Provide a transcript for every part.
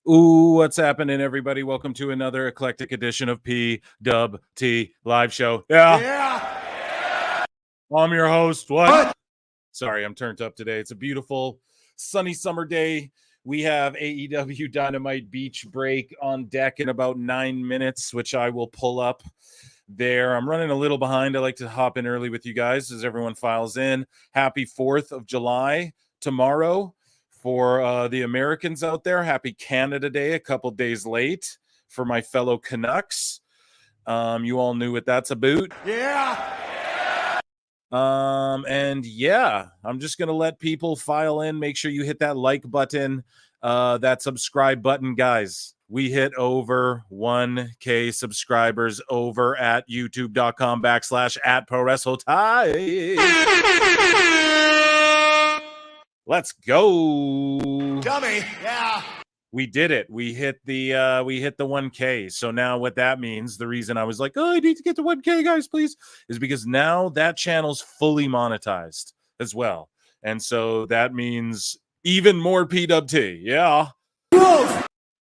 Ooh, what's happening, everybody? Welcome to another eclectic edition of PWT Live Show. Yeah. I'm your host. What? Sorry, I'm turned up today. It's a beautiful, sunny summer day. We have AEW Dynamite Beach Break on deck in about 9 minutes, which I will pull up there. I'm running a little behind. I like to hop in early with you guys as everyone files in. Happy 4th of July tomorrow. For the Americans out there, happy Canada Day, a couple days late for my fellow Canucks. You all knew what that's about. Yeah. And yeah, I'm just going to let people file in. Make sure you hit that like button, that subscribe button, guys. We hit over 1K subscribers over at youtube.com/@prowrestletimes. Let's go. Dummy. Yeah. We did it. We hit the 1K. So now what that means, the reason I was like, oh, I need to get to 1K, guys, please, is because now that channel's fully monetized as well. And so that means even more PWT. Yeah.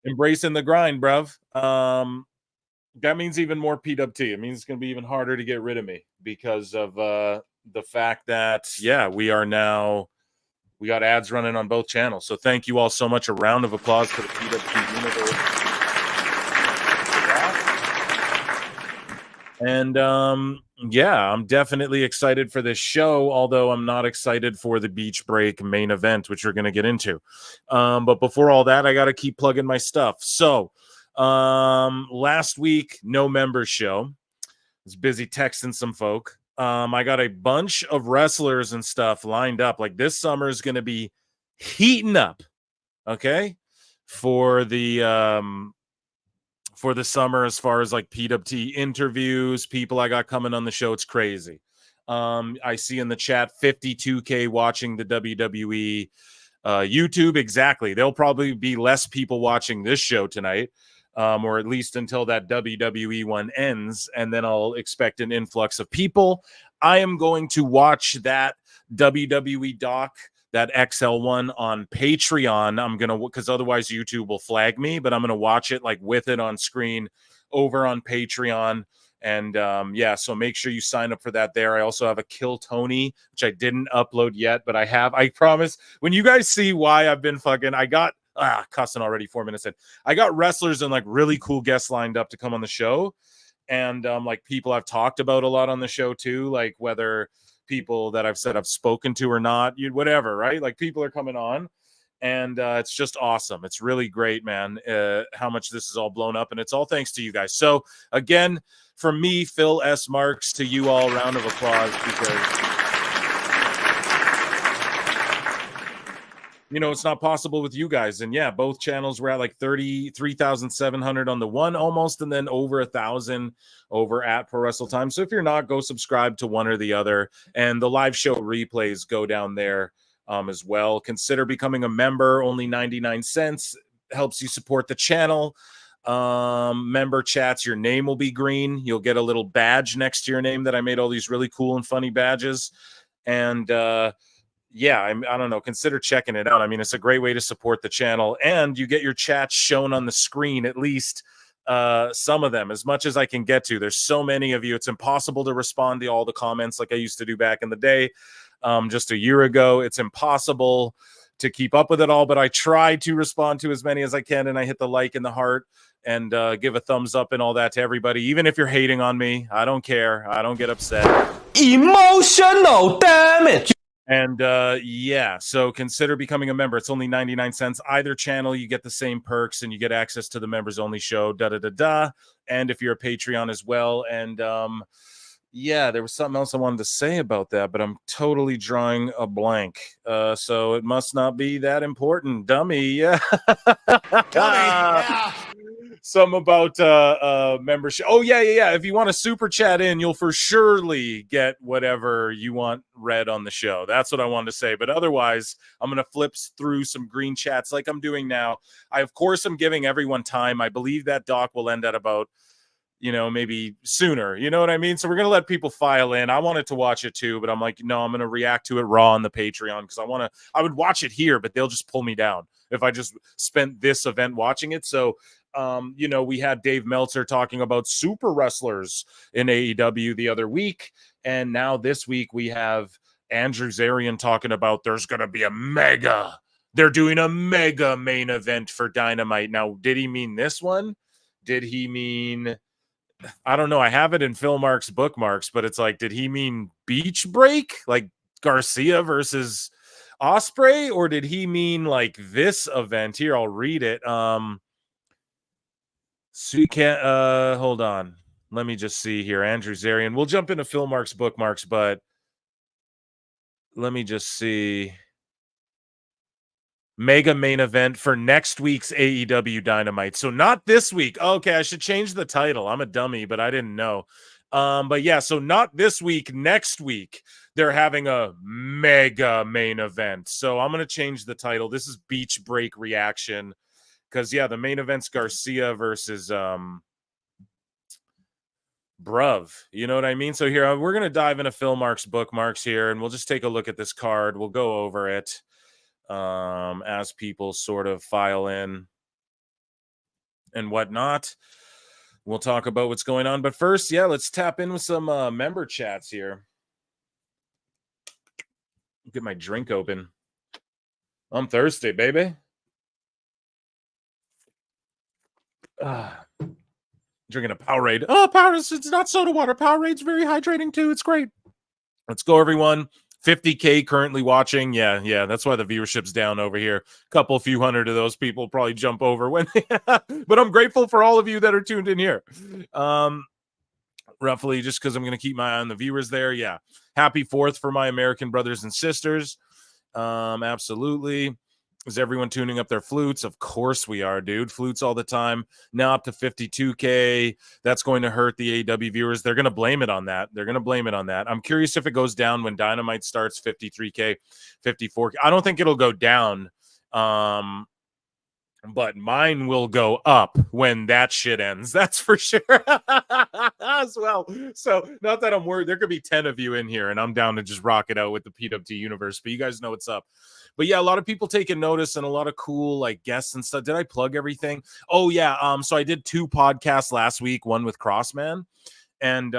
Embracing the grind, bruv. That means even more PWT. It means it's going to be even harder to get rid of me because of the fact that, yeah, we got ads running on both channels. So thank you all so much. A round of applause for the PWT universe. And yeah, I'm definitely excited for this show, although I'm not excited for the Beach Break main event, which we're going to get into. But before all that, I got to keep plugging my stuff. So last week, no members show. I was busy texting some folk. I got a bunch of wrestlers and stuff lined up. Like this summer is going to be heating up, okay, for the summer as far as like PWT interviews, people I got coming on the show. It's crazy. I see in the chat 52K watching the WWE YouTube. Exactly. There'll probably be less people watching this show tonight. Or at least until that WWE one ends, and then I'll expect an influx of people. I am going to watch that WWE doc, that XL one on Patreon. I'm going to, because otherwise YouTube will flag me, but I'm going to watch it like with it on screen over on Patreon. And yeah, so make sure you sign up for that there. I also have a Kill Tony, which I didn't upload yet, but I have. I promise when you guys see why I've been fucking, I got cussing already 4 minutes in. I got wrestlers and like really cool guests lined up to come on the show. And like people I've talked about a lot on the show too, like whether people that I've said I've spoken to or not, whatever, right? Like people are coming on. And it's just awesome. It's really great, man, how much this is all blown up. And it's all thanks to you guys. So, again, from me, Phil S. Marks, to you all, round of applause, because, you know, it's not possible with you guys. And yeah, both channels were at like 33,700 on the one almost, and then over 1,000 over at Pro Wrestle Time. So if you're not, go subscribe to one or the other. And the live show replays go down there as well. Consider becoming a member, only 99 cents. Helps you support the channel. Member chats, your name will be green. You'll get a little badge next to your name that I made all these really cool and funny badges. And yeah, I don't know. Consider checking it out. I mean, it's a great way to support the channel, and you get your chats shown on the screen, at least some of them, as much as I can get to. There's so many of you. It's impossible to respond to all the comments like I used to do back in the day, just a year ago. It's impossible to keep up with it all, but I try to respond to as many as I can, and I hit the like and the heart and give a thumbs up and all that to everybody. Even if you're hating on me, I don't care. I don't get upset. Emotional damage. And yeah, so consider becoming a member. It's only 99 cents. Either channel, you get the same perks, and you get access to the members only show, and if you're a Patreon as well. And yeah, there was something else I wanted to say about that, but I'm totally drawing a blank. So it must not be that important. Dummy. Yeah. Dummy. Yeah. Some about membership. Oh, yeah. If you want to super chat in, you'll for surely get whatever you want read on the show. That's what I wanted to say. But otherwise, I'm going to flip through some green chats like I'm doing now. I, of course, am giving everyone time. I believe that doc will end at about, you know, maybe sooner. You know what I mean? So we're going to let people file in. I wanted to watch it too, but I'm like, no, I'm going to react to it raw on the Patreon because I would watch it here, but they'll just pull me down if I just spent this event watching it. So, you know, we had Dave Meltzer talking about super wrestlers in AEW the other week. And now this week we have Andrew Zarian talking about there's going to be they're doing a mega main event for Dynamite. Now, did he mean this one? Did he mean, I don't know. I have it in Phil Marks bookmarks, but it's like, did he mean Beach Break? Like Garcia versus Osprey? Or did he mean like this event here? I'll read it. So you can't hold on. Let me just see here. Andrew Zarian. We'll jump into Phil Marks bookmarks, but let me just see. Mega main event for next week's AEW Dynamite. So not this week. Okay, I should change the title. I'm a dummy, but I didn't know. But yeah, so not this week, next week, they're having a mega main event. So I'm going to change the title. This is Beach Break Reaction. Because, yeah, the main event's Garcia versus Bruv. You know what I mean? So here, we're going to dive into Phil Marks bookmarks here, and we'll just take a look at this card. We'll go over it as people sort of file in and whatnot. We'll talk about what's going on. But first, yeah, let's tap in with some member chats here. Get my drink open. I'm thirsty, baby. Drinking a Powerade. Oh, Powerade, it's not soda water. Powerade's very hydrating too. It's great. Let's go, everyone. 50K currently watching. Yeah. That's why the viewership's down over here. A few hundred of those people probably jump over when but I'm grateful for all of you that are tuned in here. Roughly, just because I'm going to keep my eye on the viewers there. Yeah. Happy 4th for my American brothers and sisters. Absolutely. Is everyone tuning up their flutes? Of course we are, dude. Flutes all the time. Now up to 52K. That's going to hurt the AEW viewers. They're going to blame it on that. I'm curious if it goes down when Dynamite starts 53K, 54K. I don't think it'll go down. But mine will go up when that shit ends. That's for sure. As well. So not that I'm worried. There could be 10 of you in here, and I'm down to just rock it out with the PWT universe. But you guys know what's up. But yeah, a lot of people taking notice and a lot of cool like guests and stuff. Did I plug everything? Oh yeah. So I did 2 podcasts last week, one with Crossman, and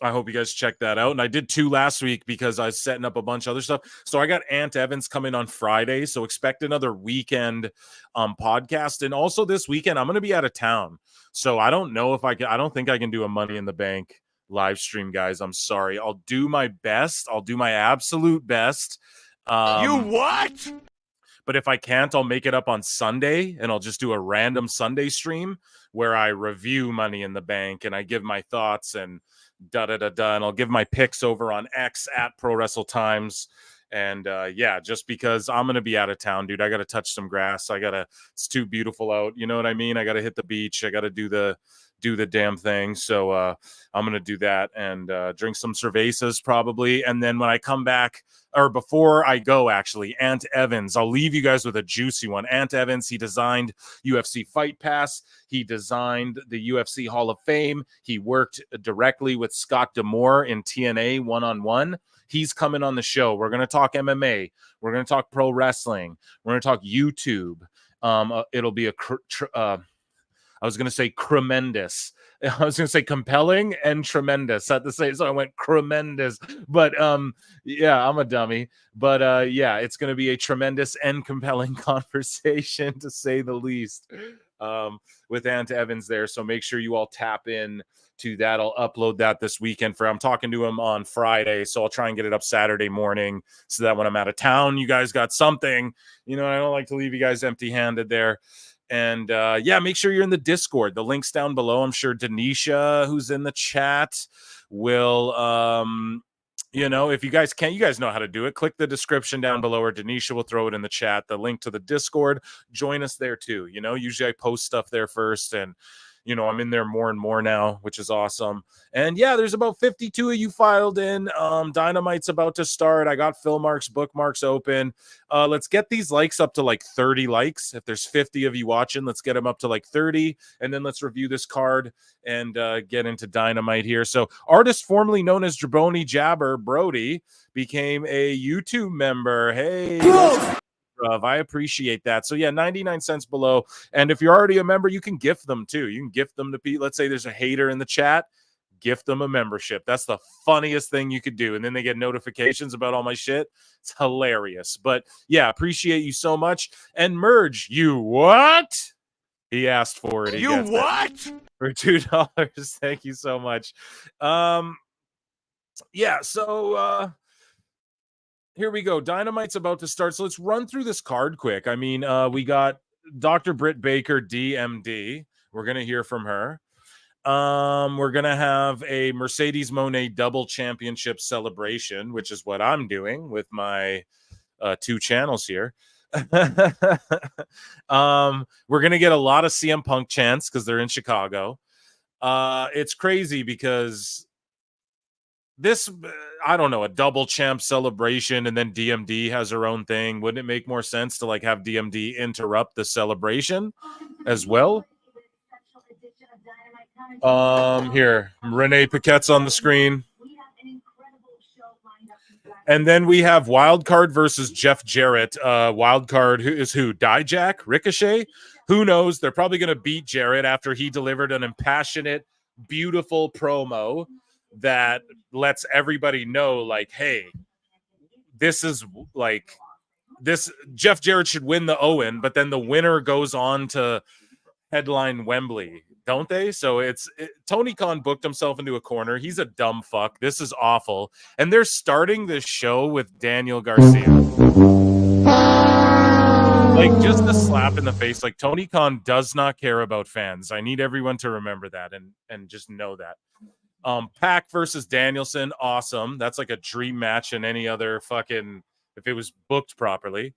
I hope you guys check that out. And I did 2 last week because I was setting up a bunch of other stuff. So I got Ant Evans coming on Friday. So expect another weekend podcast. And also this weekend, I'm going to be out of town. So I don't know if I don't think I can do a Money in the Bank live stream, guys. I'm sorry. I'll do my best. I'll do my absolute best. You what? But if I can't, I'll make it up on Sunday, and I'll just do a random Sunday stream where I review Money in the Bank and I give my thoughts and da-da-da-da, and I'll give my picks over on X at Pro Wrestle Times. And yeah, just because I'm gonna be out of town, dude, I gotta touch some grass. It's too beautiful out. You know what I mean? I gotta hit the beach. I gotta do the damn thing. So I'm gonna do that and drink some cervezas probably. And then when I come back, or before I go, actually, Ant Evans, I'll leave you guys with a juicy one. Ant Evans, he designed UFC Fight Pass. He designed the UFC Hall of Fame. He worked directly with Scott D'Amore in TNA one-on-one. He's coming on the show. We're going to talk MMA. We're going to talk pro wrestling. We're going to talk YouTube. It'll be I was going to say tremendous. I was going to say compelling and tremendous at the same. So I went tremendous. But yeah, I'm a dummy. But yeah, it's going to be a tremendous and compelling conversation, to say the least, with Ant Evans there. So make sure you all tap in to that. I'll upload that this weekend. I'm talking to him on Friday, so I'll try and get it up Saturday morning so that when I'm out of town, you guys got something. You know, I don't like to leave you guys empty-handed there. And yeah, make sure you're in the Discord. The link's down below. I'm sure Denisha, who's in the chat, will you know, if you guys can't, you guys know how to do it. Click the description down below, or Denisha will throw it in the chat. The link to the Discord. Join us there too. You know, usually I post stuff there first, and you know, I'm in there more and more now, which is awesome. And yeah, there's about 52 of you filed in. Dynamite's about to start. I got Philmark's bookmarks open. Let's get these likes up to like 30 likes. If there's 50 of you watching, let's get them up to like 30. And then let's review this card and get into Dynamite here. So artist formerly known as Draboni Jabber, Brody, became a YouTube member. Hey, I appreciate that. So yeah, 99 cents below. And if you're already a member, you can gift them too. You can gift them to people. Let's say there's a hater in the chat, gift them a membership. That's the funniest thing you could do. And then they get notifications about all my shit. It's hilarious. But yeah, appreciate you so much. And Merge, you what? He asked for it. You what? For $2. Thank you so much. Yeah, so here we go. Dynamite's about to start. So let's run through this card quick. I mean, we got Dr. Britt Baker, DMD. We're going to hear from her. We're going to have a Mercedes Mone double championship celebration, which is what I'm doing with my 2 channels here. We're going to get a lot of CM Punk chants because they're in Chicago. It's crazy because this, I don't know, a double champ celebration, and then DMD has her own thing. Wouldn't it make more sense to like have DMD interrupt the celebration as well? Here, Renee Paquette's on the screen. And then we have Wildcard versus Jeff Jarrett. Wildcard is who? Dijak? Ricochet? Who knows? They're probably going to beat Jarrett after he delivered an impassionate, beautiful promo that lets everybody know, like, hey, this is like this. Jeff Jarrett should win the Owen, but then the winner goes on to headline Wembley, don't they? So Tony Khan booked himself into a corner. He's a dumb fuck. This is awful. And they're starting this show with Daniel Garcia. Like, just a slap in the face. Like, Tony Khan does not care about fans. I need everyone to remember that and just know that. Pac versus Danielson, awesome. That's like a dream match in any other fucking, if it was booked properly.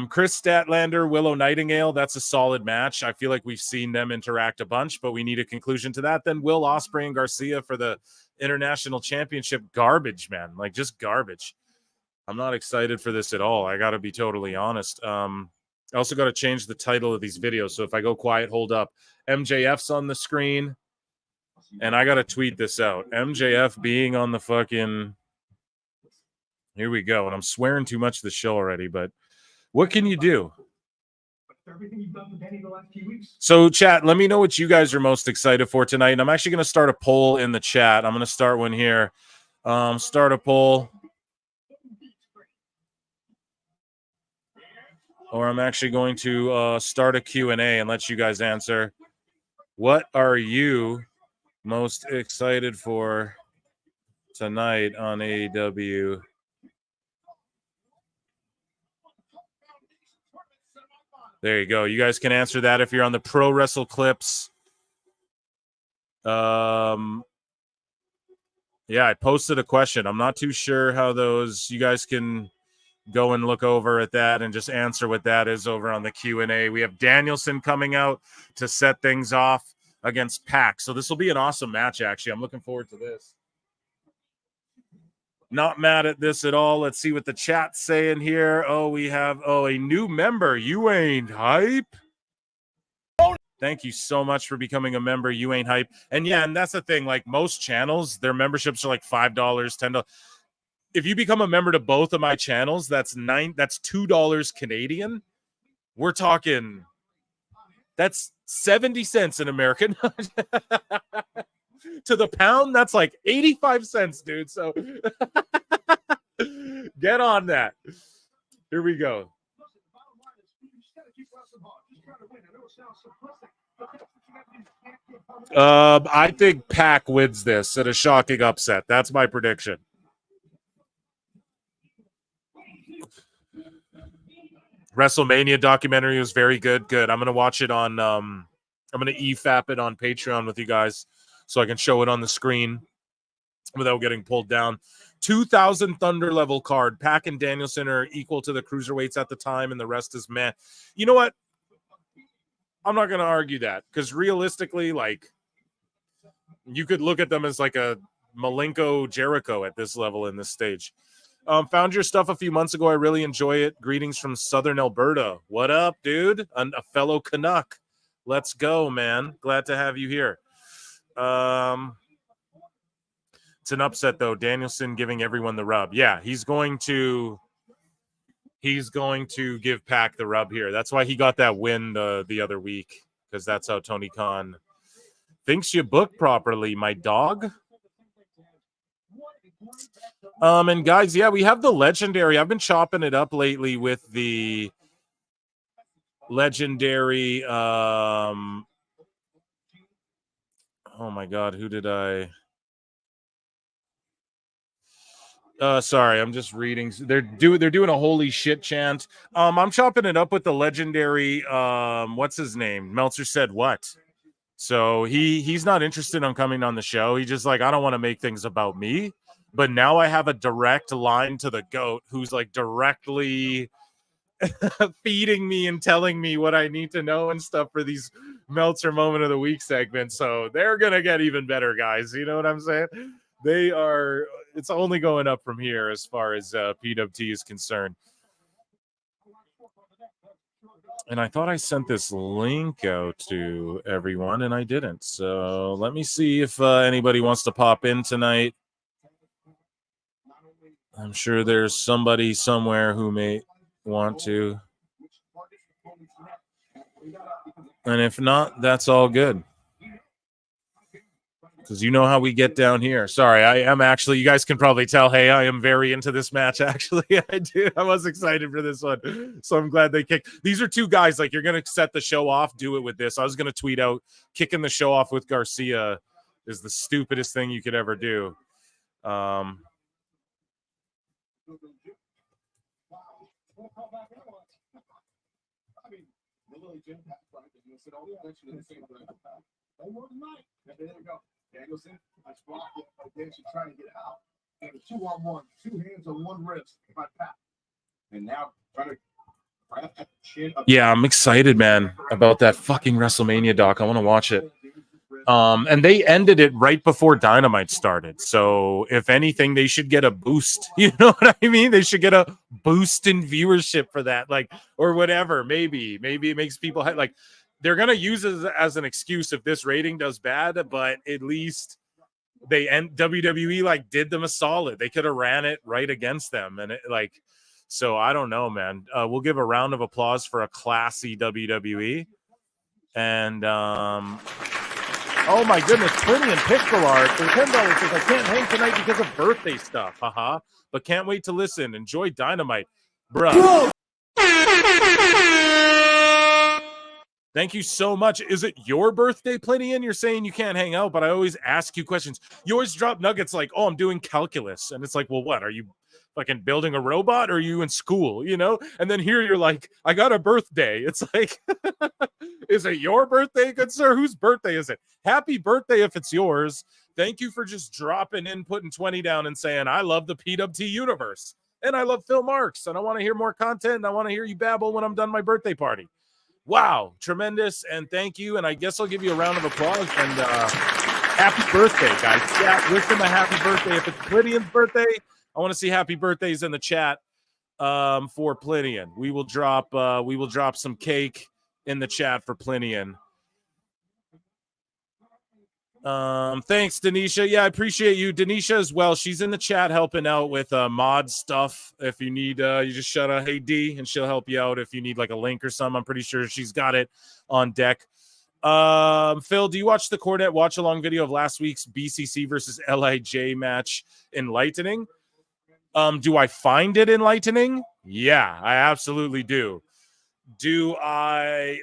Chris Statlander, Willow Nightingale, that's a solid match. I feel like we've seen them interact a bunch, but we need a conclusion to that. Then Will Ospreay and Garcia for the International Championship. Garbage, man. Like, just garbage. I'm not excited for this at all. I got to be totally honest. I also got to change the title of these videos. So if I go quiet, hold up. MJF's on the screen. And I got to tweet this out. MJF being on the fucking... Here we go. And I'm swearing too much this show already, but what can you do? So, chat, let me know what you guys are most excited for tonight. And I'm actually going to start a poll in the chat. I'm going to start one here. Start a poll. Or I'm actually going to start a Q&A and let you guys answer. What are you most excited for tonight on AEW? There you go. You guys can answer that if you're on the Pro Wrestle Clips. Yeah, I posted a question. I'm not too sure how those. You guys can go and look over at that and just answer what that is over on the Q&A. We have Danielson coming out to set things off against Pac. So this will be an awesome match, actually. I'm looking forward to this. Not mad at this at all. Let's see what the chat's saying here. Oh, we have a new member. You ain't hype. Thank you so much for becoming a member. You ain't hype. And yeah, and that's the thing. Like most channels, their memberships are like $5, $10. If you become a member to both of my channels, that's $2 Canadian. We're talking that's 70 cents in American. To the pound, that's like 85 cents, dude. So get on that. Here we go. I think Pac wins this at a shocking upset. That's my prediction. WrestleMania documentary was very good. Good. I'm gonna watch it on. I'm gonna EFAP it on Patreon with you guys, so I can show it on the screen without getting pulled down. 2,000 Thunder level card. Pac and Danielson are equal to the cruiserweights at the time, and the rest is meh. You know what? I'm not going to argue that because realistically, like, you could look at them as like a Malenko Jericho at this level in this stage. Found your stuff a few months ago. I really enjoy it. Greetings from Southern Alberta. What up, dude? A fellow Canuck. Let's go, man. Glad to have you here. It's an upset, though. Danielson giving everyone the rub. Yeah, he's going to give Pac the rub here. That's why he got that win the other week, because that's how Tony Khan thinks you book properly, my dog. And guys, yeah, we have the legendary. I've been chopping it up lately with the legendary. Oh my God, who did I? Sorry, I'm just reading. They're doing a holy shit chant. I'm chopping it up with the legendary. What's his name? Meltzer said what? So he's not interested in coming on the show. He just like, I don't want to make things about me. But now I have a direct line to the GOAT who's like directly feeding me and telling me what I need to know and stuff for these Meltzer Moment of the Week segments. So they're gonna get even better, guys. You know what I'm saying? They are. It's only going up from here as far as PWT is concerned. And I thought I sent this link out to everyone, and I didn't. So let me see if anybody wants to pop in tonight. I'm sure there's somebody somewhere who may want to. And if not, that's all good. Because you know how we get down here. Sorry, I am actually, you guys can probably tell, hey, I am very into this match, actually. I do. I was excited for this one. So I'm glad they kicked. These are two guys, like, you're going to set the show off, do it with this. I was going to tweet out, kicking the show off with Garcia is the stupidest thing you could ever do. Danielson, nice block. Danielson trying to get out. And a 2-on-1, 2 hands on 1 wrist by Pat. And now trying to grab at the chin. Yeah, I'm excited, man, about that fucking WrestleMania doc. I want to watch it. And they ended it right before Dynamite started. So if anything, they should get a boost. You know what I mean? They should get a boost in viewership for that, like, or whatever. Maybe it makes people like. They're going to use it as an excuse if this rating does bad, but at least WWE like did them a solid. They could have ran it right against them. And so I don't know, man. We'll give a round of applause for a classy WWE. And, oh my goodness, Quinny and Pixel Art for $10 says, I can't hang tonight because of birthday stuff. Haha. But can't wait to listen. Enjoy Dynamite. Bruh. Thank you so much. Is it your birthday, Plenty? And you're saying you can't hang out, but I always ask you questions. You always drop nuggets like, oh, I'm doing calculus. And it's like, well, what? Are you fucking building a robot, or are you in school, you know? And then here you're like, I got a birthday. It's like, is it your birthday, good sir? Whose birthday is it? Happy birthday if it's yours. Thank you for just dropping in, putting 20 down and saying, I love the PWT universe. And I love Phil Marks. And I want to hear more content. And I want to hear you babble when I'm done my birthday party. Wow. Tremendous. And thank you. And I guess I'll give you a round of applause. And happy birthday, guys. Yeah, wish him a happy birthday. If it's Plinian's birthday, I want to see happy birthdays in the chat for Plinian. We will drop some cake in the chat for Plinian. Thanks, Denisha. Yeah, I appreciate you, Denisha, as well. She's in the chat helping out with mod stuff. If you need, you just shout out "Hey D," and she'll help you out if you need like a link or something. I'm pretty sure she's got it on deck. Phil, do you watch the Cornette watch along video of last week's BCC versus LIJ match enlightening? Do I find it enlightening? Yeah, I absolutely do. Did I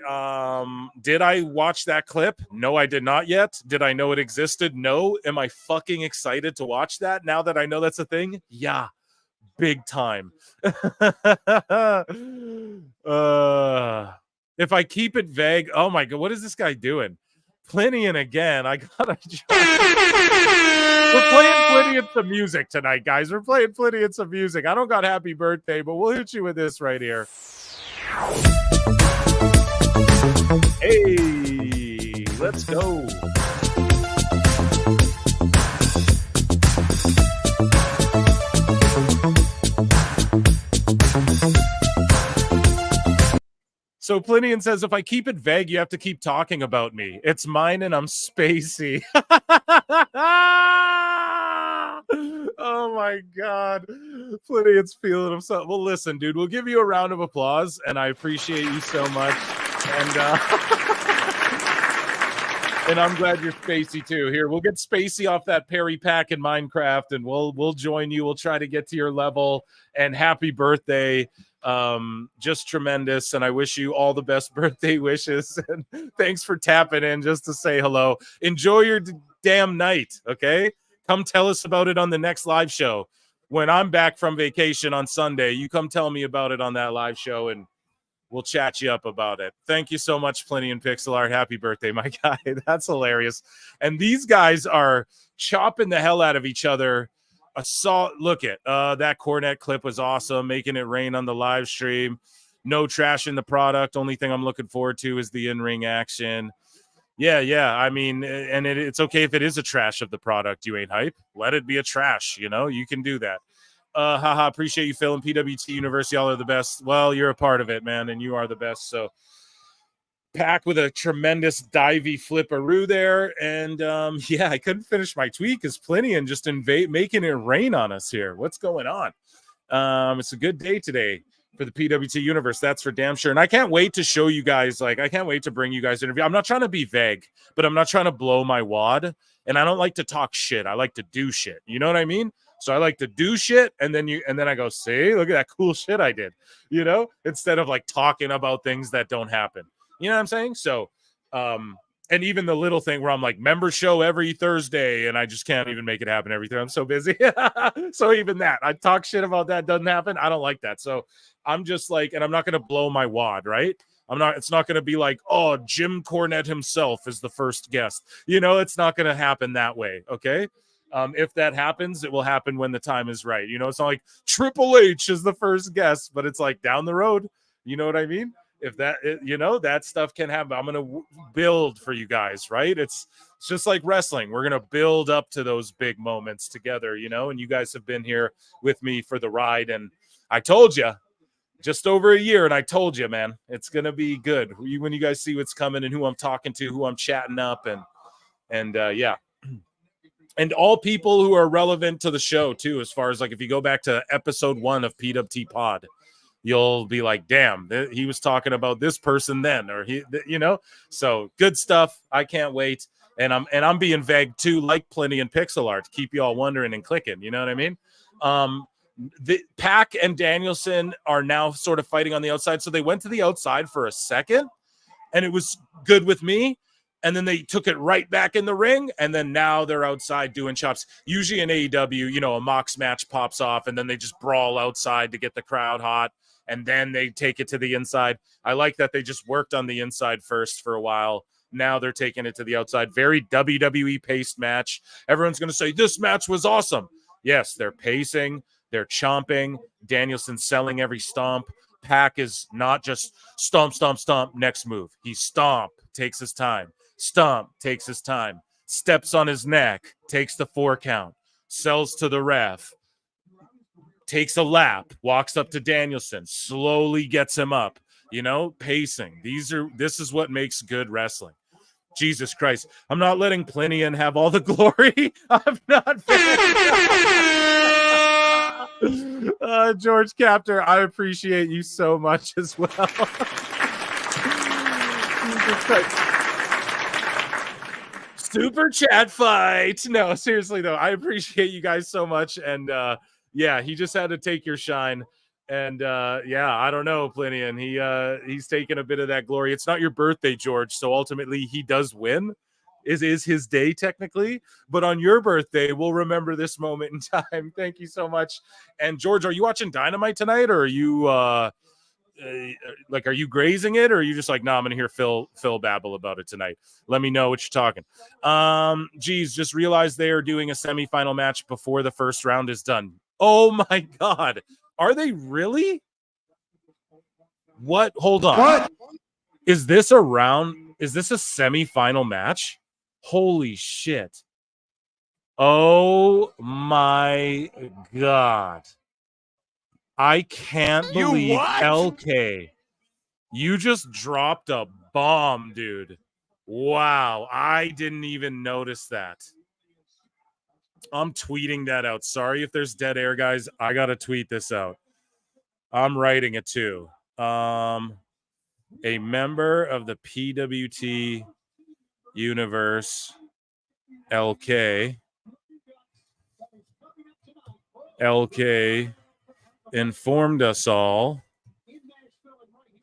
watch that clip? No, I did not yet. Did I know it existed? No. Am I fucking excited to watch that now that I know that's a thing? Yeah, big time. If I keep it vague, oh my god, what is this guy doing? Plinian again. I gotta. We're playing Plinian some music tonight, guys. We're playing Plinian some music. I don't got happy birthday, but we'll hit you with this right here. Hey, let's go. So Plinian says, if I keep it vague, you have to keep talking about me. It's mine and I'm spacey. Oh my God. Plinian's feeling himself. Well, listen, dude, we'll give you a round of applause, and I appreciate you so much. And and I'm glad you're spacey too. Here, we'll get spacey off that Perry pack in Minecraft, and we'll join you. We'll try to get to your level. And happy birthday. Just tremendous, and I wish you all the best birthday wishes, and thanks for tapping in just to say hello. Enjoy your damn night, okay? Come tell us about it on the next live show. When I'm back from vacation on Sunday, you come tell me about it on that live show, and we'll chat you up about it. Thank you so much, Plinian Pixel Art. Happy birthday, my guy. That's hilarious. And these guys are chopping the hell out of each other. Look at that Cornette clip was awesome, making it rain on the live stream. No trash in the product. Only thing I'm looking forward to is the in-ring action. Yeah. I mean, and it's okay if it is a trash of the product. You ain't hype. Let it be a trash. You know, you can do that. Haha, appreciate you, Phil, and PWT Universe. Y'all are the best. Well, you're a part of it, man, and you are the best. So Pack with a tremendous divey flipperoo there. And yeah, I couldn't finish my tweet because Plinian just making it rain on us here. What's going on? It's a good day today for the PWT universe. That's for damn sure. And I can't wait to show you guys, I can't wait to bring you guys an interview. I'm not trying to be vague, but I'm not trying to blow my wad. And I don't like to talk shit. I like to do shit. You know what I mean? So I like to do shit, and then I go, see, look at that cool shit I did, you know, instead of like talking about things that don't happen. You know what I'm saying? So, and even the little thing where I'm like, member show every Thursday, and I just can't even make it happen every Thursday. I'm so busy. So even that, I talk shit about that doesn't happen. I don't like that. So I'm just like, and I'm not going to blow my wad, right? It's not going to be like, oh, Jim Cornette himself is the first guest. You know, it's not going to happen that way. Okay. If that happens, it will happen when the time is right. You know, it's not like Triple H is the first guest, but it's like down the road. You know what I mean? If that, you know, that stuff can happen. I'm going to build for you guys, right? It's just like wrestling. We're going to build up to those big moments together, you know, and you guys have been here with me for the ride. And I told you just over a year. And I told you, man, it's going to be good when you guys see what's coming and who I'm talking to, who I'm chatting up and yeah. And all people who are relevant to the show too, as far as like, if you go back to episode 1 of PWT Pod, you'll be like, damn, he was talking about this person then, or you know, so good stuff. I can't wait. And I'm being vague too, like Plinian Pixel Art, to keep you all wondering and clicking. You know what I mean? The Pac and Danielson are now sort of fighting on the outside. So they went to the outside for a second and it was good with me. and then they took it right back in the ring, and then now they're outside doing chops. Usually in AEW, a Mox match pops off, and then they just brawl outside to get the crowd hot, and then they take it to the inside. I like that they just worked on the inside first for a while. Now they're taking it to the outside. Very WWE paced match. Everyone's going to say, this match was awesome. Yes, they're pacing. They're chomping. Danielson selling every stomp. Pac is not just stomp, stomp, stomp, next move. He stomp, takes his time. Stomp, takes his time. Steps on his neck, takes the 4 count. Sells to the ref. Takes a lap, walks up to Danielson, slowly gets him up. Pacing. This is what makes good wrestling. Jesus Christ. I'm not letting Plinian have all the glory. I'm not George Captor, I appreciate you so much as well. Super chat fight. No, seriously though, I appreciate you guys so much. And he just had to take your shine. And I don't know, Plinian. He's taken a bit of that glory. It's not your birthday, George. So ultimately he does win. Is his day technically, but on your birthday we'll remember this moment in time. Thank you so much. And George, are you watching Dynamite tonight, or are you are you grazing it, or are you just like, I'm gonna hear Phil babble about it tonight? Let me know what you're talking. Just realized they are doing a semifinal match before the first round is done. Oh my god, are they really? What? Hold on. What? Is this a round? Is this a semifinal match? Holy shit. Oh my god. I can't believe LK. You just dropped a bomb, dude. Wow. I didn't even notice that. I'm tweeting that out. Sorry if there's dead air, guys. I got to tweet this out. I'm writing it too. A member of the PWT universe, LK informed us all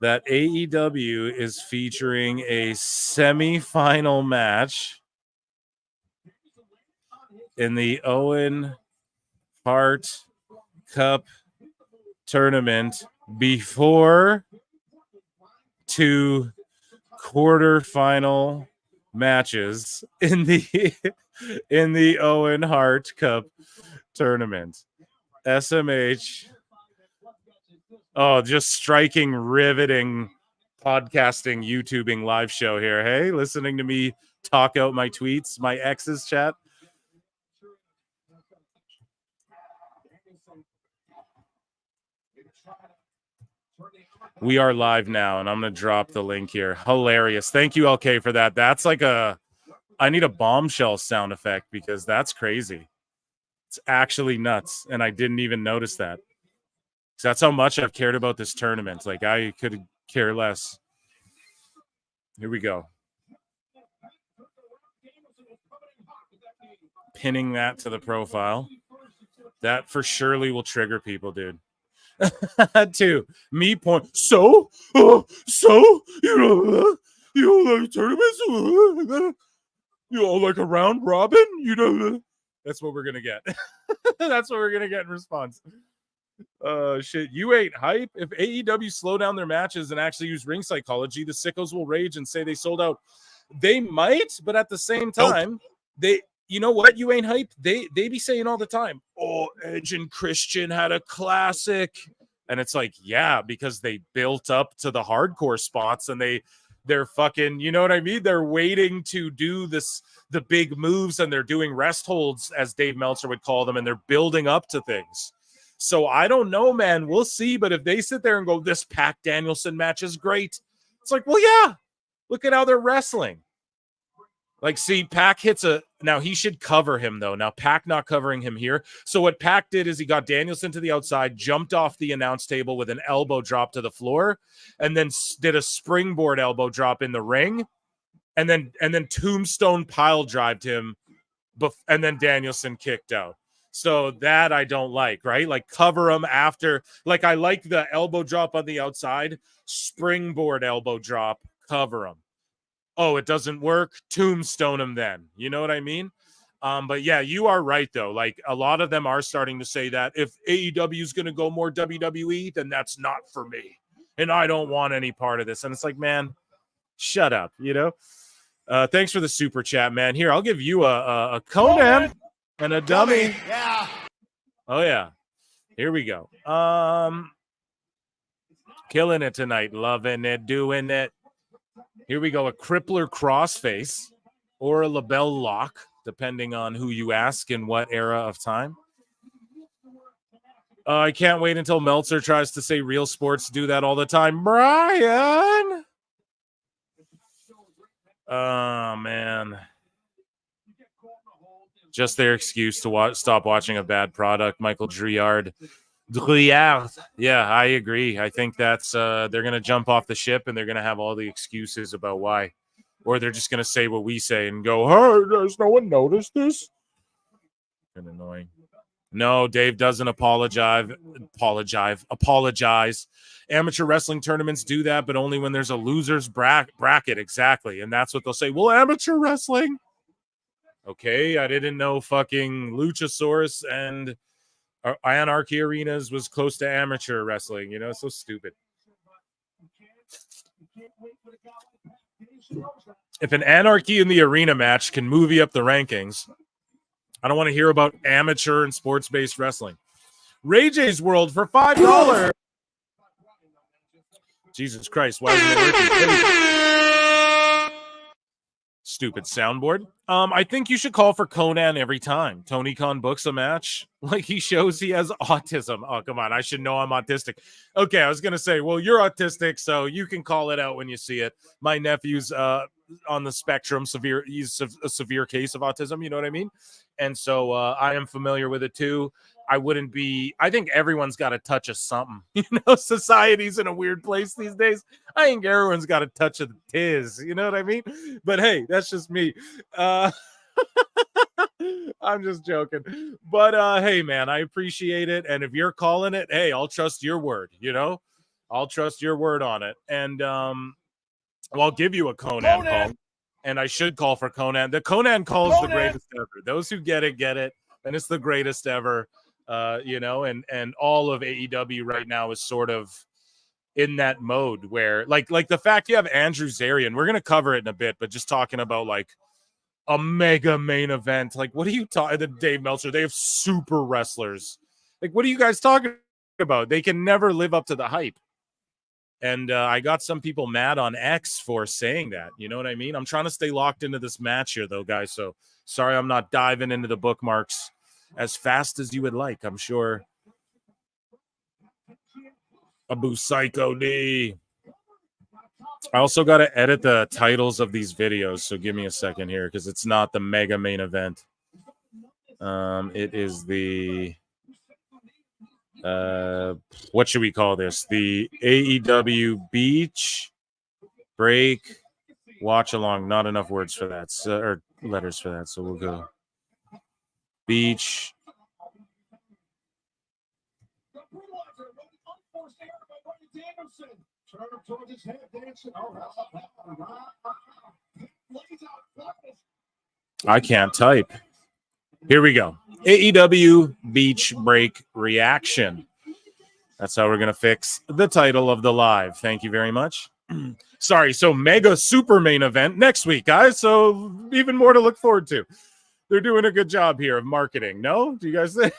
that AEW is featuring a semifinal match in the Owen Hart Cup tournament before 2 quarterfinal matches in the Owen Hart Cup tournament. SMH. Oh, just striking, riveting podcasting, YouTubing live show here. Hey, listening to me talk out my tweets, my ex's chat. We are live now, and I'm going to drop the link here. Hilarious. Thank you, LK, for that. That's like I need a bombshell sound effect because that's crazy. It's actually nuts, and I didn't even notice that. So that's how much I've cared about this tournament. Like, I could care less. Here we go. Pinning that to the profile. That for surely will trigger people, dude. Two, me point. So like tournaments, like a round robin, That's what we're gonna get. That's what we're gonna get in response. Shit, you ain't hype. If AEW slow down their matches and actually use ring psychology, the sickos will rage and say they sold out. They might, but at the same time, you know what? You ain't hype. They be saying all the time, oh, Edge and Christian had a classic. And it's like, yeah, because they built up to the hardcore spots and they're fucking, you know what I mean? They're waiting to do the big moves, and they're doing rest holds, as Dave Meltzer would call them, and they're building up to things. So I don't know, man. We'll see. But if they sit there and go, this Pac Danielson match is great, it's like, well, yeah, look at how they're wrestling. Like, see, Pac hits now he should cover him, though. Now, Pac not covering him here. So what Pac did is he got Danielson to the outside, jumped off the announce table with an elbow drop to the floor, and then did a springboard elbow drop in the ring, and then tombstone pile drived him, and then Danielson kicked out. So that I don't like, right? Like, cover him after. Like, I like the elbow drop on the outside, springboard elbow drop, cover him. oh, it doesn't work, tombstone him then. You know what I mean? But yeah, you are right though. Like a lot of them are starting to say that if AEW is going to go more WWE, then that's not for me, and I don't want any part of this. And it's like, man, shut up. You know. Thanks for the super chat, man. Here, I'll give you a Conan and a dummy. Yeah. Oh yeah. Here we go. Killing it tonight, loving it, doing it. Here we go. A crippler crossface or a label lock, depending on who you ask and what era of time. I can't wait until Meltzer tries to say real sports do that all the time. Brian. Oh, man. Just their excuse to stop watching a bad product. Michael Driard. Yeah, I agree. I think that's they're going to jump off the ship and they're going to have all the excuses about why. Or they're just going to say what we say and go, hey, does no one notice this? And annoying. No, Dave doesn't apologize. Amateur wrestling tournaments do that, but only when there's a loser's bracket. Exactly. And that's what they'll say. Well, amateur wrestling. Okay, I didn't know fucking Luchasaurus and Anarchy Arenas was close to amateur wrestling. You know, so stupid. If an Anarchy in the Arena match can move you up the rankings, I don't want to hear about amateur and sports-based wrestling. Ray J's World for $5. Jesus Christ, why isn't it working? Stupid soundboard. I think you should call for Conan every time Tony Khan books a match. Like he shows he has autism. Oh, come on. I should know I'm autistic. Okay, I was going to say, well, you're autistic, so you can call it out when you see it. My nephew's on the spectrum, severe. He's a severe case of autism. You know what I mean? And so I am familiar with it too. I think everyone's got a touch of something. You know, society's in a weird place these days. I think everyone's got a touch of the tiz. You know what I mean? But hey, that's just me. I'm just joking. But hey, man, I appreciate it. And if you're calling it, hey, I'll trust your word. You know, I'll trust your word on it. And I'll give you a Conan call. And I should call for Conan. The Conan call is the greatest ever. Those who get it, and it's the greatest ever. You know, and all of AEW right now is sort of in that mode where like the fact you have Andrew Zarian, we're gonna cover it in a bit, but just talking about like a mega main event. Like, what are you talking? Dave Meltzer, they have super wrestlers. Like, what are you guys talking about? They can never live up to the hype. And I got some people mad on X for saying that. You know what I mean? I'm trying to stay locked into this match here, though, guys. So sorry I'm not diving into the bookmarks as fast as you would like. I'm sure. Abu Psycho D. I also got to edit the titles of these videos. So give me a second here because it's not the mega main event. It is the... what should we call this? The AEW Beach Break Watch Along. Not enough words for that, or letters for that. So we'll go Beach. I can't type. Here we go. AEW Beach Break Reaction. That's how we're going to fix the title of the live. Thank you very much. Sorry, so mega super main event next week, guys. So even more to look forward to. They're doing a good job here of marketing. No? Do you guys think?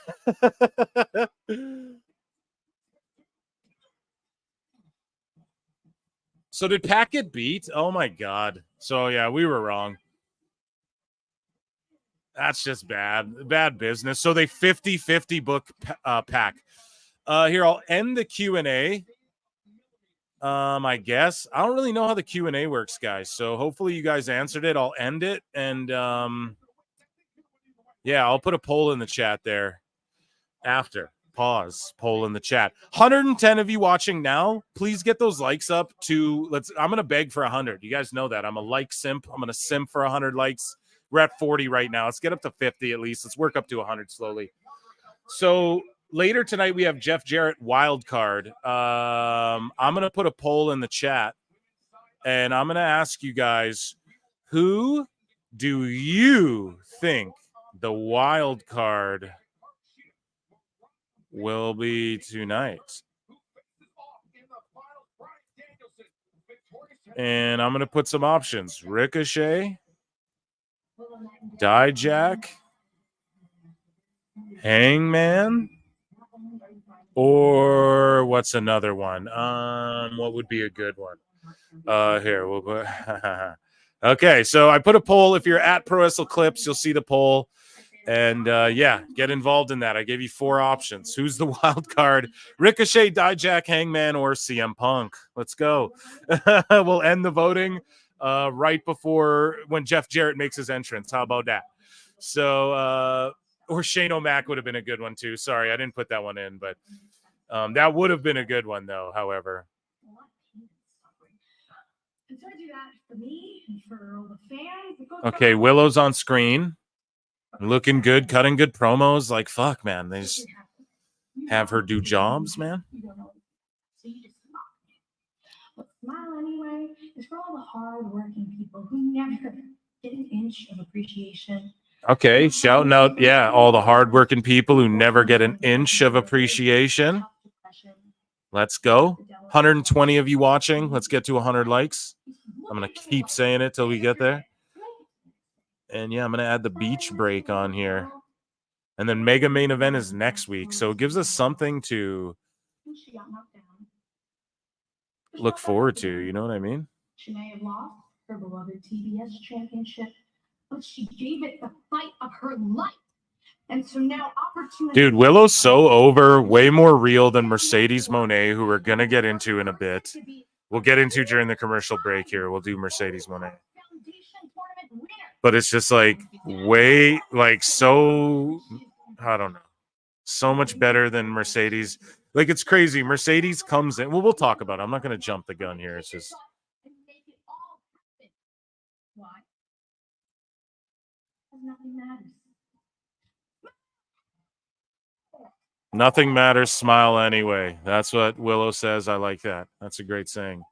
So did Pac get beat? Oh, my God. So, yeah, we were wrong. That's just bad business. So they 50-50 book Pac. Here, I'll end the Q&A. I guess. I don't really know how the Q&A works, guys. So hopefully you guys answered it. I'll end it. And, yeah, I'll put a poll in the chat there after. Pause. Poll in the chat. 110 of you watching now. Please get those likes up to I'm going to beg for 100. You guys know that. I'm a like simp. I'm going to simp for 100 likes. We're at 40 right now. Let's get up to 50 at least. Let's work up to 100 slowly. So later tonight, we have Jeff Jarrett wild card. I'm going to put a poll in the chat, and I'm going to ask you guys Who do you think the wild card will be tonight? And I'm going to put some options. Ricochet, Dijak, Hangman, or what's another one? What would be a good one? Here, we'll put... Okay, so I put a poll. If you're at Pro Wrestle Clips, you'll see the poll. And yeah, get involved in that. I gave you 4 options. Who's the wild card? Ricochet, Dijak, Hangman, or CM Punk? Let's go. We'll end the voting right before when Jeff Jarrett makes his entrance. How about that? So, or Shane O'Mac would have been a good one too. Sorry, I didn't put that one in, but that would have been a good one though, however. Okay, Willow's on screen. Looking good, cutting good promos. Like, fuck, man. They just have her do jobs, man. But Smile Anyway is for all the hard-working people who never get an inch of appreciation. Okay, shouting out, yeah, all the hardworking people who never get an inch of appreciation. Let's go. 120 of you watching. Let's get to 100 likes. I'm going to keep saying it till we get there. And yeah, I'm going to add the beach break on here. And then Mega Main Event is next week. So it gives us something to look forward to. You know what I mean? She may have lost her beloved TBS championship, but she gave it the fight of her life. And so now opportunity. Dude, Willow's so over, way more real than Mercedes Mone, who we're going to get into in a bit. We'll get into during the commercial break here. We'll do Mercedes Mone. But it's just like way, like so, I don't know, so much better than Mercedes. Like, it's crazy. Mercedes comes in. Well, we'll talk about it. I'm not going to jump the gun here. It's just. Nothing matters. Nothing matters. Smile anyway. That's what Willow says. I like that. That's a great saying.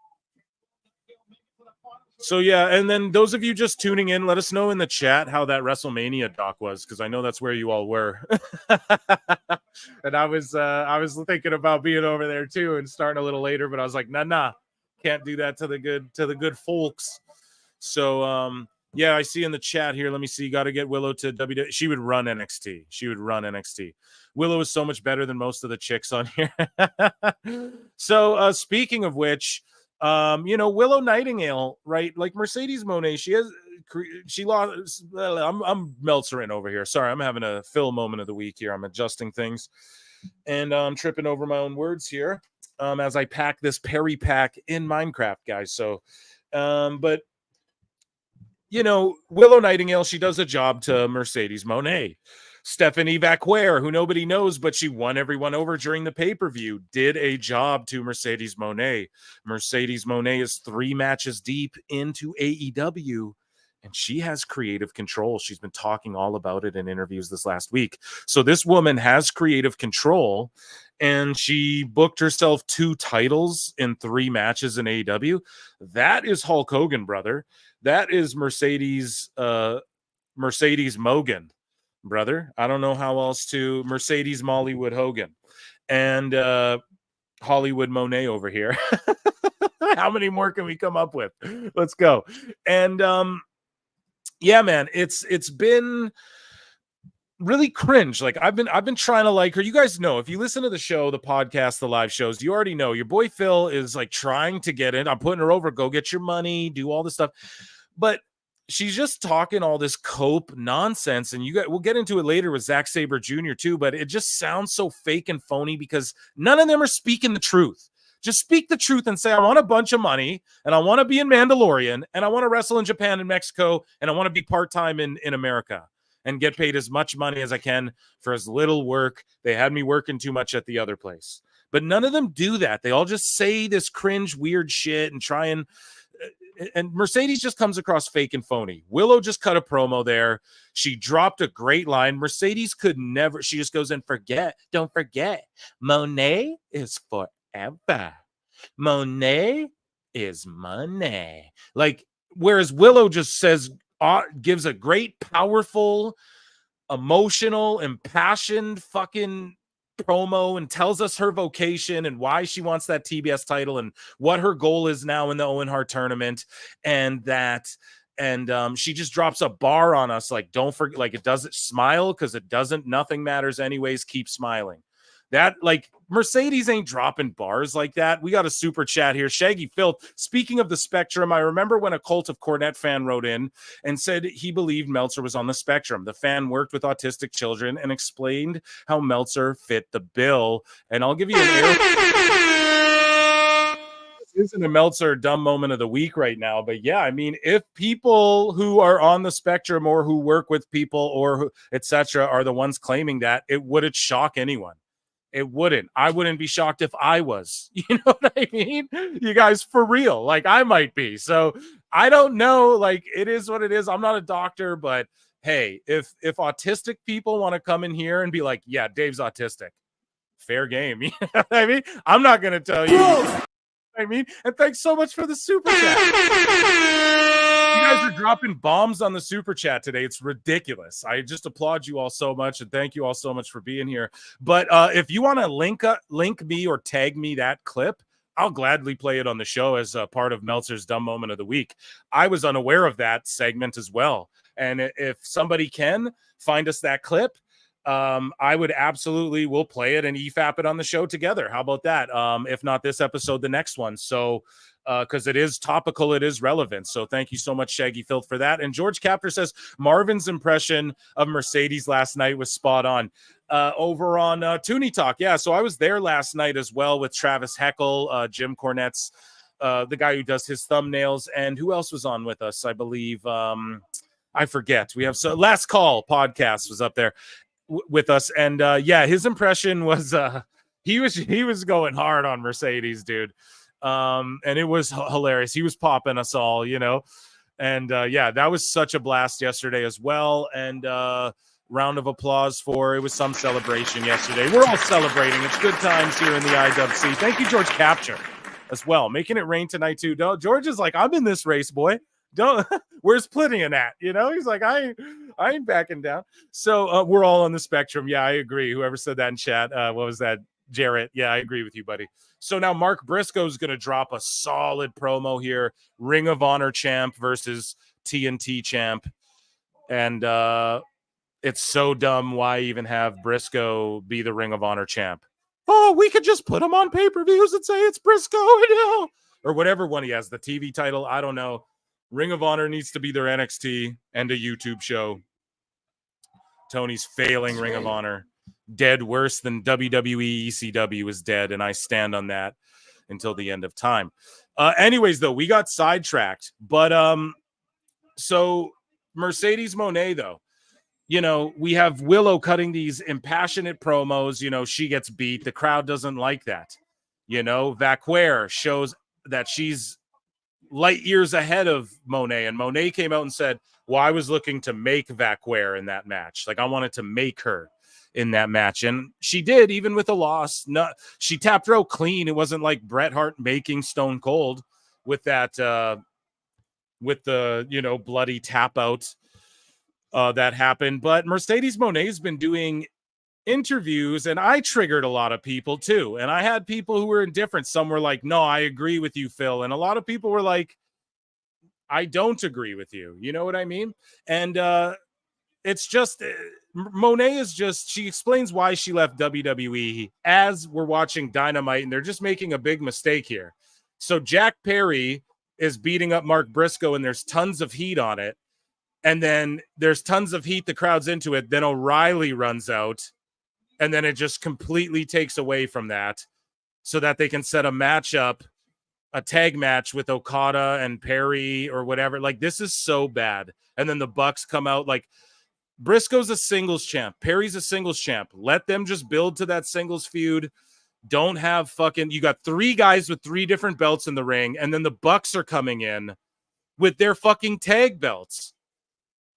So, yeah, and then those of you just tuning in, let us know in the chat how that WrestleMania doc was, because I know that's where you all were. And I was thinking about being over there too and starting a little later, but I was like, nah, can't do that to the good folks. So, yeah, I see in the chat here. Let me see. Got to get Willow to WWE. She would run NXT. Willow is so much better than most of the chicks on here. So, speaking of which, Willow Nightingale, right? Like Mercedes Mone, she lost. I'm Meltzering over here. Sorry, I'm having a Phil moment of the week here. I'm adjusting things, and I'm tripping over my own words here as I pack this Perry pack in Minecraft, guys. So, but Willow Nightingale, she does a job to Mercedes Mone. Stephanie Vacquer, who nobody knows, but she won everyone over during the pay-per-view, did a job to Mercedes Mone. Mercedes Mone is 3 matches deep into AEW, and she has creative control. She's been talking all about it in interviews this last week. So this woman has creative control, and she booked herself 2 titles in 3 matches in AEW. That is Hulk Hogan, brother. That is Mercedes Mogan, brother. I don't know how else to. Mercedes Mollywood Hogan and Hollywood Monet over here. How many more can we come up with? Let's go. And yeah, man, it's been really cringe. Like I've been trying to like her. You guys know, if you listen to the show, the podcast, the live shows, you already know your boy Phil is like trying to get in. I'm putting her over, go get your money, do all this stuff. But she's just talking all this cope nonsense. And we'll get into it later with Zack Sabre Jr. too, but it just sounds so fake and phony because none of them are speaking the truth. Just speak the truth and say, I want a bunch of money and I want to be in Mandalorian and I want to wrestle in Japan and Mexico and I want to be part-time in America and get paid as much money as I can for as little work. They had me working too much at the other place. But none of them do that. They all just say this cringe, weird shit and try and Mercedes just comes across fake and phony. Willow just cut a promo there. She dropped a great line. Mercedes could never. She just goes and don't forget, Monet is forever. Monet is money. Like, whereas Willow just says, gives a great, powerful, emotional, impassioned fucking promo and tells us her vocation and why she wants that TBS title and what her goal is now in the Owen Hart tournament, and she just drops a bar on us like, don't forget, like, it doesn't smile because it doesn't, nothing matters anyways, keep smiling. That, like, Mercedes ain't dropping bars like that. We got a super chat here. Shaggy Filth, speaking of the spectrum, I remember when a Cult of Cornette fan wrote in and said he believed Meltzer was on the spectrum. The fan worked with autistic children and explained how Meltzer fit the bill. And I'll give you an air. This isn't a Meltzer dumb moment of the week right now, but yeah, I mean, if people who are on the spectrum or who work with people or who, etc., are the ones claiming that, it wouldn't shock anyone. It wouldn't. I wouldn't be shocked if I was. You know what I mean? You guys, for real. Like, I might be. So I don't know. Like, it is what it is. I'm not a doctor, but hey, if autistic people want to come in here and be like, yeah, Dave's autistic, fair game. You know what I mean? I'm not going to tell you. I mean, and thanks so much for the super chat. You guys are dropping bombs on the super chat today. It's ridiculous. I just applaud you all so much, and thank you all so much for being here. But if you want to link me or tag me that clip, I'll gladly play it on the show as a part of Meltzer's dumb moment of the week. I was unaware of that segment as well, and if somebody can find us that clip, I would absolutely, we'll play it and EFAP it on the show together. How about that? If not this episode, the next one. So because it is topical, it is relevant. So thank you so much, Shaggy Filth, for that. And George Captor says Marvin's impression of Mercedes last night was spot on. Over on Toonie Talk. Yeah, so I was there last night as well with Travis Heckle, Jim Cornette's the guy who does his thumbnails, and who else was on with us? I believe I forget. We have Last Call podcast was up there with us, and yeah, his impression was he was going hard on Mercedes, dude. And it was hilarious. He was popping us all, you know. And yeah, that was such a blast yesterday as well. And round of applause for, it was some celebration yesterday. We're all celebrating. It's good times here in the IWC. Thank you, George Capture, as well, making it rain tonight too. George is like, I'm in this race, boy. Don't where's Plinian at? You know, he's like, I ain't backing down. So we're all on the spectrum. Yeah, I agree. Whoever said that in chat, what was that? Jarrett. Yeah, I agree with you, buddy. So now Mark Briscoe's going to drop a solid promo here. Ring of Honor champ versus TNT champ. And it's so dumb. Why even have Briscoe be the Ring of Honor champ? Oh, we could just put him on pay-per-views and say it's Briscoe, you know? Or whatever one he has, the TV title. I don't know. Ring of Honor needs to be their NXT and a YouTube show. Tony's failing Ring of Honor. Dead worse than WWE ECW is dead, and I stand on that until the end of time. Anyways, though, we got sidetracked. But so Mercedes Mone, though, you know, we have Willow cutting these impassionate promos. You know, she gets beat. The crowd doesn't like that. You know, Vacquer shows that she's light years ahead of Monet, and Monet came out and said, well, I was looking to make Vacquer in that match. Like, I wanted to make her in that match, and she did, even with a loss. No, she tapped her out clean. It wasn't like Bret Hart making Stone Cold with that with the, you know, bloody tap out that happened. But Mercedes Monet's been doing interviews, and I triggered a lot of people too, and I had people who were indifferent. Some were like, no, I agree with you, Phil, and a lot of people were like, I don't agree with you. You know what I mean? And it's just Monet is just, she explains why she left WWE as we're watching Dynamite, and they're just making a big mistake here. So Jack Perry is beating up Mark Briscoe, and there's tons of heat on it. And then there's tons of heat, the crowd's into it. Then O'Reilly runs out, and then it just completely takes away from that so that they can set a matchup, a tag match with Okada and Perry or whatever. Like, this is so bad. And then the Bucks come out. Like, Briscoe's a singles champ. Perry's a singles champ. Let them just build to that singles feud. Don't have fucking, you got 3 guys with 3 different belts in the ring, and then the Bucks are coming in with their fucking tag belts.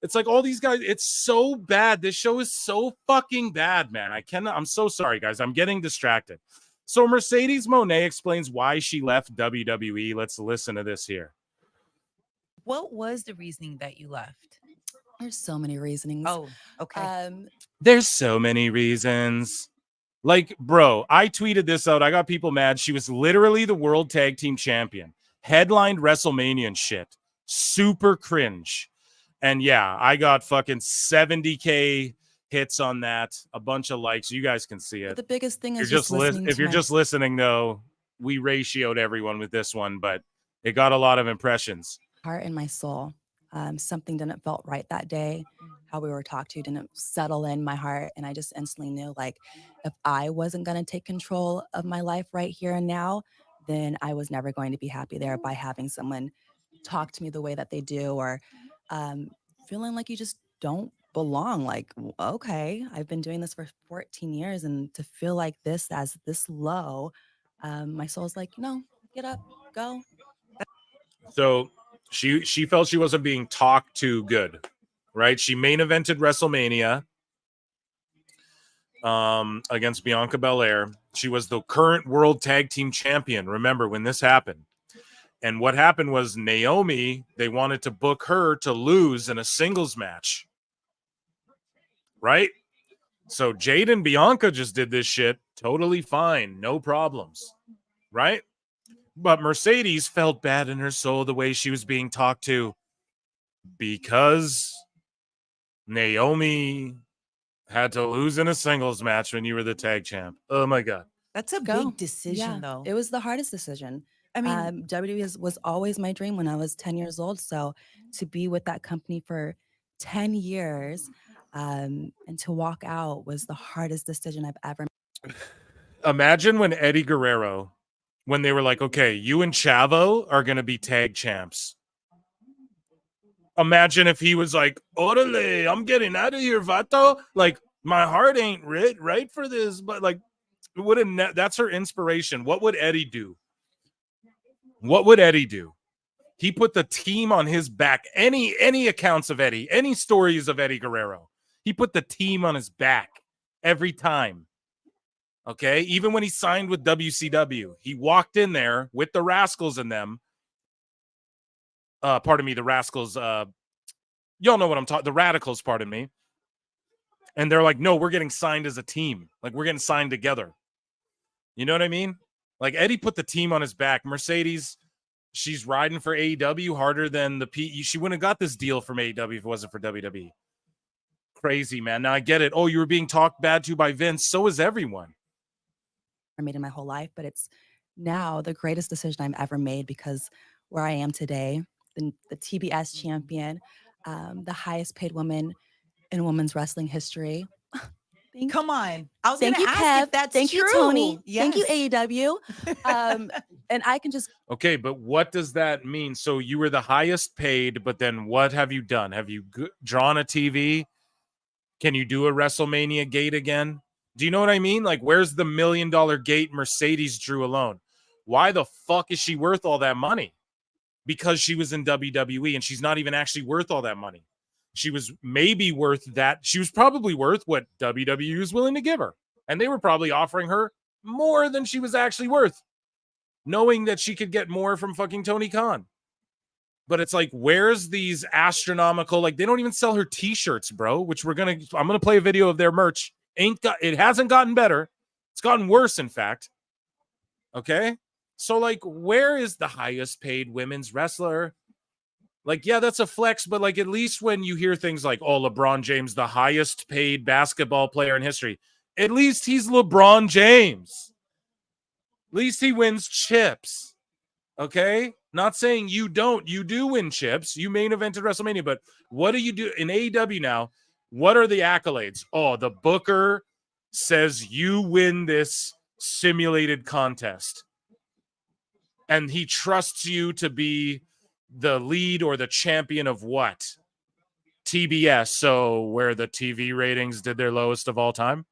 It's like all these guys, it's so bad. This show is so fucking bad, man. I'm so sorry, guys. I'm getting distracted. So Mercedes Moné explains why she left WWE. Let's listen to this here. What was the reasoning that you left? There's so many reasonings. Oh, okay. There's so many reasons. Like, bro, I tweeted this out. I got people mad. She was literally the world tag team champion, headlined WrestleMania and shit. Super cringe. And yeah, I got fucking 70K hits on that, a bunch of likes. You guys can see But it. the biggest thing You're is just listening if to you're my- just listening, though, we ratioed everyone with this one, but it got a lot of impressions. heart and my soul. Something didn't felt right that day. How we were talked to didn't settle in my heart. And I just instantly knew, like, if I wasn't going to take control of my life right here and now, then I was never going to be happy there by having someone talk to me the way that they do, or feeling like you just don't belong. Like, okay, I've been doing this for 14 years, and to feel like this as this low, my soul's like, no, get up, go. So she felt she wasn't being talked to good, right? She main evented WrestleMania against Bianca Belair. She was the current world tag team champion. Remember when this happened? And what happened was Naomi, they wanted to book her to lose in a singles match, right? So Jade and Bianca just did this shit totally fine, no problems, right? But Mercedes felt bad in her soul the way she was being talked to because Naomi had to lose in a singles match when you were the tag champ. Oh my God. That's a Go. big decision, though. It was the hardest decision. I mean, WWE was always my dream when I was 10 years old. So to be with that company for 10 years and to walk out was the hardest decision I've ever made. Imagine when Eddie Guerrero, when they were like, okay, you and Chavo are going to be tag champs. Imagine if he was like, orale, I'm getting out of here, vato. Like, my heart ain't right for this, but like, that's her inspiration. What would Eddie do? What would Eddie do? He put the team on his back. Any accounts of Eddie, any stories of Eddie Guerrero, he put the team on his back every time. Okay, even when he signed with WCW, he walked in there with the Rascals in them. Pardon me, the Rascals. Y'all know what I'm talking. The Radicals, pardon me. And they're like, no, we're getting signed as a team. Like, we're getting signed together. You know what I mean? Like, Eddie put the team on his back. Mercedes, she's riding for AEW harder than the She wouldn't have got this deal from AEW if it wasn't for WWE. Crazy, man. Now I get it. Oh, you were being talked bad to by Vince. So is everyone. I made in my whole life, but it's now the greatest decision I've ever made, because where I am today, the TBS champion, the highest paid woman in women's wrestling history. Come on. I was Thank going you, to ask Kev. if that's Thank true. you, Tony. Yes. Thank you, AEW. And I can just... Okay, but what does that mean? So you were the highest paid, but then what have you done? Have you drawn a TV? Can you do a WrestleMania gate again? Do you know what I mean? Like, where's the $1 million gate Mercedes drew alone? Why the fuck is she worth all that money? Because she was in WWE, and she's not even actually worth all that money. She was maybe worth that. She was probably worth what WWE was willing to give her. And they were probably offering her more than she was actually worth, knowing that she could get more from fucking Tony Khan. But it's like, where's these astronomical, like, they don't even sell her t-shirts, bro, which I'm going to play a video of their merch. It hasn't gotten better. It's gotten worse, in fact. Okay? So, like, where is the highest paid women's wrestler? Like, yeah, that's a flex, but like, at least when you hear things like, oh, LeBron James, the highest paid basketball player in history, at least he's LeBron James. At least he wins chips. Okay? Not saying you don't. You do win chips. You main evented WrestleMania, but what do you do in AEW now? What are the accolades? Oh, the booker says you win this simulated contest. And he trusts you to be the lead or the champion of what? TBS. So where the TV ratings did their lowest of all time?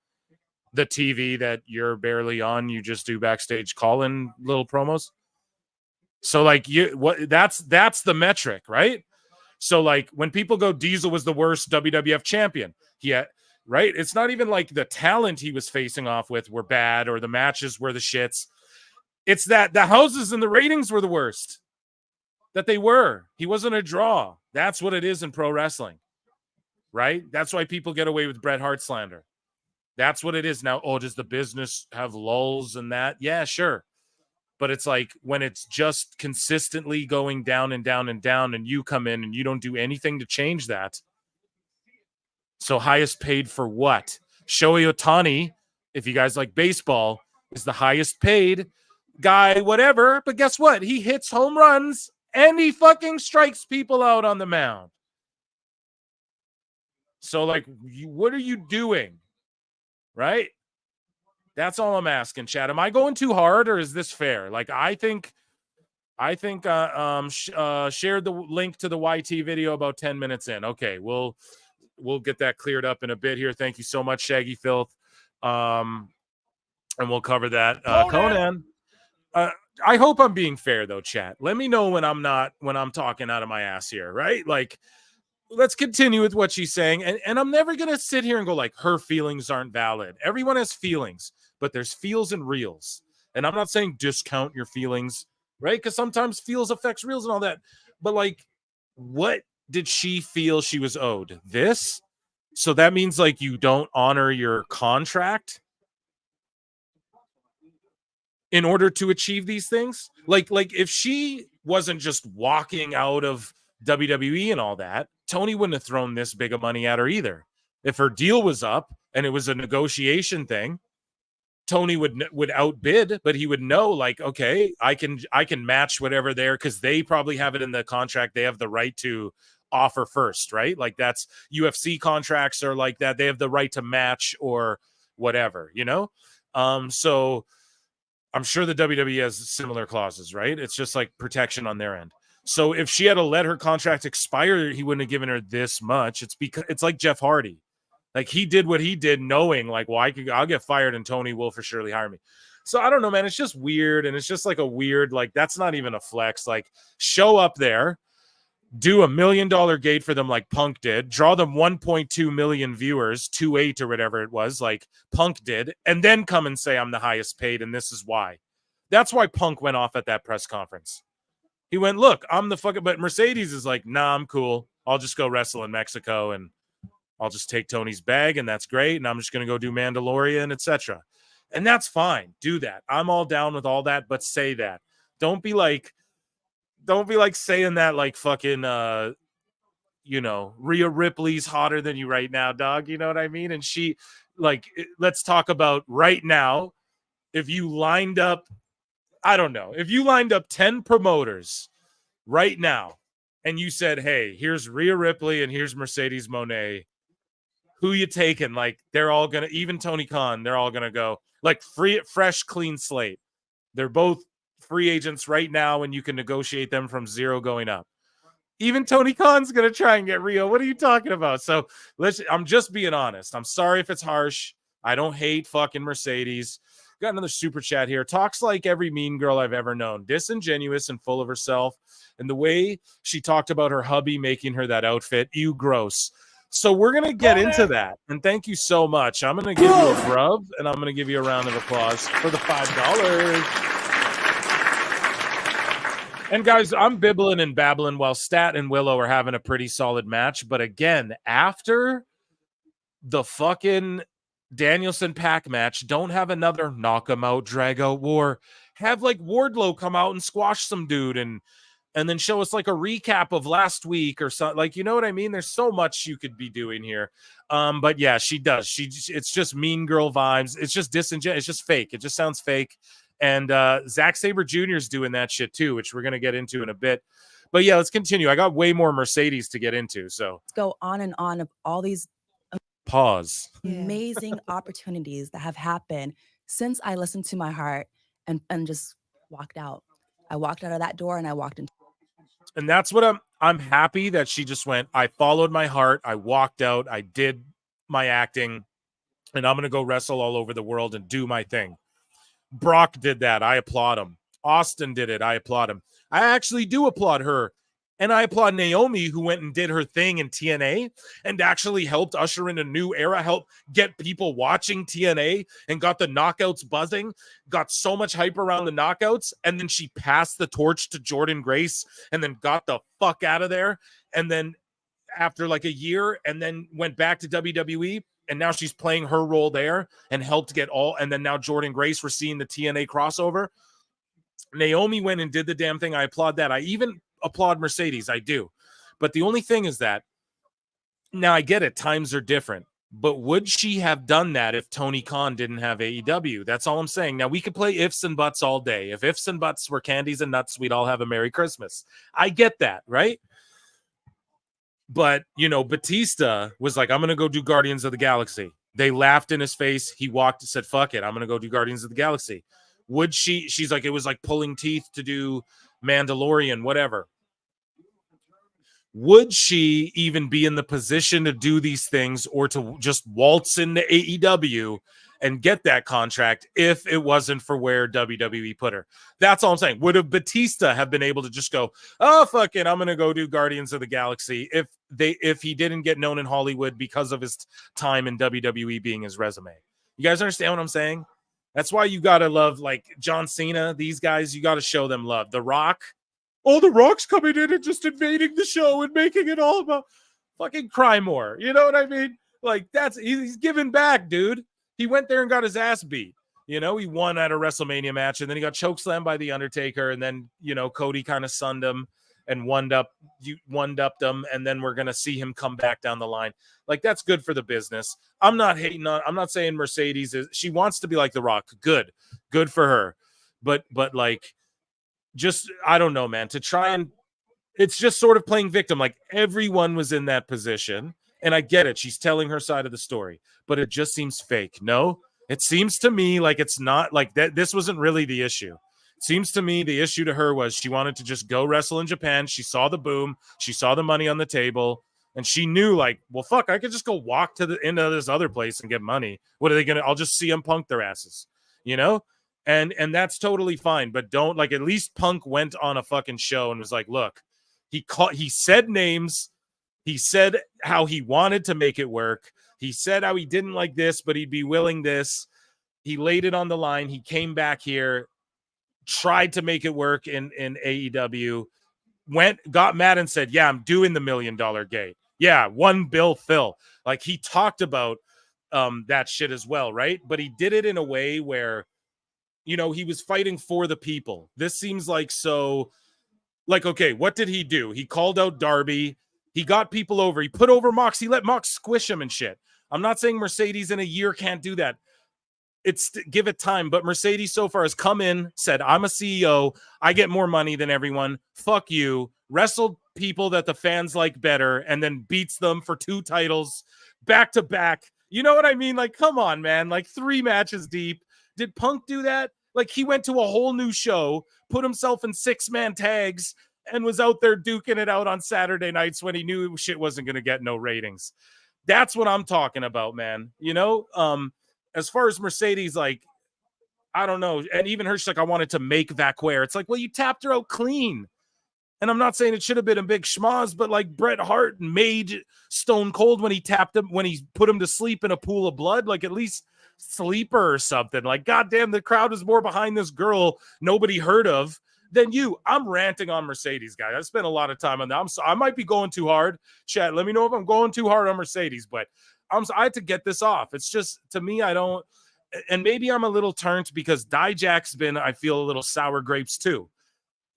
The TV that you're barely on, you just do backstage call-in little promos. So like that's the metric, right? So like when people go, Diesel was the worst WWF champion. Yeah, right? It's not even like the talent he was facing off with were bad or the matches were the shits. It's that the houses and the ratings were the worst. that they were. He wasn't a draw. That's what it is in pro wrestling, right? That's why people get away with Bret Hart slander. That's what it is now. Oh, does the business have lulls and that? Yeah, sure. But it's like when it's just consistently going down and down and down, and you come in and you don't do anything to change that. So highest paid for what? Shohei Ohtani, if you guys like baseball, is the highest paid guy, whatever. But guess what? He hits home runs and he fucking strikes people out on the mound. So, like, what are you doing? Right? That's all I'm asking, Chad. Am I going too hard or is this fair? Like, I think shared the link to the YT video about 10 minutes in. Okay, we'll get that cleared up in a bit here. Thank you so much, Shaggy Filth. And we'll cover that. Conan. I hope I'm being fair though, chat. Let me know when I'm talking out of my ass here, right? Like, let's continue with what she's saying. And I'm never going to sit here and go like, her feelings aren't valid. Everyone has feelings, but there's feels and reels. And I'm not saying discount your feelings, right? Because sometimes feels affects reels and all that. But like, what did she feel she was owed? This? So that means like you don't honor your contract in order to achieve these things? Like if she wasn't just walking out of WWE and all that, Tony wouldn't have thrown this big of money at her either. If her deal was up and it was a negotiation thing, Tony would outbid, but he would know like, okay, I can match whatever there, because they probably have it in the contract. They have the right to offer first, right? Like that's UFC contracts are like that. They have the right to match or whatever, you know? So I'm sure the WWE has similar clauses, right? It's just like protection on their end. So if she had to let her contract expire, he wouldn't have given her this much. It's because it's like Jeff Hardy. Like he did what he did knowing like, well, I'll get fired and Tony will for surely hire me. So I don't know, man. It's just weird. And it's just like a weird, like, that's not even a flex. Like show up there, do $1 million gate for them like Punk did, draw them 1.2 million viewers, 2.8 or whatever it was, like Punk did, and then come and say I'm the highest paid and this is why. That's why Punk went off at that press conference. He went, look, I'm the fucking, but Mercedes is like, nah, I'm cool. I'll just go wrestle in Mexico and I'll just take Tony's bag and that's great. And I'm just going to go do Mandalorian, etc. And that's fine. Do that. I'm all down with all that, but say that. Don't be like saying that like fucking, Rhea Ripley's hotter than you right now, dog. You know what I mean? And she, like, let's talk about right now. If you lined up, I don't know, if you lined up 10 promoters right now and you said, hey, here's Rhea Ripley and here's Mercedes Mone, who you taking? Like, they're all going to, even Tony Khan, they're all going to go like fresh, clean slate. They're both free agents right now and you can negotiate them from zero going up. Even Tony Khan's going to try and get Rio. What are you talking about? So I'm just being honest. I'm sorry if it's harsh. I don't hate fucking Mercedes. Got another super chat here. Talks like every mean girl I've ever known. Disingenuous and full of herself. And the way she talked about her hubby making her that outfit, ew, gross. So we're going to get into that. And thank you so much. I'm going to give you a brub and I'm going to give you a round of applause for the $5. And guys, I'm bibbling and babbling while Stat and Willow are having a pretty solid match. But again, after the fucking Danielson Pac match, don't have another knock him out, drag out war. Have like Wardlow come out and squash some dude and then show us like a recap of last week or something. Like, you know what I mean? There's so much you could be doing here. But yeah, she does. It's just mean girl vibes. It's just disingenuous. It's just fake. It just sounds fake. And Zack Sabre Jr. is doing that shit too, which we're going to get into in a bit. But yeah, let's continue. I got way more Mercedes to get into. So Let's go on and on of all these pause. amazing opportunities that have happened since I listened to my heart and just walked out. I walked out of that door and I walked into. And that's what I'm happy that she just went, I followed my heart. I walked out. I did my acting and I'm going to go wrestle all over the world and do my thing. Brock did that. I applaud him. Austin did it. I applaud him. I actually do applaud her And I applaud Naomi, who went and did her thing in TNA and actually helped usher in a new era, help get people watching TNA and got the knockouts buzzing, got so much hype around the knockouts. And then she passed the torch to Jordynne Grace and then got the fuck out of there. And then after like a year and then went back to WWE. And now she's playing her role there and helped get all. And then now Jordynne Grace, we're seeing the TNA crossover. Naomi went and did the damn thing. I applaud that. I even applaud Mercedes. I do. But the only thing is that now I get it. Times are different. But would she have done that if Tony Khan didn't have AEW? That's all I'm saying. Now, we could play ifs and buts all day. If ifs and buts were candies and nuts, we'd all have a Merry Christmas. I get that, right? But, you know, Batista was like, I'm going to go do Guardians of the Galaxy. They laughed in his face. He walked and said, fuck it. I'm going to go do Guardians of the Galaxy. Would she? She's like, it was like pulling teeth to do Mandalorian, whatever. Would she even be in the position to do these things or to just waltz into AEW and get that contract if it wasn't for where WWE put her? That's all I'm saying. Would Batista have been able to just go, oh, fuck it, I'm going to go do Guardians of the Galaxy if he didn't get known in Hollywood because of his time in WWE being his resume? You guys understand what I'm saying? That's why you got to love, like, John Cena, these guys, you got to show them love. The Rock, oh, The Rock's coming in and just invading the show and making it all about fucking cry more. You know what I mean? Like, he's giving back, dude. He went there and got his ass beat. You know, he won at a WrestleMania match, and then he got chokeslammed by The Undertaker, and then, you know, Cody kind of sunned him and one-upped them, and then we're going to see him come back down the line. Like, that's good for the business. I'm not saying Mercedes she wants to be like The Rock. Good for her. But like, just, I don't know, man, to try and, it's just sort of playing victim. Like, everyone was in that position, and I get it. She's telling her side of the story, but it just seems fake. No, it seems to me like it's not like that. This wasn't really the issue. It seems to me the issue to her was she wanted to just go wrestle in Japan. She saw the boom. She saw the money on the table, and she knew, like, well, fuck, I could just go walk to the end of this other place and get money. What are they going to, I'll just CM Punk their asses, you know? And that's totally fine, but don't, like, at least Punk went on a fucking show and was like, look, he said names. He said how he wanted to make it work. He said how he didn't like this, but he'd be willing this. He laid it on the line. He came back here, tried to make it work in AEW, got mad and said, yeah, I'm doing the $1 million gate. Yeah, one Bill Phil. Like, he talked about that shit as well, right? But he did it in a way where, you know, he was fighting for the people. This seems like so, like, okay, what did he do? He called out Darby. He got people over. He put over Mox. He let Mox squish him and shit. I'm not saying Mercedes in a year can't do that. Give it time. But Mercedes so far has come in, said, I'm a CEO. I get more money than everyone. Fuck you. Wrestled people that the fans like better and then beats them for 2 titles back to back. You know what I mean? Like, come on, man. Like, 3 matches deep. Did Punk do that? Like, he went to a whole new show, put himself in 6-man tags, and was out there duking it out on Saturday nights when he knew shit wasn't going to get no ratings. That's what I'm talking about, man. You know, as far as Mercedes, like, I don't know. And even her, she's like, I wanted to make Vacquer. It's like, well, you tapped her out clean. And I'm not saying it should have been a big schmoz, but like Bret Hart made Stone Cold when he tapped him, when he put him to sleep in a pool of blood, like at least sleeper or something. Like, goddamn, the crowd is more behind this girl nobody heard of than you. I'm ranting on Mercedes, guys. I spent a lot of time on that. I might be going too hard. Chat, let me know if I'm going too hard on Mercedes, but I had to get this off. It's just, to me, I don't, and maybe I'm a little turned because Dijak's been, I feel, a little sour grapes too.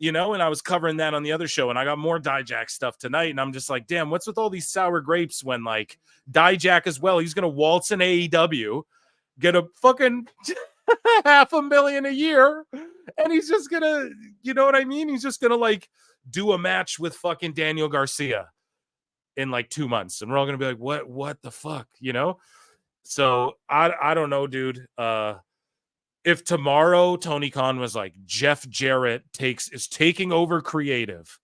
You know, and I was covering that on the other show, and I got more Dijak stuff tonight, and I'm just like, damn, what's with all these sour grapes when, like, Dijak as well, he's going to waltz in AEW, get a fucking $500,000 a year, and he's just going to, you know what I mean? He's just going to, like, do a match with fucking Daniel Garcia in, like, 2 months, and we're all going to be like, what the fuck, you know? So, I don't know, dude. If tomorrow Tony Khan was like, Jeff Jarrett is taking over creative,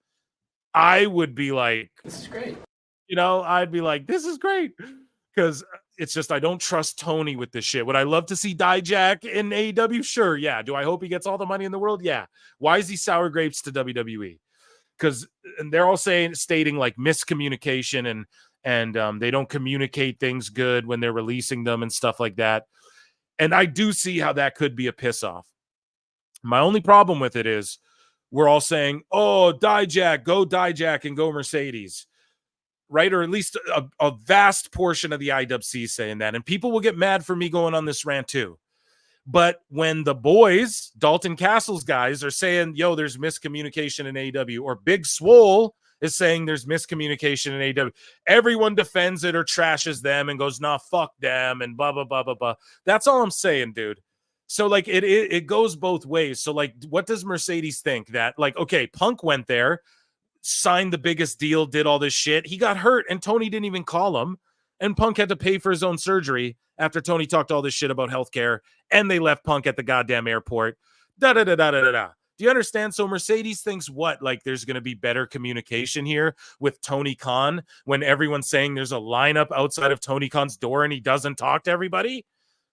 I would be like, This is great. You know, I'd be like, this is great. Because it's just, I don't trust Tony with this shit. Would I love to see Dijak in AEW? Sure, yeah. Do I hope he gets all the money in the world? Yeah. Why is he sour grapes to WWE? because they're all stating like miscommunication and they don't communicate things good when they're releasing them and stuff like that. And I do see how that could be a piss off. My only problem with it is we're all saying, oh, Dijak, go Dijak and go Mercedes. Right? Or at least a vast portion of the IWC saying that. And people will get mad for me going on this rant too. But when the boys, Dalton Castle's guys, are saying, yo, there's miscommunication in AEW, or Big Swole is saying there's miscommunication in AEW, everyone defends it or trashes them and goes, nah, fuck them and blah, blah, blah, blah, blah. That's all I'm saying, dude. So, like, it goes both ways. So, like, what does Mercedes think? That, like, okay, Punk went there, signed the biggest deal, did all this shit. He got hurt, and Tony didn't even call him. And Punk had to pay for his own surgery after Tony talked all this shit about healthcare, and they left Punk at the goddamn airport. Da-da-da-da-da-da-da. Do you understand? So Mercedes thinks what? Like there's going to be better communication here with Tony Khan when everyone's saying there's a lineup outside of Tony Khan's door and he doesn't talk to everybody?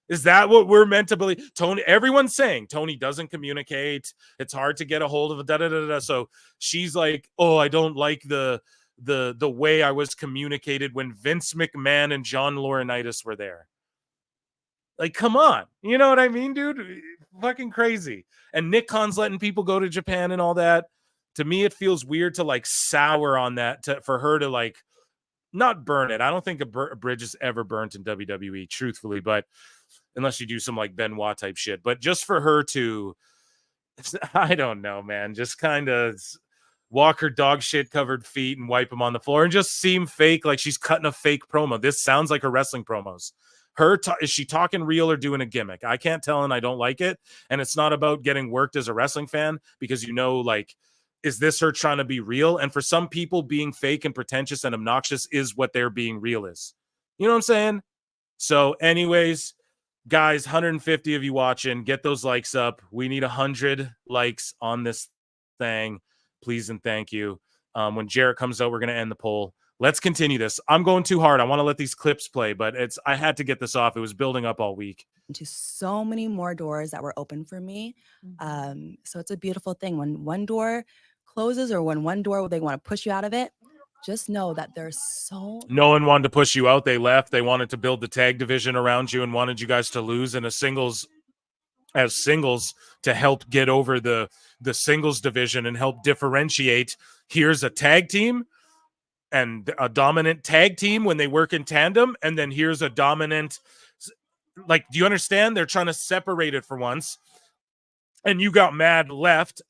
Is that what we're meant to believe? Tony, everyone's saying Tony doesn't communicate. It's hard to get a hold of it. So she's like, oh, I don't like the way I was communicated when Vince McMahon and John Laurinaitis were there. Like, come on. You know what I mean, dude? Fucking crazy. And Nick Khan's letting people go to Japan and all that. To me, it feels weird to like sour on that for her to like not burn it. I don't think a bridge is ever burnt in WWE, truthfully, but unless you do some like Benoit type shit. But just for her to, I don't know, man, just kind of walk her dog shit covered feet and wipe them on the floor and just seem fake, like she's cutting a fake promo. This sounds like her wrestling promos. Is she talking real or doing a gimmick? I can't tell, and I don't like it. And it's not about getting worked as a wrestling fan because, you know, like, is this her trying to be real? And for some people, being fake and pretentious and obnoxious is what they're being real is. You know what I'm saying? So anyways, guys, 150 of you watching, get those likes up. We need 100 likes on this thing. Please and thank you. When Jarrett comes out, we're going to end the poll. Let's continue this. I'm going too hard. I want to let these clips play, but I had to get this off. It was building up all week. To so many more doors that were open for me. So it's a beautiful thing. When one door closes or when one door they want to push you out of it, just know that there's so... No one wanted to push you out. They left. They wanted to build the tag division around you and wanted you guys to lose in singles to help get over the singles division and help differentiate. Here's a tag team and a dominant tag team when they work in tandem, and then here's a dominant, like, do you understand? They're trying to separate it for once, and you got mad, left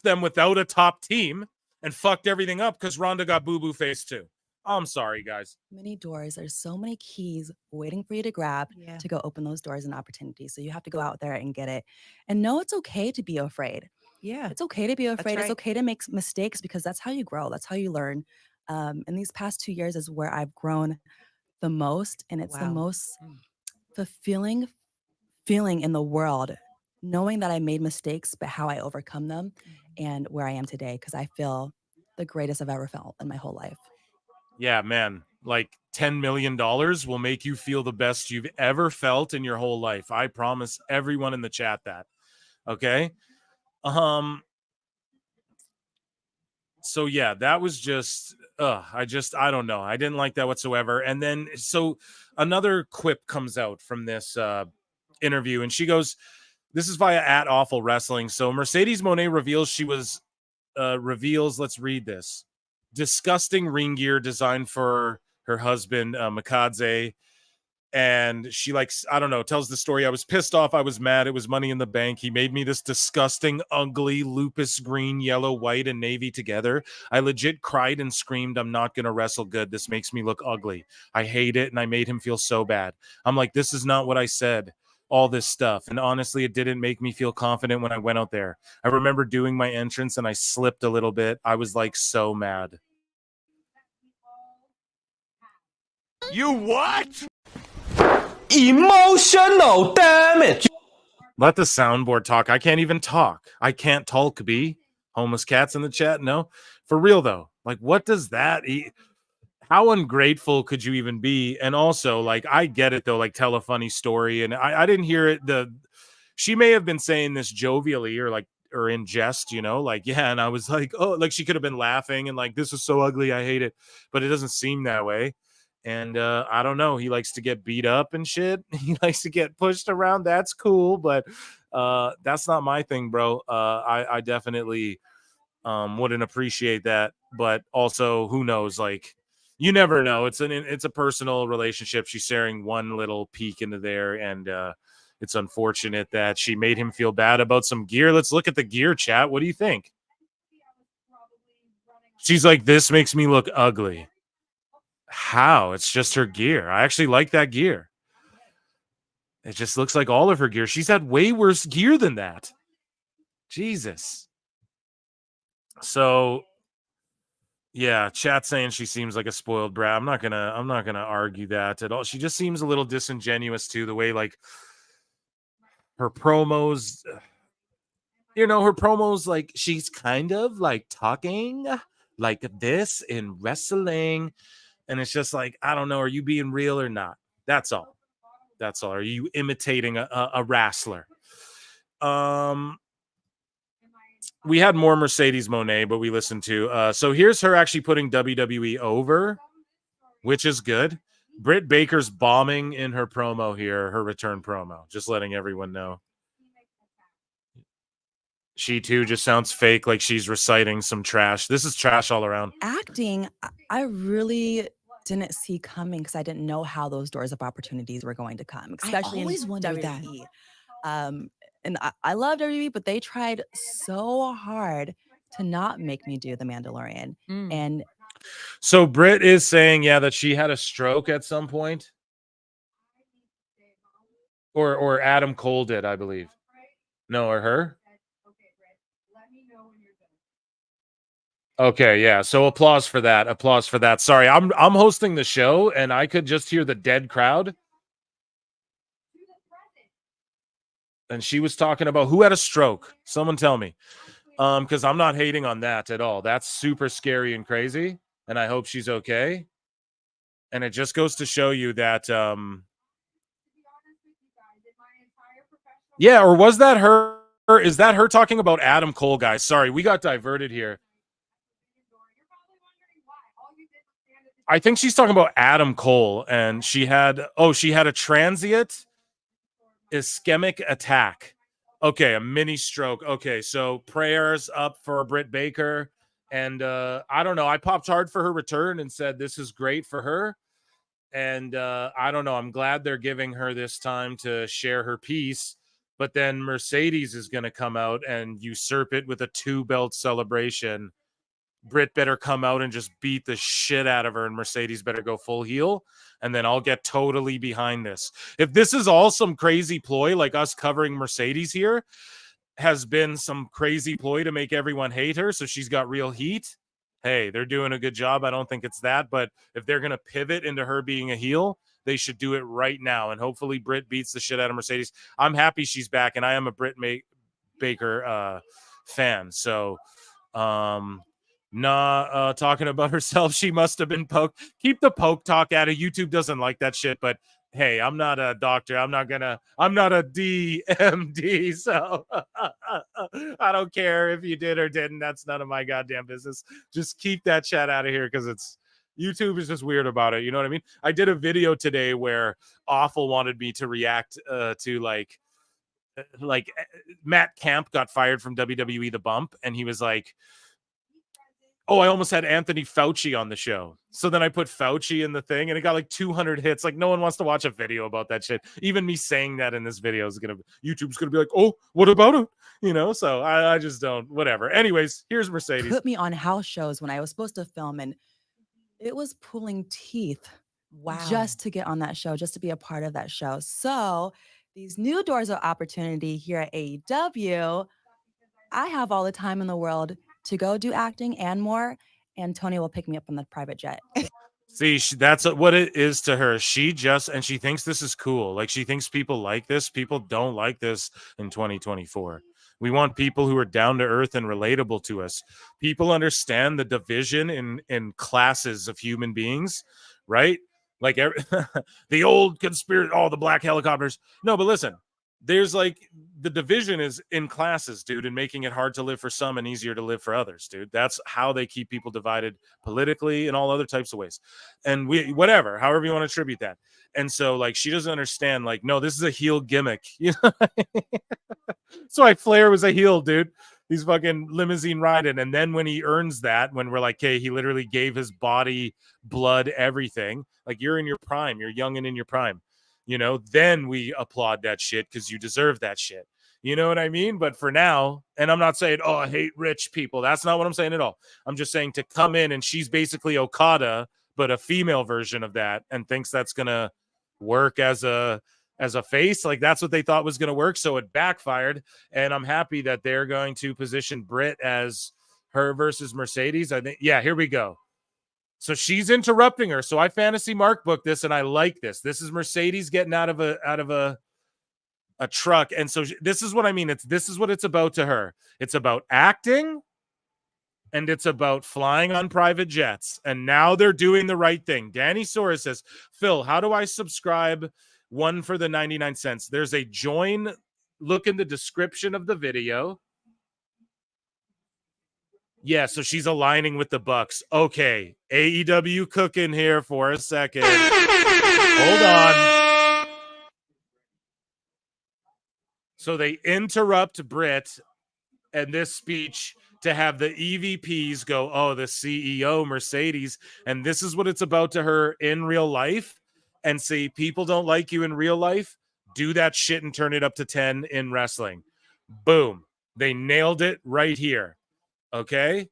them without a top team, and fucked everything up because Ronda got boo-boo face too. I'm sorry, guys. Many doors. There's so many keys waiting for you to grab to go open those doors and opportunities. So you have to go out there and get it. And know it's okay to be afraid. Yeah. It's okay to be afraid. Right. It's okay to make mistakes because that's how you grow. That's how you learn. And these past 2 years is where I've grown the most. And it's the most fulfilling feeling in the world, knowing that I made mistakes, but how I overcome them and where I am today. Because I feel the greatest I've ever felt in my whole life. Yeah, man, like $10 million will make you feel the best you've ever felt in your whole life. I promise everyone in the chat that. Okay. So yeah, that was just, I don't know. I didn't like that whatsoever. And then, so another quip comes out from this interview and she goes, this is via @AwfulWrestling. So Mercedes Mone reveals she was, let's read this. Disgusting ring gear designed for her husband, Mikadze. And she, like, I don't know, tells the story. I was pissed off. I was mad. It was Money in the Bank. He made me this disgusting, ugly, lupus green, yellow, white, and navy together. I legit cried and screamed, I'm not going to wrestle good. This makes me look ugly. I hate it. And I made him feel so bad. I'm like, this is not what I said. All this stuff. And honestly, it didn't make me feel confident when I went out there. I remember doing my entrance and I slipped a little bit. I was like so mad. You what? Emotional damage. Let the soundboard talk. I can't even talk. I can't talk, B. Homeless cats in the chat? No. For real, though. Like, what does that... How ungrateful could you even be? And also, like, I get it, though. Like, tell a funny story. And I didn't hear it. She may have been saying this jovially or, like, or in jest, you know, like, yeah. And I was like, oh, like she could have been laughing and like, this is so ugly, I hate it, but it doesn't seem that way. And I don't know, he likes to get beat up and shit. He likes to get pushed around. That's cool, but that's not my thing, bro. I definitely wouldn't appreciate that, but also who knows, like, you never know. It's a personal relationship. She's sharing one little peek into there, and it's unfortunate that she made him feel bad about some gear. Let's look at the gear, chat. What do you think? She's like, this makes me look ugly. How? It's just her gear. I actually like that gear. It just looks like all of her gear. She's had way worse gear than that. Jesus. So yeah, chat saying she seems like a spoiled brat. I'm not gonna argue that at all. She just seems a little disingenuous too, the way like her promos, her promos, like she's kind of like talking like this in wrestling, and it's just like, I don't know, are you being real or not? That's all. Are you imitating a wrestler? We had more Mercedes Mone, but we listened to. So here's her actually putting WWE over, which is good. Britt Baker's bombing in her promo here, her return promo. Just letting everyone know. She too just sounds fake, like she's reciting some trash. This is trash all around. Acting, I really didn't see coming because I didn't know how those doors of opportunities were going to come, especially I always in wondered that. WWE. And I love WWE, but they tried so hard to not make me do The Mandalorian. And so Britt is saying, yeah, that she had a stroke at some point. Or Adam Cole did, I believe. No, or her? Okay, yeah. So applause for that. Sorry, I'm hosting the show and I could just hear the dead crowd. And she was talking about who had a stroke. Someone tell me. Because I'm not hating on that at all. That's super scary and crazy. And I hope she's okay. And it just goes to show you that yeah, or was that her? Is that her talking about Adam Cole, guys? Sorry, we got diverted here. I think she's talking about Adam Cole, and she had a transient ischemic attack. Okay, a mini stroke. Okay, so prayers up for Britt Baker. And I don't know. I popped hard for her return and said this is great for her. And I don't know. I'm glad they're giving her this time to share her piece. But then Mercedes is going to come out and usurp it with a 2-belt celebration. Britt better come out and just beat the shit out of her, and Mercedes better go full heel, and then I'll get totally behind this. If this is all some crazy ploy, like us covering Mercedes here has been some crazy ploy to make everyone hate her, so she's got real heat, hey, they're doing a good job. I don't think it's that, but if they're going to pivot into her being a heel, they should do it right now, and hopefully Britt beats the shit out of Mercedes. I'm happy she's back, and I am a Britt Baker fan, so talking about herself, she must have been poked. Keep the poke talk out of YouTube. Doesn't like that shit, but hey, I'm not a doctor. I'm not a DMD, so I don't care if you did or didn't. That's none of my goddamn business. Just keep that chat out of here, because it's YouTube is just weird about it. You know what I mean? I did a video today where Awful wanted me to react to like Matt Camp got fired from WWE The Bump, and he was like, oh, I almost had Anthony Fauci on the show. So then I put Fauci in the thing, and it got like 200 hits. Like, no one wants to watch a video about that shit. Even me saying that in this video is YouTube's gonna be like, oh, what about it? You know, so I just don't, whatever. Anyways, here's Mercedes. Put me on house shows when I was supposed to film, and it was pulling teeth. Wow. Just to get on that show, just to be a part of that show. So these new doors of opportunity here at AEW, I have all the time in the world to go do acting and more, and Tony will pick me up on the private jet. See, that's what it is to her. She thinks this is cool. Like, she thinks people like this. People don't like this in 2024. We want people who are down to earth and relatable to us. People understand the division in classes of human beings, right? Like the old conspiracy, all the black helicopters. No, but listen, there's like the division is in classes, dude, and making it hard to live for some and easier to live for others, dude. That's how they keep people divided politically and all other types of ways. And whatever, however you want to attribute that. And so, like, she doesn't understand, like, no, this is a heel gimmick. You know? That's why Flair was a heel, dude. He's fucking limousine riding. And then when he earns that, when we're like, hey, he literally gave his body, blood, everything. Like, you're in your prime. You're young and in your prime. You know, then we applaud that shit because you deserve that shit. You know what I mean? But for now, and I'm not saying, oh, I hate rich people. That's not what I'm saying at all. I'm just saying to come in and she's basically Okada, but a female version of that, and thinks that's going to work as a face. Like, that's what they thought was going to work. So it backfired. And I'm happy that they're going to position Britt as her versus Mercedes. I think, yeah, here we go. So she's interrupting her. So I fantasy mark book this, and I like this. This is Mercedes getting out of a truck, and so this is what I mean. This is what it's about to her. It's about acting, and it's about flying on private jets. And now they're doing the right thing. Danny Soros says, Phil, how do I subscribe? One for the 99 cents. There's a join. Look in the description of the video. Yeah, so she's aligning with the Bucks. Okay, AEW cooking here for a second. Hold on. So they interrupt Britt and this speech to have the EVPs go, oh, the CEO, Mercedes, and this is what it's about to her in real life, and say, people don't like you in real life, do that shit and turn it up to 10 in wrestling. Boom. They nailed it right here. Okay?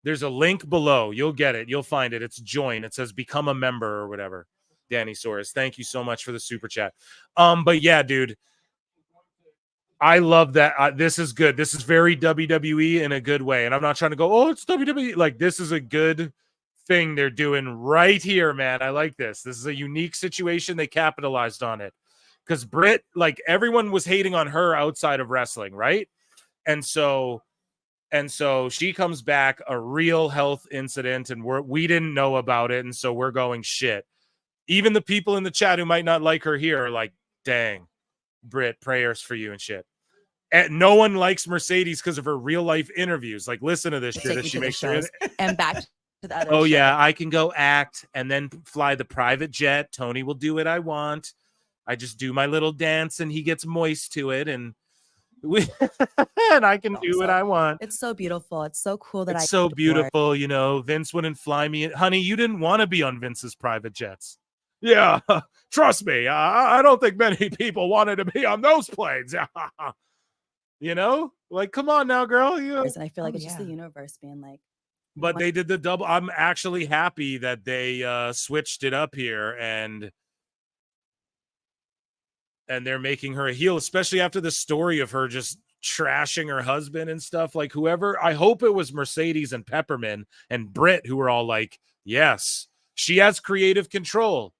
There's a link below. You'll get it. You'll find it. It's join. It says become a member or whatever. Danny Soros, thank you so much for the super chat. But yeah, dude, I love that. This is good. This is very WWE in a good way. And I'm not trying to go, oh, it's WWE. Like, this is a good thing they're doing right here, man. I like this. This is a unique situation. They capitalized on it. Because Britt, like, everyone was hating on her outside of wrestling, right? And so she comes back, a real health incident, and we didn't know about it, and so we're going shit. Even the people in the chat who might not like her here are like, dang, Britt, prayers for you and shit. And no one likes Mercedes because of her real life interviews. Like, listen to this shit that she makes sure. And back to the other oh shit. yeah, I can go act and then fly the private jet. Tony will do what I want. I just do my little dance and he gets moist to it, and and I can do what I want. It's so beautiful. It's so cool that it's so beautiful. You know, Vince wouldn't fly me. Honey, you didn't want to be on Vince's private jets. Yeah, trust me. I don't think many people wanted to be on those planes. You know, like, come on now, girl. You know? And I feel like it's just the universe being like. But they did the double. I'm actually happy that they switched it up here, and they're making her a heel, especially after the story of her just trashing her husband and stuff. Like, whoever, I hope it was Mercedes and Peppermint and Britt who were all like, yes, she has creative control.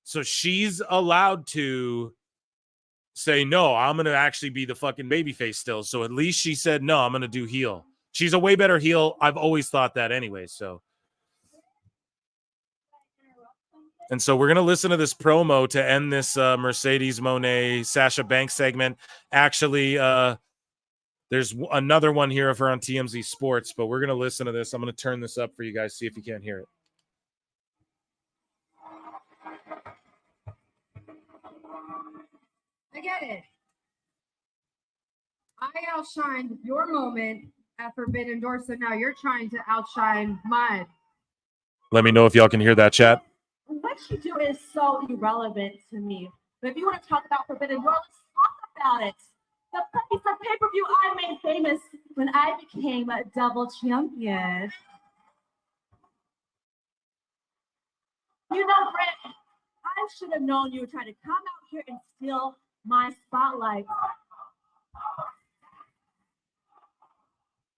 So she's allowed to say, no, I'm going to actually be the fucking babyface still. So at least she said, no, I'm going to do heel. She's a way better heel. I've always thought that anyway. So. And so we're going to listen to this promo to end this Mercedes Mone Sasha Banks segment. Actually, there's another one here of her on TMZ Sports, but we're going to listen to this. I'm going to turn this up for you guys, see if you can't hear it. I get it. I outshined your moment at Forbidden Door, so now you're trying to outshine mine. Let me know if y'all can hear that, chat. What you do is so irrelevant to me. But if you want to talk about Forbidden Door, let's talk about it. The place of pay-per-view I made famous when I became a double champion. You know, Britt, I should have known you were trying to come out here and steal my spotlight.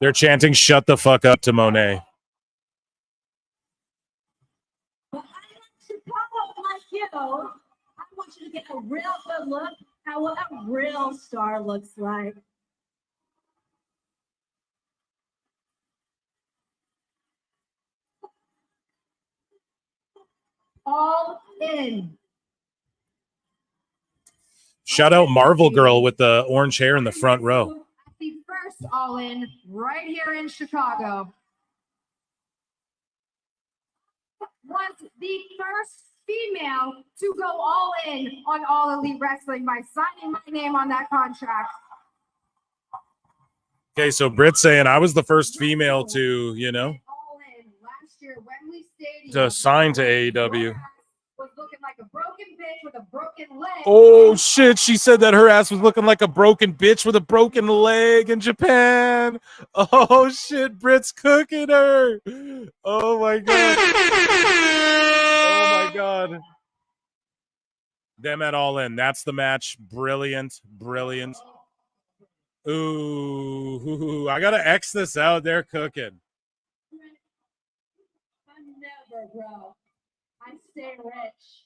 They're chanting, shut the fuck up to Monet. I want you to get a real good look at what a real star looks like. All in. Shout out Marvel Girl with the orange hair in the front row. The first All In right here in Chicago was the first female to go all in on All Elite Wrestling by signing my name on that contract. Okay, so Britt saying I was the first female to, you know, All in last year, Wembley Stadium, to sign to AEW. was looking like a broken bitch with a broken leg. Oh shit, she said that her ass was looking like a broken bitch with a broken leg in Japan. Oh shit, Britt's cooking her. Oh my god. Oh my god. Them at All In. That's the match. Brilliant. Brilliant. Ooh, I gotta X this out. They're cooking. I'm never broke. I stay rich.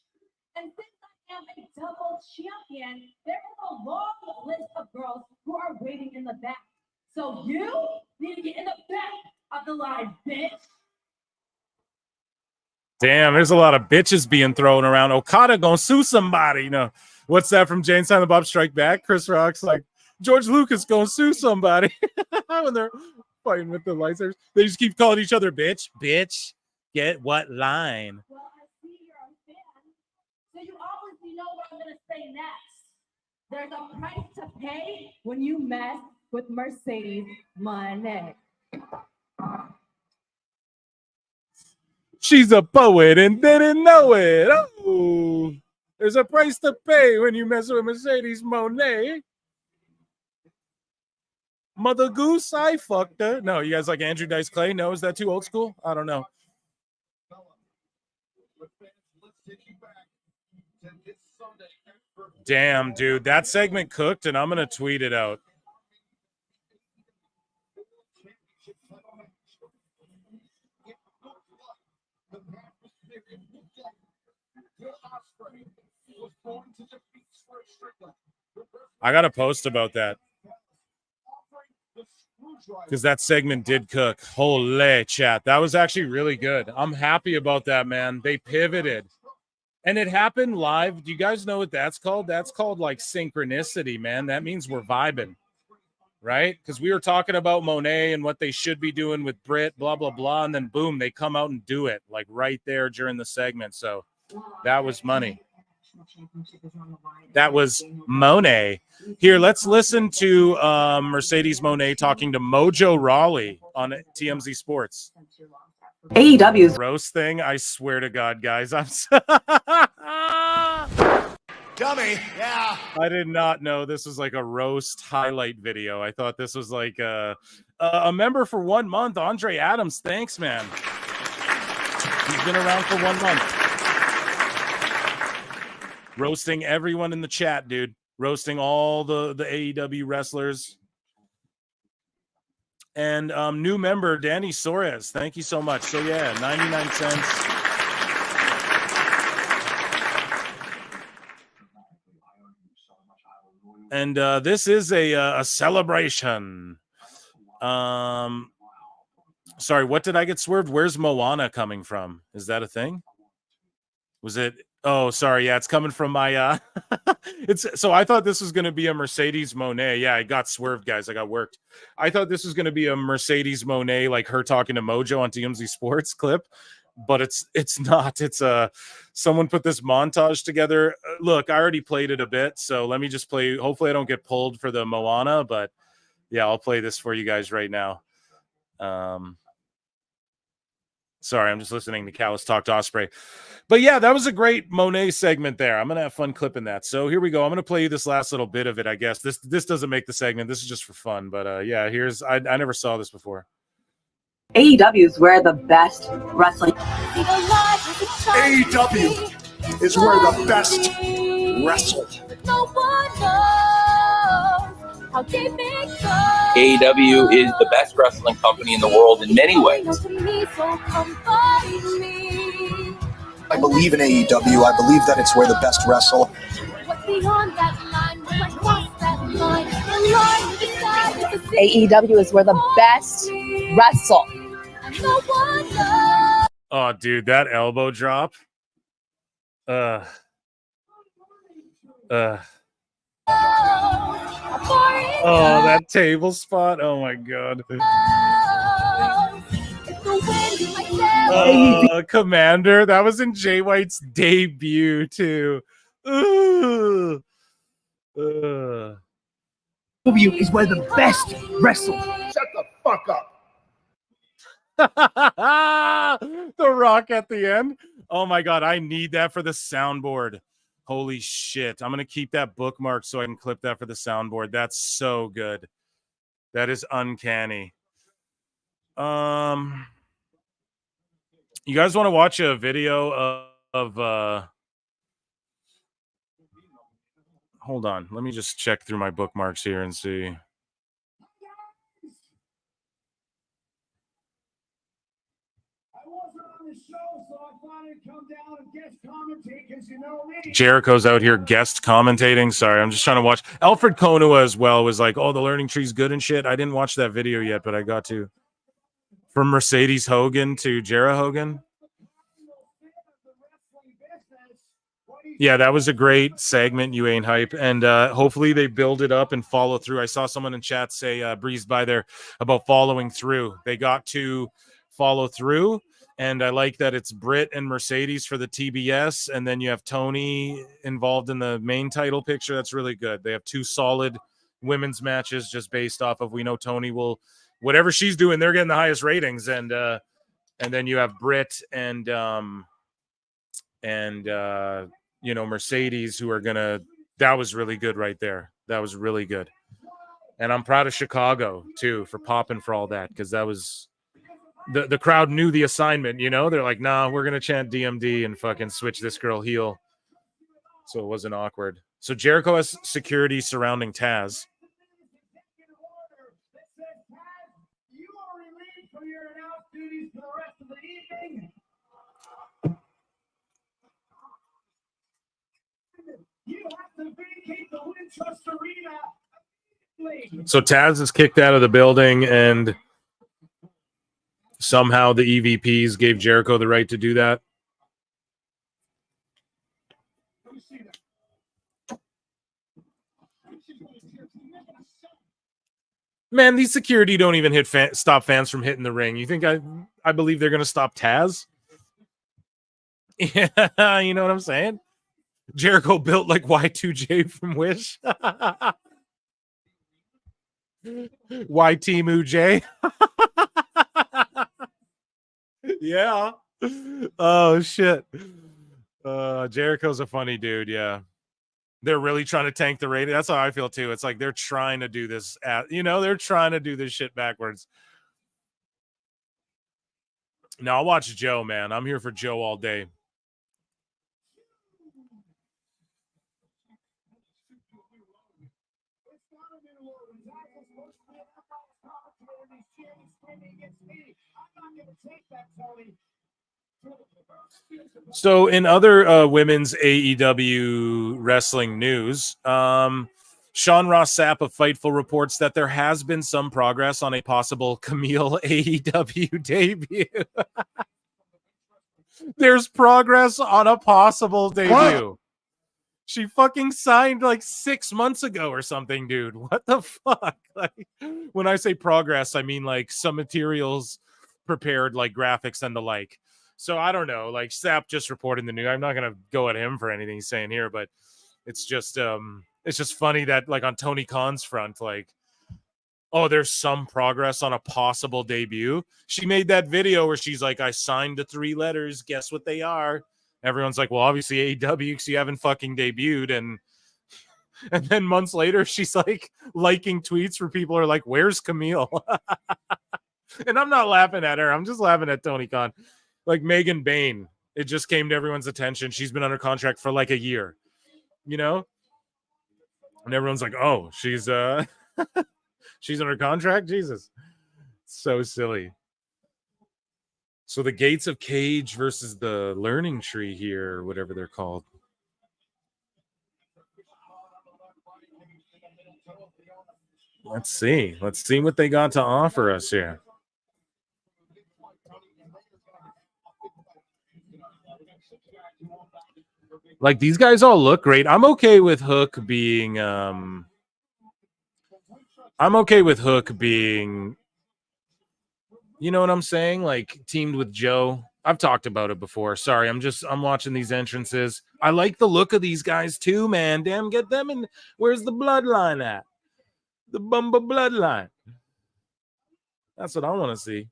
And since I am a double champion, there is a long list of girls who are waiting in the back. So you need to get in the back of the line, bitch. Damn, there's a lot of bitches being thrown around. Okada gonna sue somebody. You know, what's that from Jane Silent Bob Strike Back? Chris Rock's like, George Lucas gonna sue somebody when they're fighting with the lightsabers. They just keep calling each other bitch. Bitch, get what line? Well, I see you're a fan, so you obviously know what I'm gonna say next. There's a price to pay when you mess with Mercedes Mone. She's a poet and didn't know it. Oh, there's a price to pay when you mess with Mercedes Monet. Mother Goose, I fucked her. No, you guys like Andrew Dice Clay? No, is that too old school? I don't know. Damn, dude, that segment cooked, and I'm gonna tweet it out. I got to post about that because that segment did cook. Holy chat. That was actually really good. I'm happy about that, man. They pivoted. And it happened live. Do you guys know what that's called? That's called like synchronicity, man. That means we're vibing, right? Because we were talking about Monet and what they should be doing with Britt, blah, blah, blah. And then boom, they come out and do it like right there during the segment. So that was money. That was Monet. Here, let's listen to Mercedes Monet talking to Mojo Rawley on TMZ Sports. AEW's roast thing. I swear to God, guys, I'm Dummy. Yeah. I did not know this was like a roast highlight video. I thought this was like a member for 1 month, Andre Adams. Thanks, man. He's been around for 1 month. Roasting everyone in the chat, dude. Roasting all the AEW wrestlers. And new member, Danny Soares. Thank you so much. So, yeah, 99 cents. And this is a celebration. Sorry, what did I get swerved? Where's Moana coming from? Is that a thing? Was it? Oh, sorry. Yeah, it's coming from my it's so I thought this was going to be a Mercedes Monet. Yeah, I got swerved, guys. I got worked. I thought this was going to be a Mercedes Monet, like her talking to Mojo on TMZ Sports clip, but it's not. It's someone put this montage together. Look, I already played it a bit, so let me just play. Hopefully I don't get pulled for the Moana, but yeah, I'll play this for you guys right now. Sorry, I'm just listening to Callis talk to Ospreay. But yeah, that was a great Monet segment there. I'm going to have fun clipping that. So here we go. I'm going to play you this last little bit of it, I guess. This doesn't make the segment. This is just for fun. But yeah, here's I never saw this before. AEW is where the best wrestling. AEW is where the best wrestle. No one knows how deep it goes. AEW is the best wrestling company in the world in many ways. I believe in AEW. I believe that it's where the best wrestle. AEW is where the best wrestle. Oh, dude, that elbow drop. Oh, that table spot. Oh my god. Commander. That was in Jay White's debut too. Ugh. Ugh. AEW is where the best wrestle. Shut the fuck up. The rock at the end. Oh my god, I need that for the soundboard. Holy shit. I'm going to keep that bookmark so I can clip that for the soundboard. That's so good. That is uncanny. You guys want to watch a video of hold on. Let me just check through my bookmarks here and see. Jericho's out here guest commentating. Sorry, I'm just trying to watch. Alfred Konuwa as well was like, oh, the learning tree's good and shit. I didn't watch that video yet, but I got to. From Mercedes Hogan to Jera Hogan. Yeah, that was a great segment, You Ain't Hype. And hopefully they build it up and follow through. I saw someone in chat say, breezed by there, about following through. They got to follow through. And I like that it's Britt and Mercedes for the TBS. And then you have Tony involved in the main title picture. That's really good. They have two solid women's matches just based off of, we know Tony will, whatever she's doing, they're getting the highest ratings. And then you have Britt and you know, Mercedes, who are gonna, that was really good right there. That was really good. And I'm proud of Chicago too for popping for all that, because that was the crowd knew the assignment, you know. They're like, nah, we're gonna chant DMD and fucking switch this girl heel. So it wasn't awkward. So Jericho has security surrounding Taz. You are relieved from your announced duties for the rest of the evening. You have to vacate the Wintrust Arena. So Taz is kicked out of the building, and somehow the EVPs gave Jericho the right to do that. Man, these security don't even stop fans from hitting the ring. You think I believe they're going to stop Taz? Yeah, you know what I'm saying? Jericho built like Y2J from Wish. Y-T-Moo-J. Yeah. Oh, shit. Jericho's a funny dude, yeah. They're really trying to tank the rating. That's how I feel, too. It's like they're trying to do this. They're trying to do this shit backwards. Now, I'll watch Joe, man. I'm here for Joe all day. So in other women's AEW wrestling news, Sean Ross Sapp of Fightful reports that there has been some progress on a possible Camille AEW debut. There's progress on a possible debut. What? She fucking signed like 6 months ago or something, dude. What the fuck? Like, when I say progress, I mean like some materials prepared, like graphics and the like. So I don't know. Like Sapp just reported the news. I'm not gonna go at him for anything he's saying here, but it's just funny that like on Tony Khan's front, like, oh, there's some progress on a possible debut. She made that video where she's like, I signed the 3 letters. Guess what they are? Everyone's like, well, obviously AEW, because you haven't fucking debuted. And then months later, she's like liking tweets where people are like, where's Camille? And I'm not laughing at her. I'm just laughing at Tony Khan. Like Megan Bain, it just came to everyone's attention. She's been under contract for like a year, you know? And everyone's like, oh, she's she's under contract? Jesus. So silly. So the Gates of Cage versus the Learning Tree here, whatever they're called. Let's see. Let's see what they got to offer us here. Like, these guys all look great. I'm okay with Hook being you know what I'm saying? Like, teamed with Joe. I've talked about it before. Sorry, I'm watching these entrances. I like the look of these guys too, man. Damn, get them in. Where's the bloodline at? The Bumba bloodline. That's what I want to see.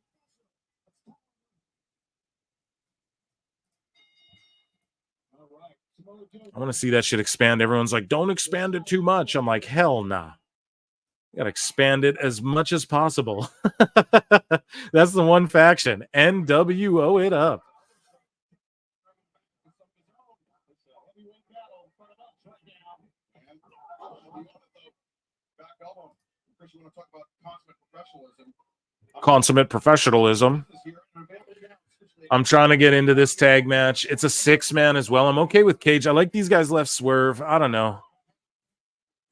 I want to see that shit expand. Everyone's like, don't expand it too much. I'm like, hell nah. You gotta expand it as much as possible. That's the one faction. NWO it up. Consummate professionalism. I'm trying to get into this tag match. It's a 6-man as well. I'm okay with Cage. I like these guys left Swerve. I don't know.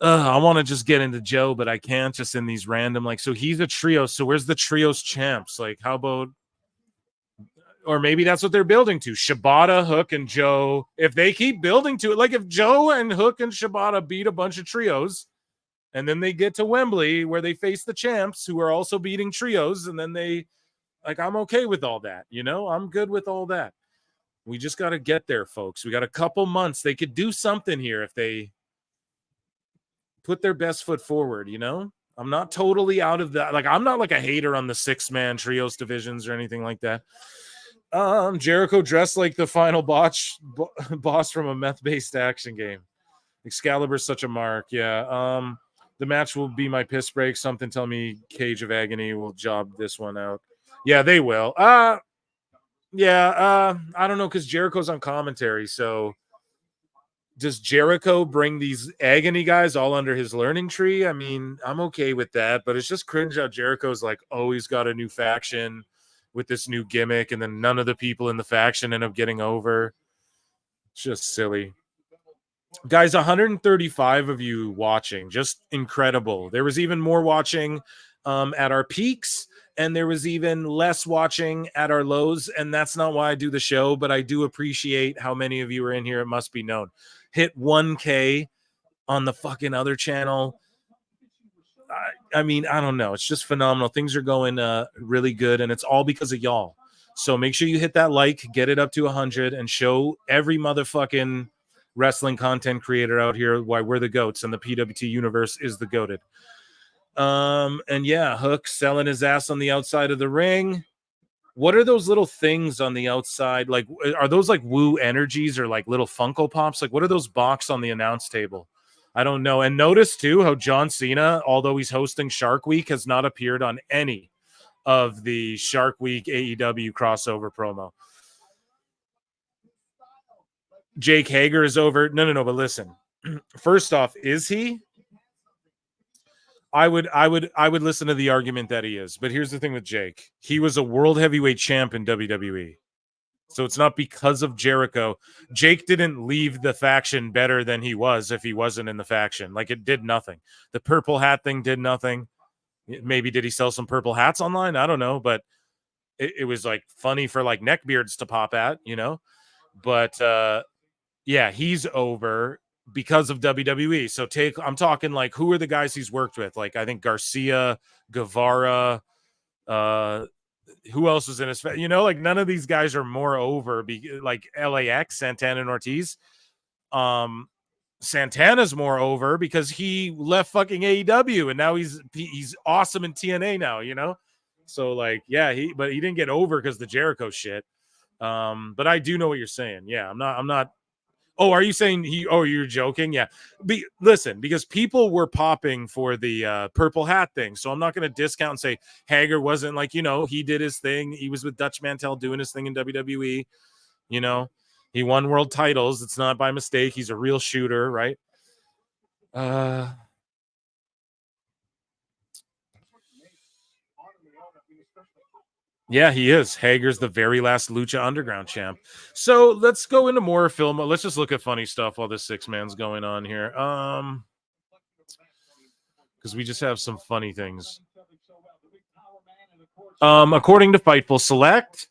I want to just get into Joe, but I can't just in these random, like, so he's a trio. So where's the trios champs? Like, how about, or maybe that's what they're building to. Shibata, Hook, and Joe. If they keep building to it, like if Joe and Hook and Shibata beat a bunch of trios, and then they get to Wembley where they face the champs who are also beating trios, and then they, like, I'm okay with all that. You know, I'm good with all that. We just got to get there, folks. We got a couple months. They could do something here if they put their best foot forward, you know? I'm not totally out of that. Like, I'm not like a hater on the 6-man trios divisions or anything like that. Jericho dressed like the final boss from a meth-based action game. Excalibur's such a mark. Yeah. The match will be my piss break. Something tell me Cage of Agony will job this one out. Yeah, they will. I don't know, because Jericho's on commentary, so does Jericho bring these Agony guys all under his learning tree? I mean, I'm okay with that, but it's just cringe how Jericho's like always got a new faction with this new gimmick, and then none of the people in the faction end up getting over. It's just silly. Guys, 135 of you watching. Just incredible. There was even more watching at our peaks, and there was even less watching at our lows, and that's not why I do the show, but I do appreciate how many of you are in here. It must be known. Hit 1K on the fucking other channel. I mean, I don't know. It's just phenomenal. Things are going really good, and it's all because of y'all. So make sure you hit that like, get it up to 100, and show every motherfucking wrestling content creator out here why we're the goats, and the PWT universe is the goated. And yeah, Hook selling his ass on the outside of the ring. What are those little things on the outside? Like, are those like Woo Energies or like little Funko Pops? Like, what are those box on the announce table? I don't know. And notice too how John Cena, although he's hosting Shark Week, has not appeared on any of the Shark Week AEW crossover promo. Jake Hager is over. No, but listen. First off, is he? I would listen to the argument that he is. But here's the thing with Jake. He was a world heavyweight champ in WWE. So it's not because of Jericho. Jake didn't leave the faction better than he was if he wasn't in the faction. Like, it did nothing. The purple hat thing did nothing. Maybe did he sell some purple hats online? I don't know. But it was like funny for like neckbeards to pop at, you know? But yeah, he's over because of WWE. So I'm talking like, who are the guys he's worked with? Like, I think Garcia, Guevara, who else was in his, you know, like none of these guys are more over, like LAX, Santana and Ortiz. Santana's more over because he left fucking AEW and now he's awesome in TNA now, you know? So like, yeah, but he didn't get over because the Jericho shit. But I do know what you're saying. Yeah, I'm not. Oh, are you saying you're joking? Yeah. Listen, because people were popping for the purple hat thing. So I'm not going to discount and say Hager wasn't like, you know, he did his thing. He was with Dutch Mantel doing his thing in WWE. You know, he won world titles. It's not by mistake. He's a real shooter, right? Yeah, he is. Hager's the very last Lucha Underground champ. So let's go into more film. Let's just look at funny stuff while this 6-man's going on here. Because we just have some funny things. According to Fightful Select,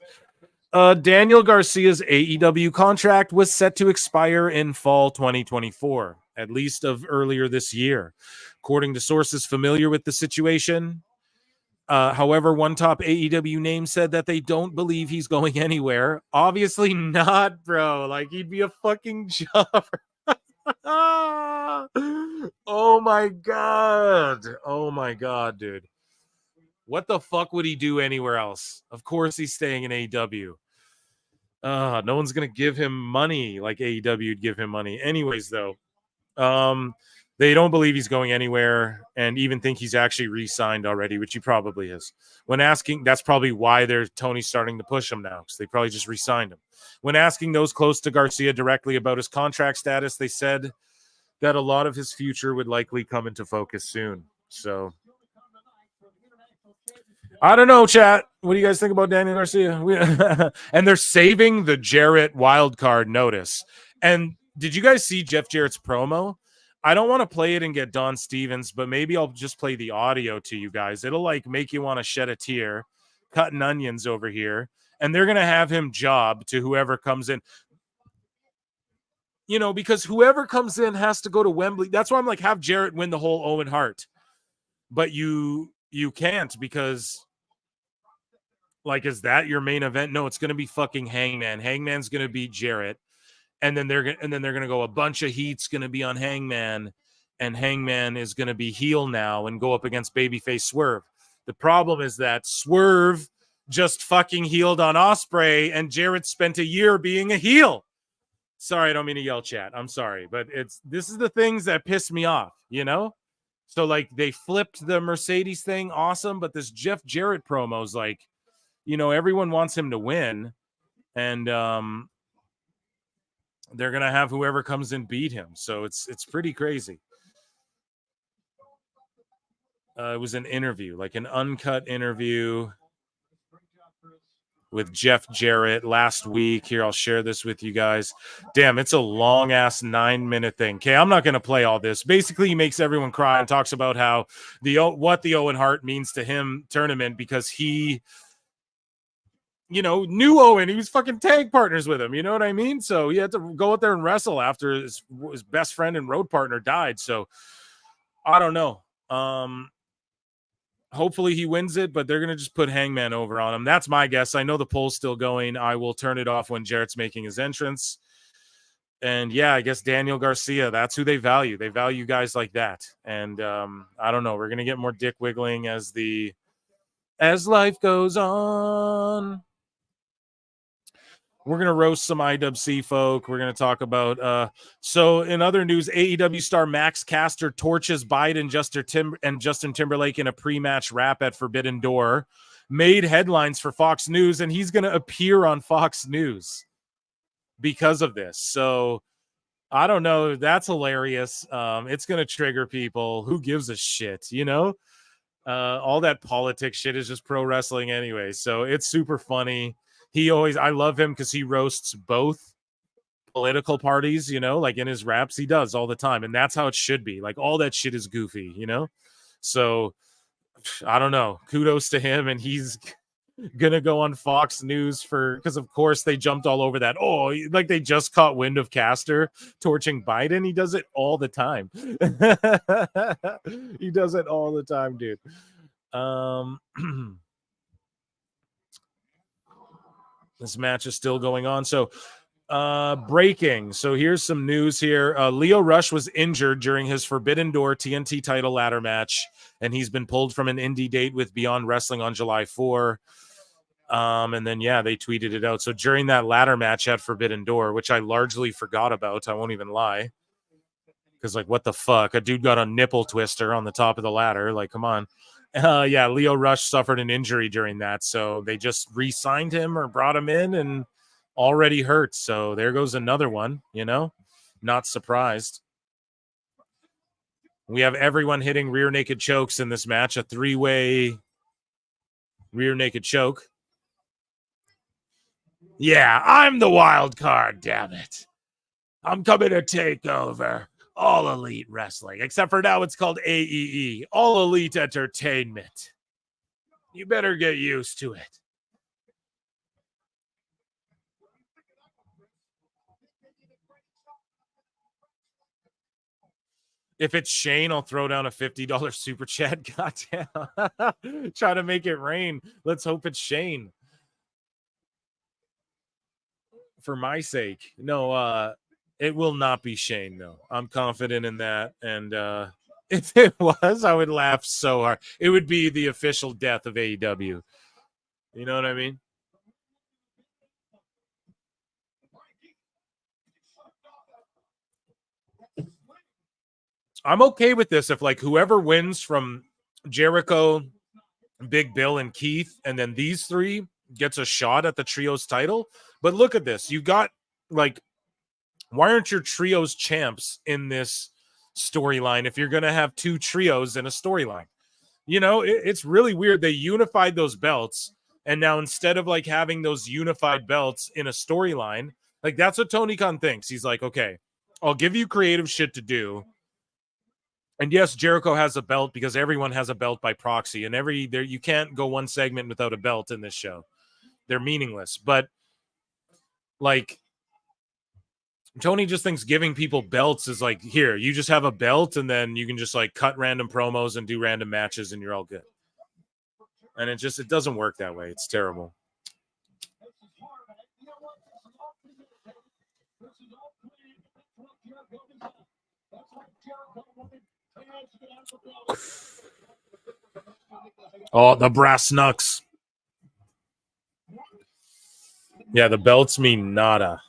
Daniel Garcia's AEW contract was set to expire in fall 2024, at least of earlier this year, according to sources familiar with the situation. However, one top AEW name said that they don't believe he's going anywhere. Obviously not, bro. Like, he'd be a fucking jobber. Oh my god. Oh my god, dude. What the fuck would he do anywhere else? Of course he's staying in AEW. No one's gonna give him money like AEW would give him money. Anyways, though, they don't believe he's going anywhere and even think he's actually re-signed already, which he probably is. When asking, that's probably why Tony's starting to push him now, because they probably just re-signed him. When asking those close to Garcia directly about his contract status, they said that a lot of his future would likely come into focus soon. So I don't know, chat. What do you guys think about Daniel Garcia? And they're saving the Jarrett wildcard notice. And did you guys see Jeff Jarrett's promo? I don't want to play it and get Don Stevens, but maybe I'll just play the audio to you guys. It'll like make you want to shed a tear, cutting onions over here. And they're going to have him job to whoever comes in. You know, because whoever comes in has to go to Wembley. That's why I'm like, have Jarrett win the whole Owen Hart. But you can't, because like, is that your main event? No, it's going to be fucking Hangman. Hangman's going to beat Jarrett. And then they're going to go, a bunch of heat's going to be on Hangman, and Hangman is going to be heel now and go up against babyface Swerve. The problem is that Swerve just fucking healed on Ospreay, and Jarrett spent a year being a heel. Sorry, I don't mean to yell, chat. I'm sorry, but this is the things that piss me off, you know? So like, they flipped the Mercedes thing, awesome, but this Jeff Jarrett promo is like, you know, everyone wants him to win, and they're going to have whoever comes in beat him. So it's pretty crazy. It was an interview, like an uncut interview with Jeff Jarrett last week. Here, I'll share this with you guys. Damn, it's a long-ass 9-minute thing. Okay, I'm not going to play all this. Basically, he makes everyone cry and talks about how what the Owen Hart means to him tournament, because he, you know, knew Owen. He was fucking tag partners with him. You know what I mean? So he had to go out there and wrestle after his best friend and road partner died. So I don't know. Hopefully he wins it, but they're going to just put Hangman over on him. That's my guess. I know the poll's still going. I will turn it off when Jarrett's making his entrance. And yeah, I guess Daniel Garcia, that's who they value. They value guys like that. And I don't know. We're going to get more dick wiggling as life goes on. We're going to roast some IWC folk. We're going to talk about, so in other news, AEW star Max Caster torches Biden and Justin Timberlake in a pre-match rap at Forbidden Door, made headlines for Fox News, and he's going to appear on Fox News because of this. So I don't know. That's hilarious. It's going to trigger people. Who gives a shit, you know? All that politics shit is just pro wrestling anyway. So it's super funny. I love him because he roasts both political parties, you know, like in his raps, he does all the time. And that's how it should be. Like, all that shit is goofy, you know? So I don't know. Kudos to him. And he's going to go on Fox News because of course they jumped all over that. Oh, like they just caught wind of Caster torching Biden. He does it all the time. He does it all the time, dude. This match is still going on. So breaking. So here's some news here. Leo Rush was injured during his Forbidden Door TNT title ladder match, and he's been pulled from an indie date with Beyond Wrestling on July 4. And then, yeah, they tweeted it out. So during that ladder match at Forbidden Door, which I largely forgot about, I won't even lie, because, like, what the fuck? A dude got a nipple twister on the top of the ladder. Like, come on. Yeah, Leo Rush suffered an injury during that, so they just re-signed him or brought him in and already hurt. So there goes another one, you know? Not surprised. We have everyone hitting rear naked chokes in this match, a 3-way rear naked choke. Yeah, I'm the wild card, damn it. I'm coming to take over All Elite Wrestling, except for now it's called AEE, All Elite Entertainment. You better get used to it. If it's Shane, I'll throw down a $50 super chat. Goddamn. Try to make it rain. Let's hope it's Shane. For my sake. No, it will not be Shane, though. I'm confident in that. And if it was, I would laugh so hard. It would be the official death of AEW. You know what I mean? I'm okay with this if, like, whoever wins from Jericho, Big Bill, and Keith, and then these three gets a shot at the trios title. But look at this. You got, like, why aren't your trios champs in this storyline if you're going to have two trios in a storyline? You know, it's really weird. They unified those belts, and now instead of, like, having those unified belts in a storyline, like, that's what Tony Khan thinks. He's like, okay, I'll give you creative shit to do. And yes, Jericho has a belt because everyone has a belt by proxy, and you can't go one segment without a belt in this show. They're meaningless. But, like, Tony just thinks giving people belts is like, here, you just have a belt, and then you can just, like, cut random promos and do random matches, and you're all good. And it doesn't work that way. It's terrible. Oh, the brass knucks. Yeah, the belts mean nada.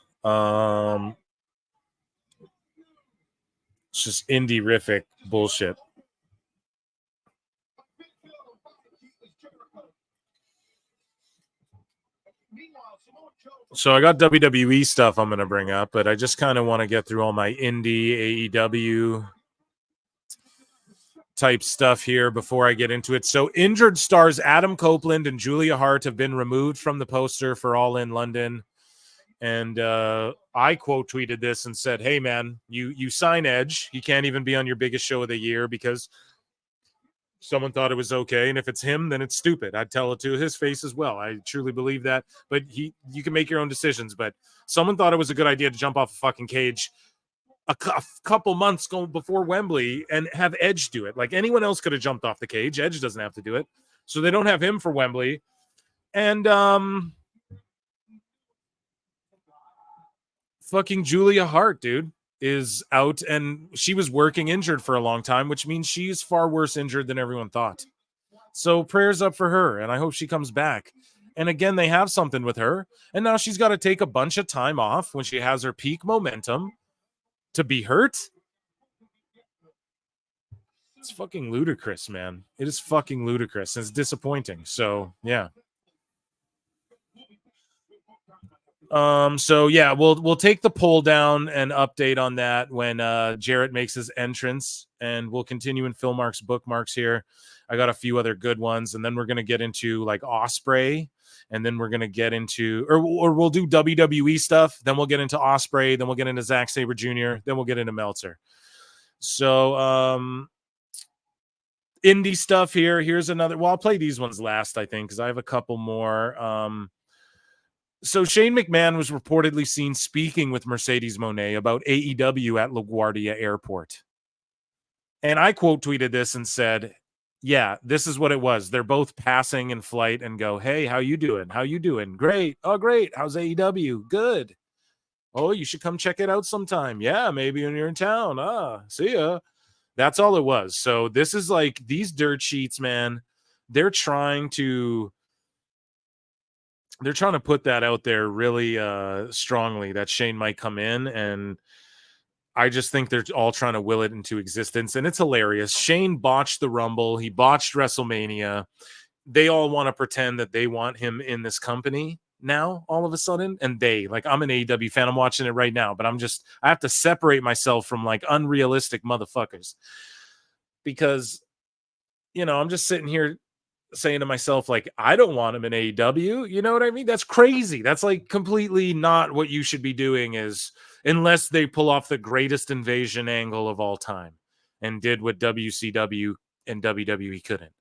It's just indie-rific bullshit. So I got WWE stuff I'm going to bring up, but I just kind of want to get through all my indie AEW type stuff here before I get into it. So injured stars Adam Copeland and Julia Hart have been removed from the poster for All In London. And I quote tweeted this and said, hey, man, you sign Edge. He can't even be on your biggest show of the year because someone thought it was okay. And if it's him, then it's stupid. I'd tell it to his face as well. I truly believe that. But you can make your own decisions. But someone thought it was a good idea to jump off a fucking cage a couple months before Wembley and have Edge do it. Like, anyone else could have jumped off the cage. Edge doesn't have to do it. So they don't have him for Wembley. And fucking Julia Hart, dude, is out, and she was working injured for a long time, which means she's far worse injured than everyone thought. So prayers up for her, and I hope she comes back. And again, they have something with her, and now she's got to take a bunch of time off when she has her peak momentum to be hurt. It's fucking ludicrous, man. It is fucking ludicrous. It's disappointing. So, yeah. So yeah, we'll take the poll down and update on that when Jarrett makes his entrance, and we'll continue in Phil Mark's bookmarks here. I got a few other good ones, and then we're gonna get into like Ospreay, and then we're gonna get into or we'll do WWE stuff, then we'll get into Ospreay, then we'll get into Zack Sabre Jr., then we'll get into Meltzer. So indie stuff here. Here's another. Well, I'll play these ones last, I think, because I have a couple more. So Shane McMahon was reportedly seen speaking with Mercedes Mone about AEW at LaGuardia Airport. And I quote tweeted this and said, yeah, this is what it was. They're both passing in flight and go, hey, how you doing? How you doing? Great. Oh, great. How's AEW? Good. Oh, you should come check it out sometime. Yeah, maybe when you're in town. See ya. That's all it was. So this is like these dirt sheets, man. They're trying to put that out there really strongly that Shane might come in, and I just think they're all trying to will it into existence, and it's hilarious. Shane botched the Rumble. He botched WrestleMania. They all want to pretend that they want him in this company now all of a sudden, and I'm an AEW fan. I'm watching it right now, but I have to separate myself from like unrealistic motherfuckers because, I'm just sitting here saying to myself, like, I don't want him in AEW. You know what I mean? That's crazy. That's like completely not what you should be doing, is unless they pull off the greatest invasion angle of all time and did what WCW and WWE couldn't.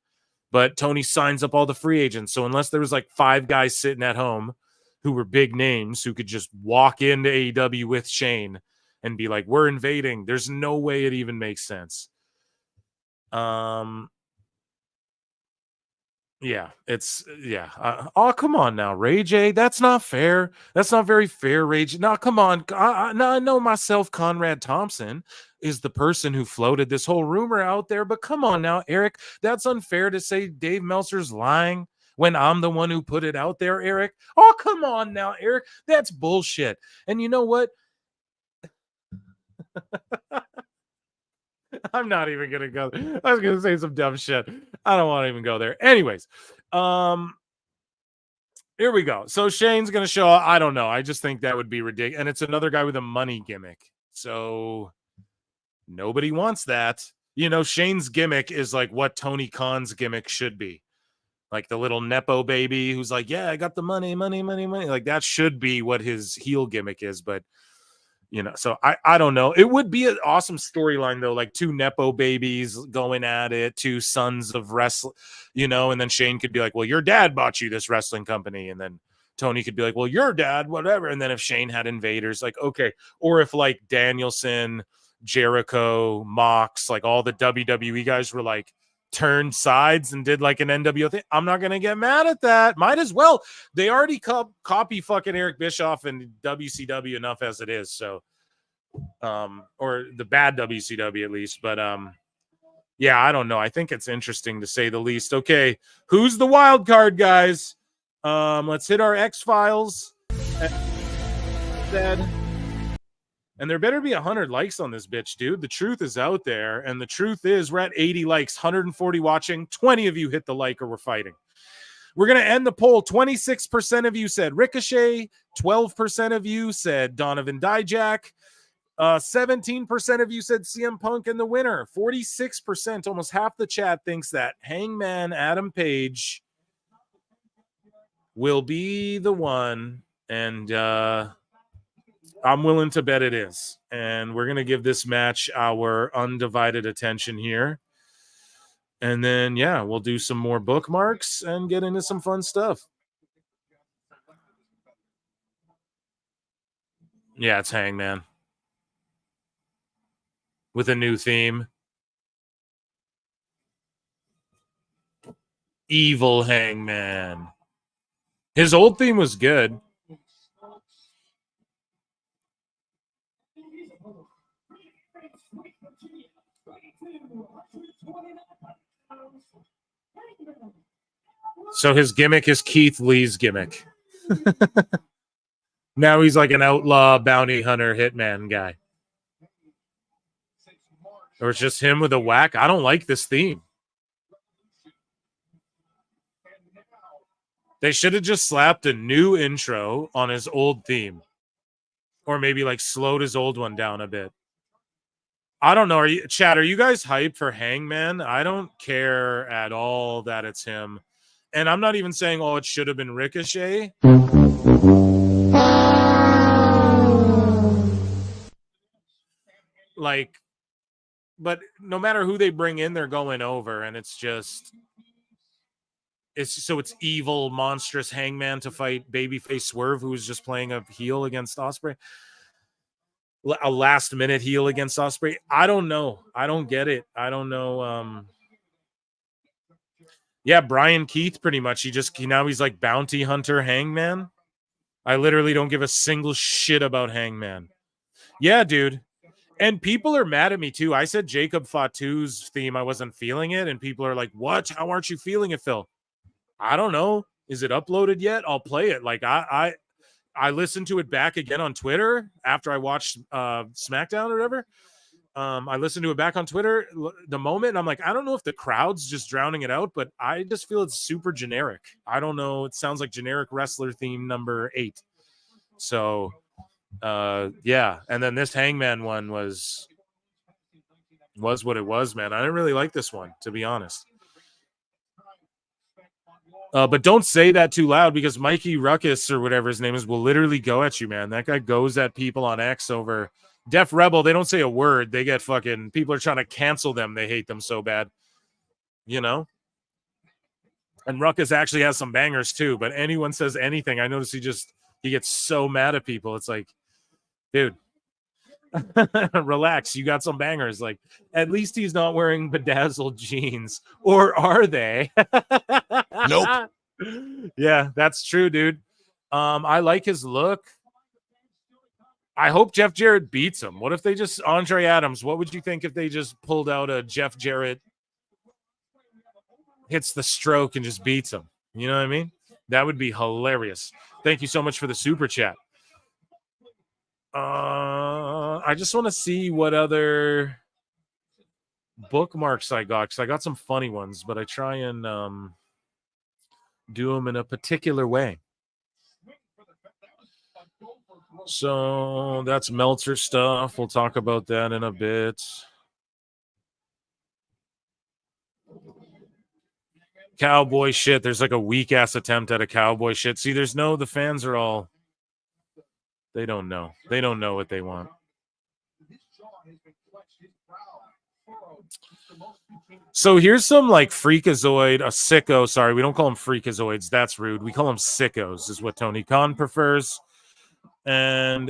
But Tony signs up all the free agents. So unless there was like 5 guys sitting at home who were big names who could just walk into AEW with Shane and be like, we're invading. There's no way it even makes sense. Yeah, oh, come on now, Ray J. That's not fair. That's not very fair, Ray J. No, come on. I know myself, Conrad Thompson is the person who floated this whole rumor out there, but come on now, Eric. That's unfair to say Dave Meltzer's lying when I'm the one who put it out there, Eric. Oh, come on now, Eric. That's bullshit. And you know what? I'm not even gonna go. I was gonna say some dumb shit. I don't want to even go there. Anyways, here we go. So Shane's gonna show up. I don't know. I just think that would be ridiculous. And it's another guy with a money gimmick. So nobody wants that. You know, Shane's gimmick is like what Tony Khan's gimmick should be. Like the little Nepo baby who's like, yeah, I got the money. Like that should be what his heel gimmick is, but you know, so I don't know. It would be an awesome storyline though, like two Nepo babies going at it, two sons of wrestling, you know, and then Shane could be like, well, your dad bought you this wrestling company. And then Tony could be like, well, your dad, whatever. And then if Shane had invaders, like, okay. Or if like Danielson, Jericho, Mox, like all the WWE guys were like turned sides and did like an NWO thing, I'm not going to get mad at that. Might as well. They already copy fucking Eric Bischoff and WCW enough as it is. So, or the bad WCW at least. But, yeah, I don't know. I think it's interesting to say the least. Okay. Who's the wild card, guys? Let's hit our X-Files. And there better be 100 likes on this bitch, dude. The truth is out there. And the truth is we're at 80 likes, 140 watching. 20 of you hit the like or we're fighting. We're going to end the poll. 26% of you said Ricochet. 12% of you said Donovan Dijak. 17% of you said CM Punk and the winner. 46%, almost half the chat, thinks that Hangman Adam Page will be the one. And, I'm willing to bet it is. And we're going to give this match our undivided attention here. And then, yeah, we'll do some more bookmarks and get into some fun stuff. Yeah, it's Hangman. With a new theme. Evil Hangman. His old theme was good. So his gimmick is Keith Lee's gimmick. Now he's like an outlaw bounty hunter hitman guy. Or it's just him with a whack. I don't like this theme. They should have just slapped a new intro on his old theme. Or maybe like slowed his old one down a bit. I don't know. Are you guys hyped for Hangman? I don't care at all that it's him. And I'm not even saying, oh, it should have been Ricochet. Like, but no matter who they bring in, they're going over. And it's it's evil, monstrous Hangman to fight babyface Swerve, who was just playing a heel against Ospreay. A last minute heel against Ospreay. I don't know. I don't get it. I don't know. Yeah, Brian Keith pretty much. Now he's like bounty hunter Hangman. I literally don't give a single shit about Hangman. Yeah, dude. And people are mad at me too. I said Jacob Fatu's theme, I wasn't feeling it. And people are like, what? How aren't you feeling it, Phil? I don't know. Is it uploaded yet? I'll play it. Like I listened to it back again on Twitter after I watched SmackDown or whatever. I listened to it back on Twitter the moment, and I'm like, I don't know if the crowd's just drowning it out, but I just feel it's super generic. I don't know. It sounds like generic wrestler theme number 8. So, yeah. And then this Hangman one was what it was, man. I didn't really like this one, to be honest. But don't say that too loud because Mikey Ruckus or whatever his name is will literally go at you, man. That guy goes at people on X over Def Rebel. They don't say a word. They get fucking people are trying to cancel them. They hate them so bad, you know. And Ruckus actually has some bangers too. But anyone says anything, I notice he gets so mad at people. It's like, dude, Relax, you got some bangers. Like, at least he's not wearing bedazzled jeans, or are they? Nope. Yeah, that's true, dude. I like his look. I hope Jeff Jarrett beats him. What if they just Andre Adams? What would you think if they just pulled out a Jeff Jarrett hits the stroke and just beats him? You know what I mean? That would be hilarious. Thank you so much for the super chat. I just want to see what other bookmarks I got, because I got some funny ones, but I try and do them in a particular way. So that's Meltzer stuff. We'll talk about that in a bit. Cowboy shit. There's like a weak ass attempt at a cowboy shit. See, the fans are all, they don't know. They don't know what they want. So here's some like freakazoid, a sicko. Sorry, we don't call them freakazoids. That's rude. We call them sickos, is what Tony Khan prefers. And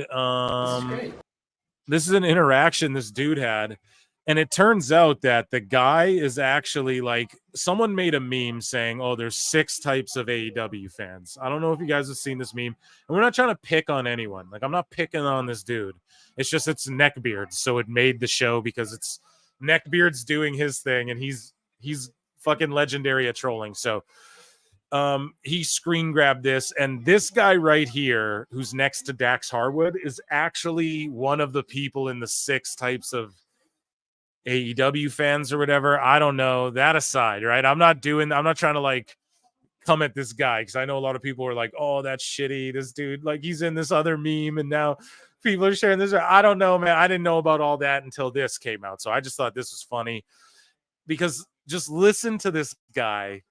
this is an interaction this dude had. And it turns out that the guy is actually like, someone made a meme saying, oh, there's 6 types of AEW fans. I don't know if you guys have seen this meme. And we're not trying to pick on anyone. Like, I'm not picking on this dude. It's just, it's Neckbeard. So it made the show because it's Neckbeard's doing his thing. And he's fucking legendary at trolling. So he screen grabbed this, and this guy right here, who's next to Dax Harwood, is actually one of the people in the 6 types of AEW fans or whatever. I don't know. That aside, right? I'm not trying to like come at this guy, because I know a lot of people are like, oh, that's shitty. This dude, like, he's in this other meme, and now people are sharing this. I don't know, man. I didn't know about all that until this came out. So I just thought this was funny, because just listen to this guy.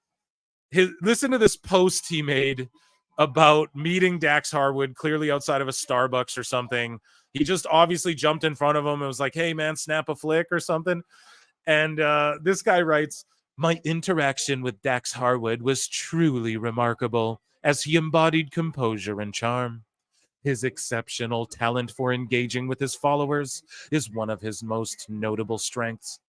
Listen to this post he made about meeting Dax Harwood, clearly outside of a Starbucks or something. He just obviously jumped in front of him and was like, hey, man, snap a flick or something. And this guy writes, my interaction with Dax Harwood was truly remarkable, as he embodied composure and charm. His exceptional talent for engaging with his followers is one of his most notable strengths.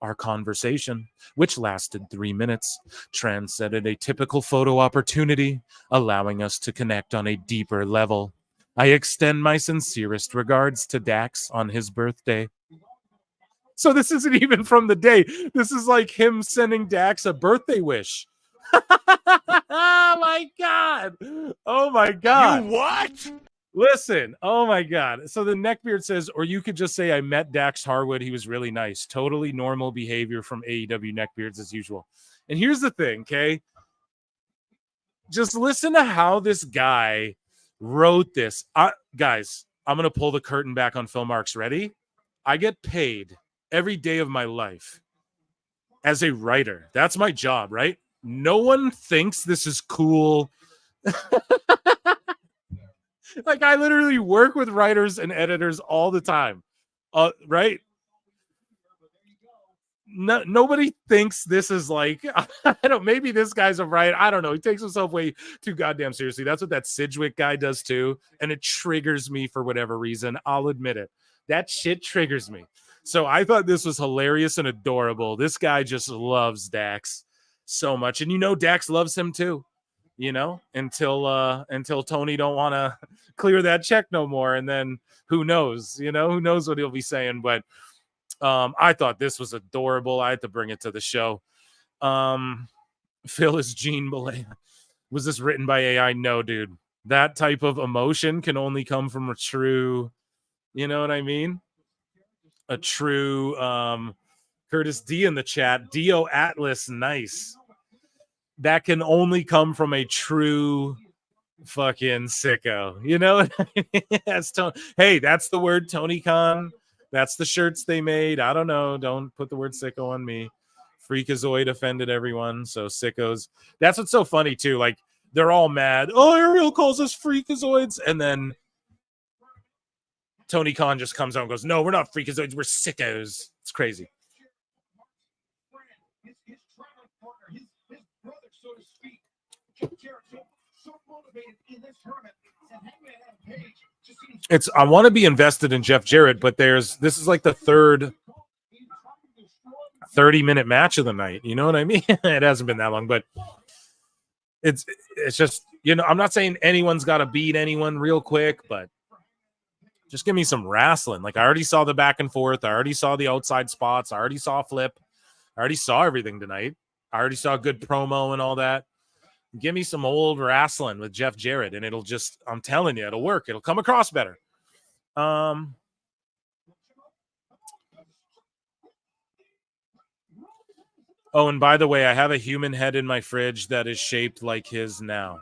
Our conversation, which lasted 3 minutes, transcended a typical photo opportunity, allowing us to connect on a deeper level. I extend my sincerest regards to Dax on his birthday. So this isn't even from the day. This is like him sending Dax a birthday wish. Oh my God. Oh my God. You what? Listen, oh my God. So the Neckbeard says, or you could just say, I met Dax Harwood. He was really nice. Totally normal behavior from AEW Neckbeards as usual. And here's the thing, okay? Just listen to how this guy wrote this. Guys, I'm going to pull the curtain back on Phil Marks. Ready? I get paid every day of my life as a writer. That's my job, right? No one thinks this is cool. Like, I literally work with writers and editors all the time, right? No, nobody thinks this is like, I don't, maybe this guy's a writer. I don't know. He takes himself way too goddamn seriously. That's what that Sidgwick guy does too. And it triggers me for whatever reason. I'll admit it. That shit triggers me. So I thought this was hilarious and adorable. This guy just loves Dax so much. And you know, Dax loves him too. You know, until Tony don't want to clear that check no more, and then who knows? You know, who knows what he'll be saying? But I thought this was adorable. I had to bring it to the show. Phil is Gene Malay. Was this written by AI? No, dude. That type of emotion can only come from a true, you know what I mean? A true Curtis D in the chat. Dio Atlas, nice. That can only come from a true fucking sicko. You know? That's hey, that's the word Tony Khan. That's the shirts they made. I don't know. Don't put the word sicko on me. Freakazoid offended everyone. So sickos. That's what's so funny too. Like, they're all mad. Oh, Ariel calls us freakazoids. And then Tony Khan just comes out and goes, no, we're not freakazoids. We're sickos. It's crazy. So motivated in this tournament, and Hangman Adam Page I want to be invested in Jeff Jarrett, but this is like the third 30-minute match of the night. You know what I mean? It hasn't been that long, but it's just, I'm not saying anyone's got to beat anyone real quick, but just give me some wrestling. Like, I already saw the back and forth. I already saw the outside spots. I already saw Flip. I already saw everything tonight. I already saw a good promo and all that. Give me some old wrestling with Jeff Jarrett, and it'll just, I'm telling you, it'll work. It'll come across better. Oh, and by the way, I have a human head in my fridge that is shaped like his now.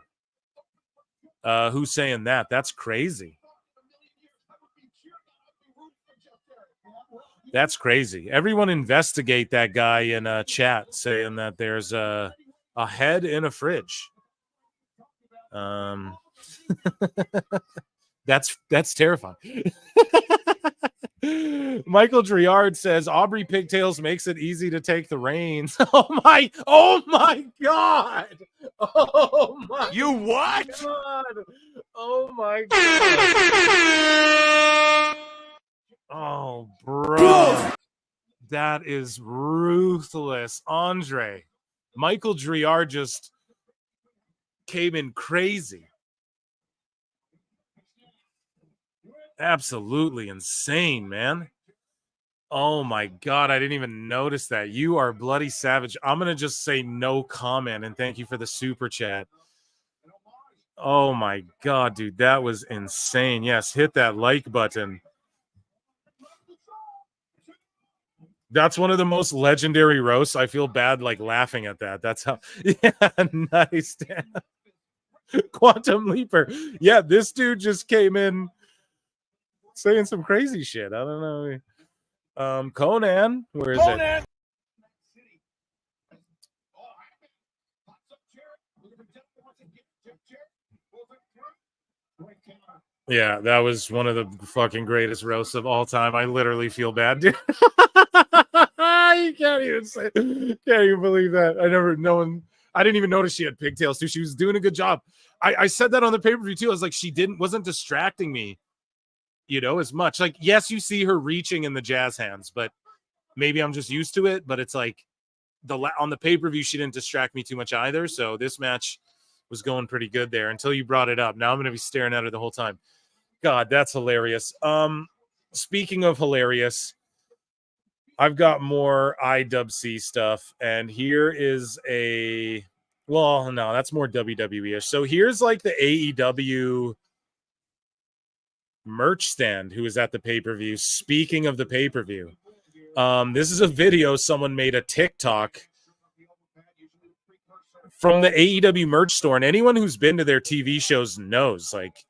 Who's saying that? That's crazy. That's crazy. Everyone investigate that guy in chat saying that there's a head in a fridge. That's terrifying. Michael Driard says Aubrey Pigtails makes it easy to take the reins. Oh my God. Oh my You what? God. Oh my God. Oh, bro. That is ruthless. Andre. Michael Driard just came in crazy. Absolutely insane, man. Oh my God, I didn't even notice that. You are bloody savage. I'm going to just say no comment and thank you for the super chat. Oh my God, dude, that was insane. Yes, hit that like button. That's one of the most legendary roasts. I feel bad like laughing at that. That's how. Yeah, nice. Quantum Leaper. Yeah, this dude just came in saying some crazy shit. I don't know. Conan, where is it? Yeah, that was one of the fucking greatest roasts of all time. I literally feel bad, dude. You can't even believe that. I didn't even notice she had pigtails too. She was doing a good job. I said that on the pay-per-view too. I was like, wasn't distracting me, as much. Like, yes, you see her reaching in the jazz hands, but maybe I'm just used to it. But it's like on the pay-per-view, she didn't distract me too much either. So this match was going pretty good there until you brought it up. Now I'm going to be staring at her the whole time. God, that's hilarious. Speaking of hilarious, I've got more IWC stuff, and here is that's more WWE-ish. So here's like the AEW merch stand who is at the pay-per-view. Speaking of the pay-per-view, this is a video someone made a TikTok from the AEW merch store, and anyone who's been to their TV shows knows, like,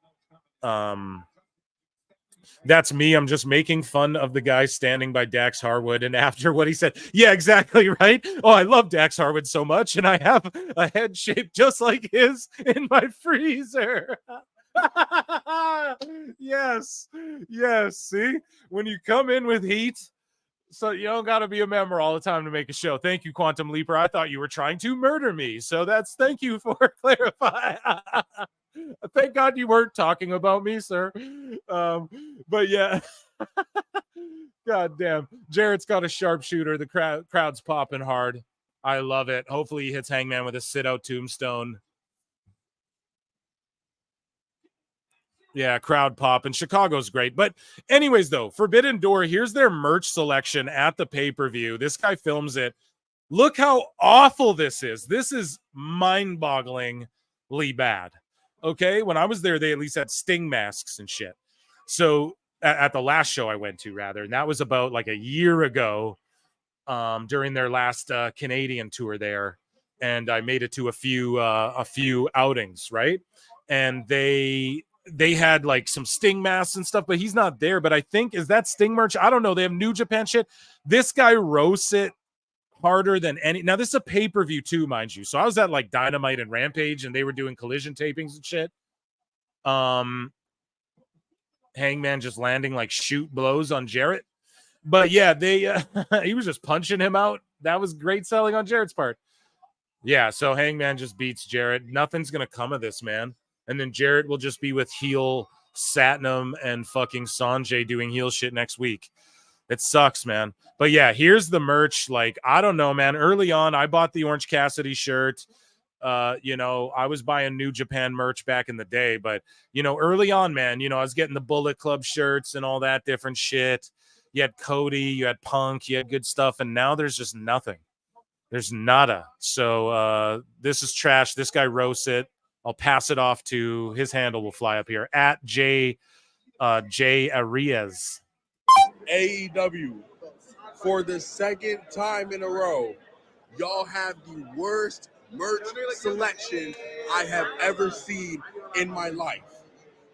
that's me. I'm just making fun of the guy standing by Dax Harwood. And after what he said, yeah, exactly right. Oh, I love Dax Harwood so much. And I have a head shaped just like his in my freezer. Yes. See, when you come in with heat, so you don't got to be a member all the time to make a show. Thank you, Quantum Leaper. I thought you were trying to murder me. So thank you for clarifying. Thank God you weren't talking about me, sir. But yeah. God damn. Jarrett's got a sharpshooter. The crowd's popping hard. I love it. Hopefully he hits Hangman with a sit-out tombstone. Yeah, crowd pop. And Chicago's great. But anyways, though, Forbidden Door, here's their merch selection at the pay-per-view. This guy films it. Look how awful this is. This is mind-bogglingly bad. Okay, when I was there, they at least had Sting masks and shit. So at the last show I went to, rather, and that was about like a year ago, during their last Canadian tour there, and I made it to a few outings, right? And they had like some Sting masks and stuff, but he's not there. But I think, is that Sting merch? I don't know. They have New Japan shit. This guy roasts it harder than any. Now this is a pay-per-view too, mind you. So I was at like Dynamite and Rampage, and they were doing collision tapings and shit. Hangman just landing like shoot blows on Jarrett. But yeah, he was just punching him out. That was great selling on Jarrett's part. Yeah, so Hangman just beats Jarrett. Nothing's gonna come of this, man. And then Jarrett will just be with heel Satnam and fucking Sanjay doing heel shit next week. It sucks, man. But yeah, here's the merch. Like, I don't know, man. Early on, I bought the Orange Cassidy shirt. You know, I was buying New Japan merch back in the day, but you know, early on, man, you know, I was getting the Bullet Club shirts and all that different shit. You had Cody, you had Punk, you had good stuff, and now there's just nothing. There's nada. So this is trash. This guy roasts it. I'll pass it off to his handle will fly up here at J Arias. AEW, for the second time in a row, y'all have the worst merch selection I have ever seen in my life.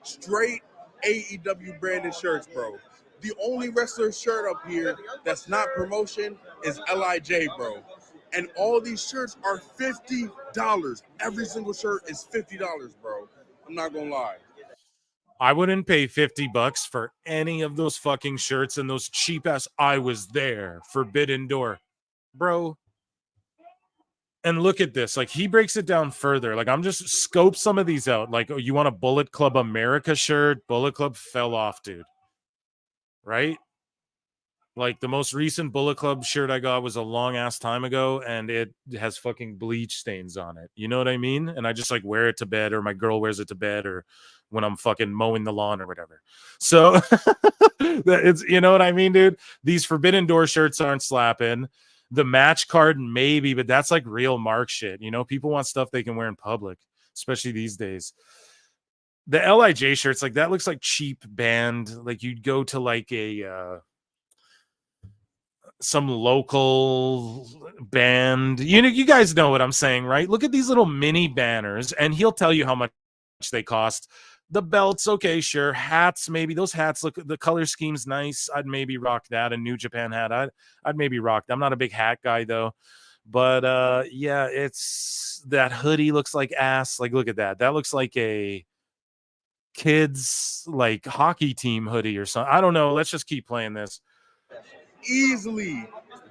Straight AEW branded shirts, bro. The only wrestler shirt up here that's not promotion is LIJ, bro. And all these shirts are $50. Every single shirt is $50, bro. I'm not gonna lie. I wouldn't pay $50 for any of those fucking shirts and those cheap ass I was there Forbidden Door. Bro. And look at this. Like, he breaks it down further. Like, I'm just scope some of these out. Like, oh, you want a Bullet Club America shirt? Bullet Club fell off, dude. Right? Like, the most recent Bullet Club shirt I got was a long ass time ago, and it has fucking bleach stains on it. You know what I mean? And I just like wear it to bed, or my girl wears it to bed, or when I'm fucking mowing the lawn or whatever. So it's, you know what I mean, dude? These Forbidden Door shirts aren't slapping. The match card, maybe, but that's like real Mark shit. You know, people want stuff they can wear in public, especially these days. The LIJ shirts, like, that looks like cheap band. Like, you'd go to like a some local band. You know, you guys know what I'm saying, right? Look at these little mini banners, and he'll tell you how much they cost. The belts, okay, sure. Hats, maybe. Those hats, look, the color scheme's nice. I'd maybe rock that. A New Japan hat, I'd maybe rock that. I'm not a big hat guy, though. But yeah, it's that hoodie looks like ass. Like, look at that. That looks like a kids like hockey team hoodie or something. I don't know. Let's just keep playing this. Easily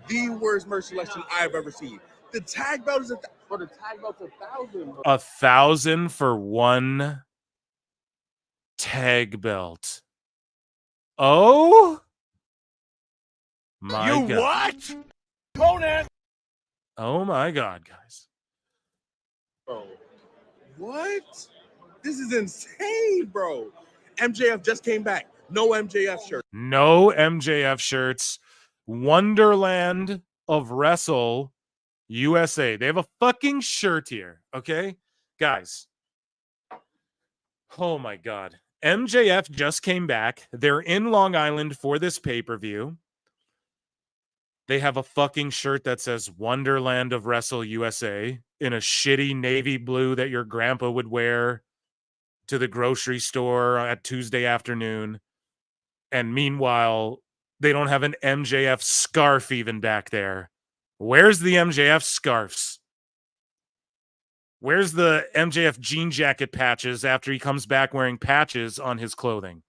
the worst merch selection I've ever seen. The tag belt is for the tag belt's $1,000. $1,000 for one tag belt. Oh my God. What? Mone. Oh my God, guys. Bro, what? This is insane, bro. MJF just came back. No MJF shirt. No MJF shirts. Wonderland of Wrestle USA. They have a fucking shirt here. Okay, guys. Oh my God. MJF just came back. They're in Long Island for this pay-per-view. They have a fucking shirt that says Wonderland of Wrestle USA in a shitty navy blue that your grandpa would wear to the grocery store at Tuesday afternoon. And meanwhile, they don't have an MJF scarf even back there. Where's the MJF scarves? Where's the MJF jean jacket patches after he comes back wearing patches on his clothing?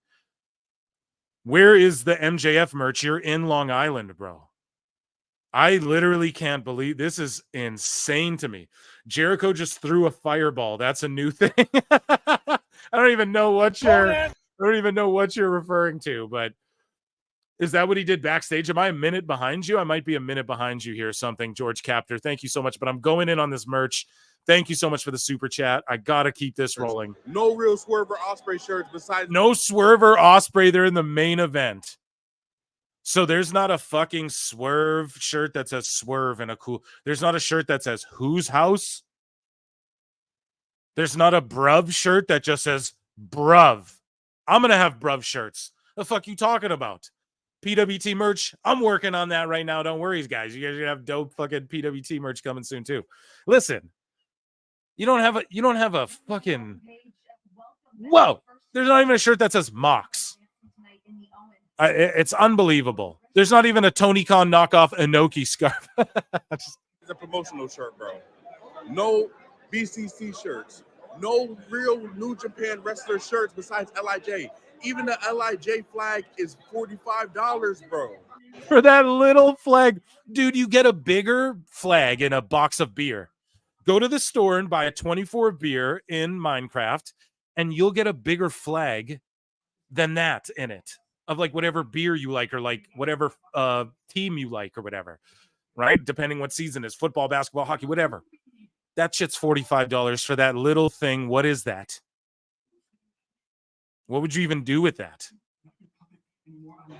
Where is the MJF merch? You're in Long Island, bro. I literally can't believe this is insane to me. Jericho just threw a fireball. That's a new thing. I don't even know what you're referring to, but is that what he did backstage? Am I a minute behind you? I might be a minute behind you here or something, George Captor. Thank you so much, but I'm going in on this merch. Thank you so much for the super chat. I got to keep this rolling. No real Swerve or Osprey shirts besides... No Swerve or Osprey. They're in the main event. So there's not a fucking Swerve shirt that says Swerve and a cool... There's not a shirt that says Whose House? There's not a Bruv shirt that just says Bruv. I'm going to have Bruv shirts. The fuck you talking about? PWT merch, I'm working on that right now. Don't worry, guys. You guys are gonna have dope fucking PWT merch coming soon too. Listen, you don't have a fucking... Whoa! There's not even a shirt that says Mox. It's unbelievable. There's not even a Tony Khan knockoff Inoki scarf. It's a promotional shirt, bro. No BCC shirts. No real New Japan wrestler shirts besides LIJ. Even the LIJ flag is $45, bro. For that little flag. Dude, you get a bigger flag in a box of beer. Go to the store and buy a 24 beer in Minecraft, and you'll get a bigger flag than that in it, of like whatever beer you like, or like whatever team you like, or whatever, right? Depending what season it is, football, basketball, hockey, whatever. That shit's $45 for that little thing. What is that? What would you even do with that?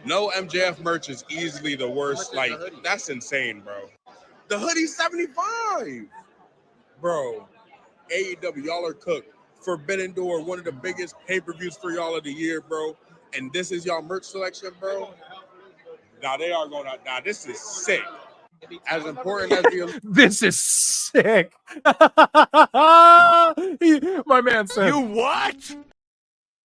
No MJF merch is easily the worst. Like, that's insane, bro. The hoodie's $75. Bro, AEW, y'all are cooked. Forbidden Door, one of the biggest pay-per-views for y'all of the year, bro. And this is y'all merch selection, bro. Now they are going out. Now this is sick. As important as the This is sick. My man said, You what?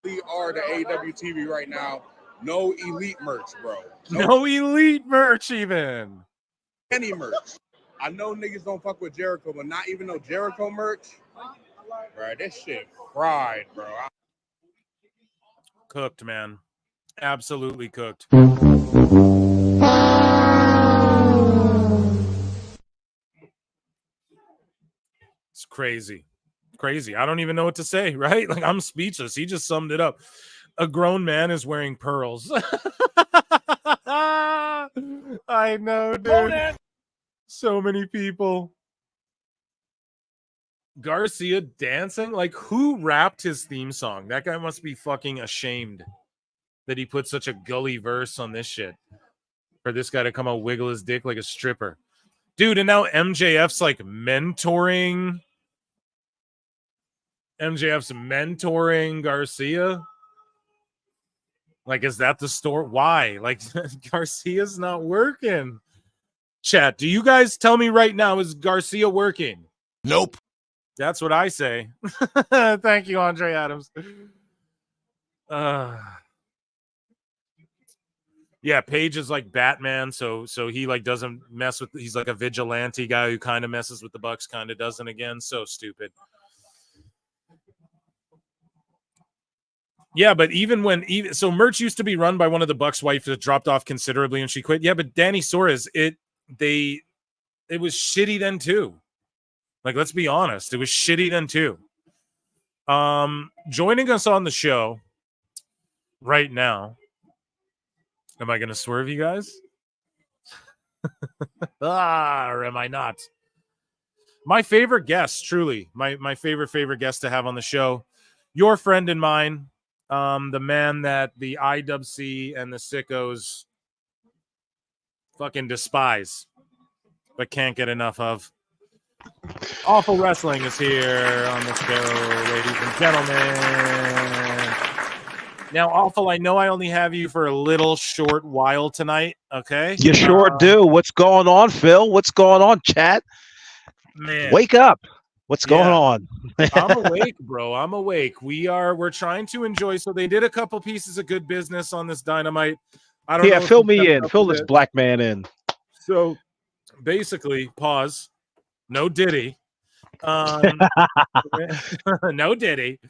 we are the AEW TV right now. No elite merch, bro. no elite merch even. Any merch. I know niggas don't fuck with Jericho, but not even no Jericho merch. Bro, this shit fried, bro. Cooked, man. Absolutely cooked. It's crazy. Crazy. I don't even know what to say, right? Like, I'm speechless. He just summed it up. A grown man is wearing pearls. I know, dude. Mone. So many people. Garcia dancing? Like, who rapped his theme song? That guy must be fucking ashamed that he put such a gully verse on this shit. For this guy to come out wiggle his dick like a stripper. Dude, and now MJF's like mentoring. MJF's mentoring Garcia. Like, is that the store? Why? Like, Garcia's not working. Chat, do you guys tell me right now, is Garcia working? Nope. That's what I say. Thank you, Andre Adams. Yeah, Paige is like Batman, so he like doesn't mess with. He's like a vigilante guy who kind of messes with the Bucks, kind of doesn't again. So stupid. Yeah, but so merch used to be run by one of the Bucks' wife that dropped off considerably and she quit. Yeah, but Danny Suarez, it was shitty then too. Like, let's be honest, it was shitty then too. Joining us on the show right now. Am I going to swerve you guys? Or am I not? My favorite guest, truly, my favorite guest to have on the show, your friend and mine, the man that the IWC and the sickos fucking despise, but can't get enough of. Awful Wrestling is here on the show, ladies and gentlemen. Now, Awful, I know I only have you for a little short while tonight, okay? You sure do. What's going on, Phil? What's going on, chat? Man. Wake up. What's going on? I'm awake, bro. I'm awake. We're trying to enjoy. So they did a couple pieces of good business on this Dynamite. I don't know. Fill me in. Fill this black man in. So basically, pause. No Diddy. No Diddy.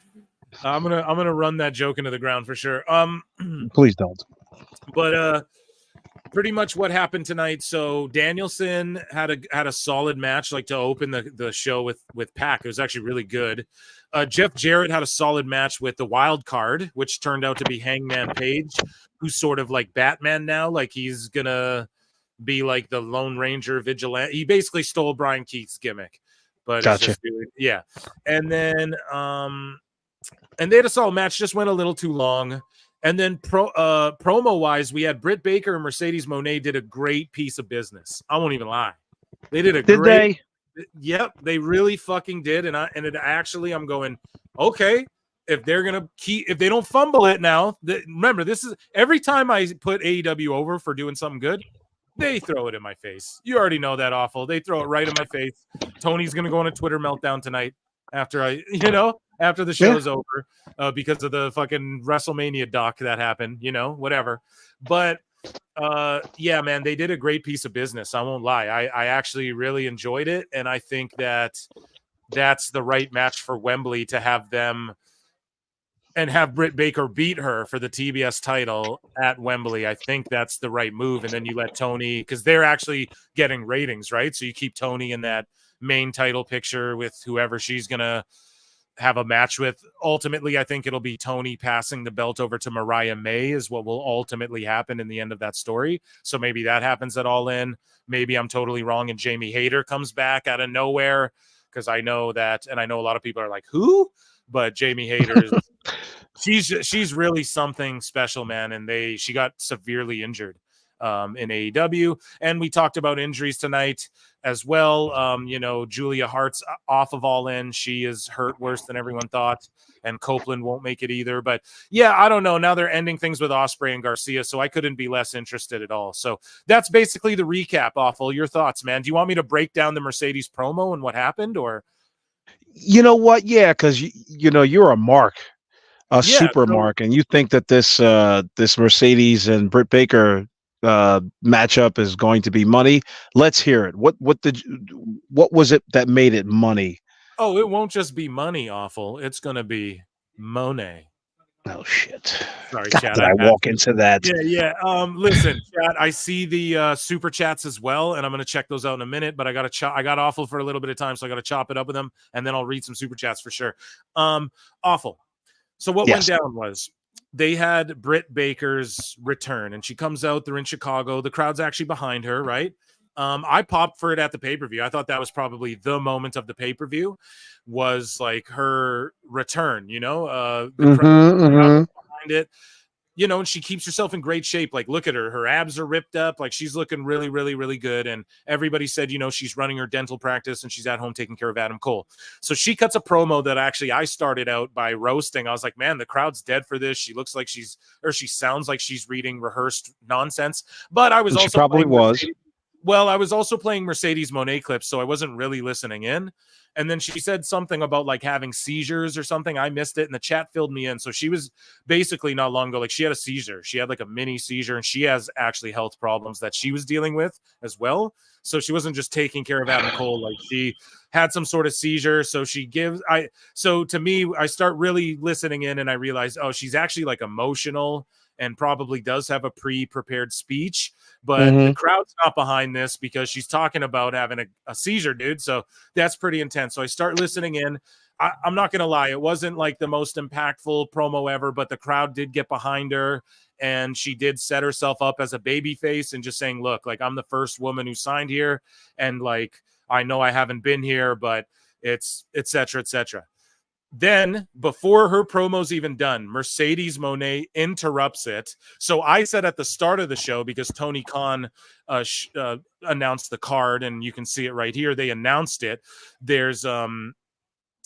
I'm gonna run that joke into the ground for sure. Please don't. But pretty much what happened tonight. So Danielson had a solid match, like to open the show with Pac. It was actually really good. Jeff Jarrett had a solid match with the wild card, which turned out to be Hangman Page, who's sort of like Batman now. Like, he's gonna be like the Lone Ranger vigilante. He basically stole Brian Keith's gimmick. But gotcha. It's just really, yeah. And then and they had a solid match, just went a little too long. And then promo wise, we had Britt Baker and Mercedes Moné did a great piece of business. I won't even lie. They did a great. Yep, they really fucking did. And I'm going, okay, if they're gonna if they don't fumble it now, remember, this is every time I put AEW over for doing something good, they throw it in my face. You already know that, Awful. They throw it right in my face. Tony's gonna go on a Twitter meltdown tonight after after the show's over, because of the fucking WrestleMania doc that happened, whatever. But yeah, man, they did a great piece of business. I won't lie. I actually really enjoyed it. And I think that that's the right match for Wembley, to have them and have Britt Baker beat her for the TBS title at Wembley. I think that's the right move. And then you let Tony, because they're actually getting ratings, right? So you keep Tony in that main title picture with whoever she's going to have a match with. Ultimately, I think it'll be Tony passing the belt over to Mariah May is what will ultimately happen in the end of that story. So maybe that happens at All In. Maybe I'm totally wrong and Jamie Hayter comes back out of nowhere, because I know that, and I know a lot of people are like, who? But Jamie Hayter is she's really something special, man. And she got severely injured in AEW. And we talked about injuries tonight as well. Julia Hart's off of All In. She is hurt worse than everyone thought. And Copeland won't make it either. But yeah, I don't know. Now they're ending things with Ospreay and Garcia, so I couldn't be less interested at all. So that's basically the recap. Awful. Your thoughts, man? Do you want me to break down the Mercedes promo and what happened, or? You know what? Yeah, because you're a mark, super mark, and you think that this Mercedes and Britt Baker matchup is going to be money. Let's hear it. What was it that made it money? Oh, it won't just be money, Awful. It's going to be Mone. Oh, shit. Sorry, God, chat. did I walk into that? Yeah. Listen, chat, I see the super chats as well, and I'm going to check those out in a minute, but I got Awful for a little bit of time, so I got to chop it up with them, and then I'll read some super chats for sure. Awful. So what went down was they had Britt Baker's return, and she comes out. They're in Chicago. The crowd's actually behind her, right? I popped for it at the pay-per-view. I thought that was probably the moment of the pay-per-view, was like her return, the crowd behind it, and she keeps herself in great shape. Like, look at her abs are ripped up. Like, she's looking really, really, really good. And everybody said, she's running her dental practice and she's at home taking care of Adam Cole. So she cuts a promo that actually I started out by roasting. I was like, man, the crowd's dead for this. She looks like she sounds like she's reading rehearsed nonsense. But I was also probably was. I was also playing Mercedes Mone clips, so I wasn't really listening in. And then she said something about like having seizures or something. I missed it, and the chat filled me in. So she was basically not long ago, like she had a seizure. She had like a mini seizure, and she has actually health problems that she was dealing with as well. So she wasn't just taking care of Adam Cole. Like, she had some sort of seizure. So to me, I start really listening in, and I realize, oh, she's actually like emotional and probably does have a pre-prepared speech, but the crowd's not behind this because she's talking about having a seizure, dude. So that's pretty intense. So I start listening in. I'm not going to lie. It wasn't like the most impactful promo ever, but the crowd did get behind her, and she did set herself up as a baby face and just saying, look, like, I'm the first woman who signed here. And like, I know I haven't been here, but it's et cetera, et cetera. Then, before her promo's even done, Mercedes Mone interrupts it. So I said at the start of the show, because Tony Khan announced the card, and you can see it right here. They announced it. There's going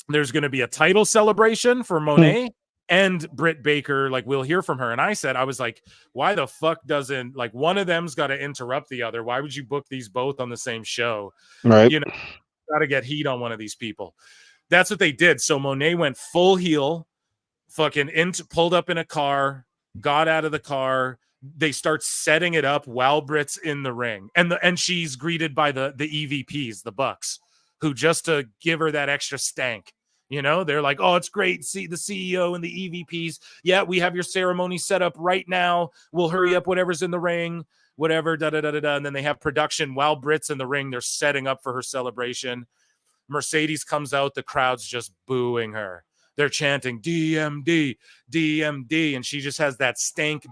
to be a title celebration for Mone and Britt Baker. Like, we'll hear from her. And I was like, why the fuck doesn't, like, one of them's got to interrupt the other? Why would you book these both on the same show? Right. Got to get heat on one of these people. That's what they did. So Mone went full heel, pulled up in a car, got out of the car. They start setting it up while Britt's in the ring. And she's greeted by the EVPs, the Bucks, who, just to give her that extra stank, they're like, oh, it's great. See the CEO and the EVPs. Yeah, we have your ceremony set up right now. We'll hurry up whatever's in the ring, whatever, da-da-da-da-da. And then they have production while Britt's in the ring. They're setting up for her celebration. Mercedes comes out, the crowd's just booing her. They're chanting DMD, DMD, and she just has that stank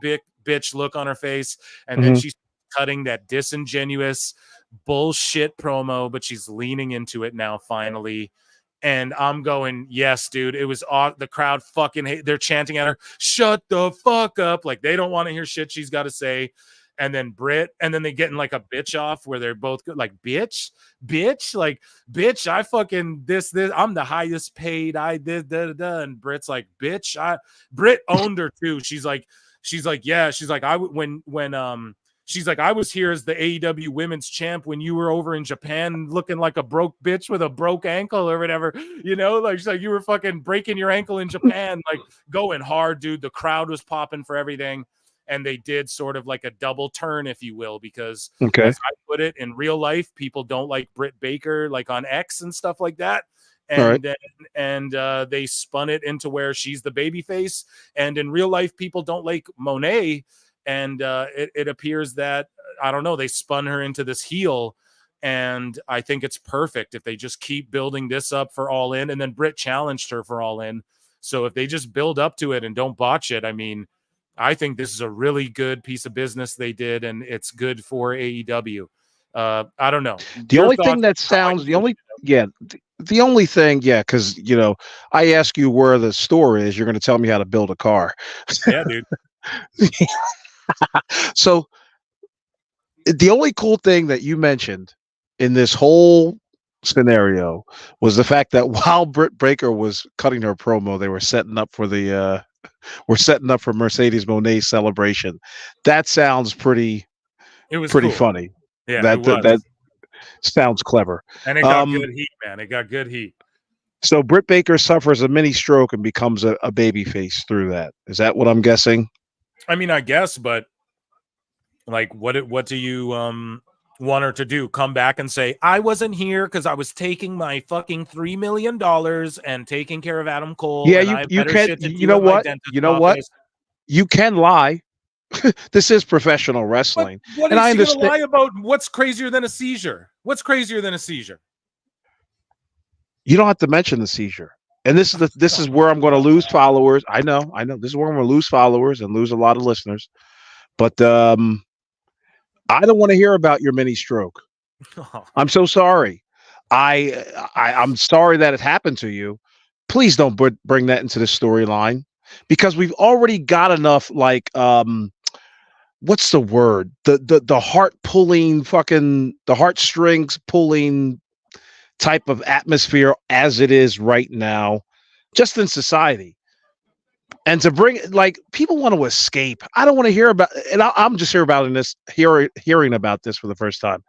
bitch look on her face. And then she's cutting that disingenuous bullshit promo, but she's leaning into it now finally. And I'm going, yes, dude. It was the crowd fucking hate. They're chanting at her, shut the fuck up. Like, they don't want to hear shit she's got to say. And then Britt, and then they get in like a bitch off where they're both like, bitch, like, bitch, I fucking this, I'm the highest paid. I did, and Britt's like, bitch, Britt owned her too. She's like, yeah, she's like, she's like, I was here as the AEW women's champ when you were over in Japan looking like a broke bitch with a broke ankle or whatever, like, she's like, you were fucking breaking your ankle in Japan, like, going hard, dude. The crowd was popping for everything. And they did sort of like a double turn, if you will, because as I put it, in real life, people don't like Britt Baker, like on X and stuff like that. And they spun it into where she's the baby face. And in real life, people don't like Mone. And it appears that, I don't know, they spun her into this heel And I think it's perfect if they just keep building this up for All In. And then Britt challenged her for All In. So if they just build up to it and don't botch it, I mean, I think this is a really good piece of business they did, and it's good for AEW. I don't know. The only thing that sounds, the only thing, because, I ask you where the store is, you're going to tell me how to build a car. Yeah, dude. So the only cool thing that you mentioned in this whole scenario was the fact that while Britt Baker was cutting her promo, they were setting up for Mercedes Moné's celebration. That sounds pretty cool. funny. Yeah, that sounds clever. And it got good heat, man. It got good heat. So Britt Baker suffers a mini stroke and becomes a baby face through that. Is that what I'm guessing? I mean, I guess, but like, what do you want her to do? Come back and say, I wasn't here because I was taking my fucking $3 million and taking care of Adam Cole. Yeah, you can. You know what? You can lie. This is professional wrestling. What and is I she understand. Gonna lie about? What's crazier than a seizure? What's crazier than a seizure? You don't have to mention the seizure. And this is where I'm going to lose followers. I know. This is where I'm going to lose followers and lose a lot of listeners. But I don't want to hear about your mini stroke. I'm so sorry. I'm sorry that it happened to you. Please don't bring that into the storyline, because we've already got enough, like, what's the word? The heart pulling, the heartstrings pulling type of atmosphere as it is right now, just in society. And to bring, like, people want to escape. I don't want to hear about, and I'm just hearing about this for the first time.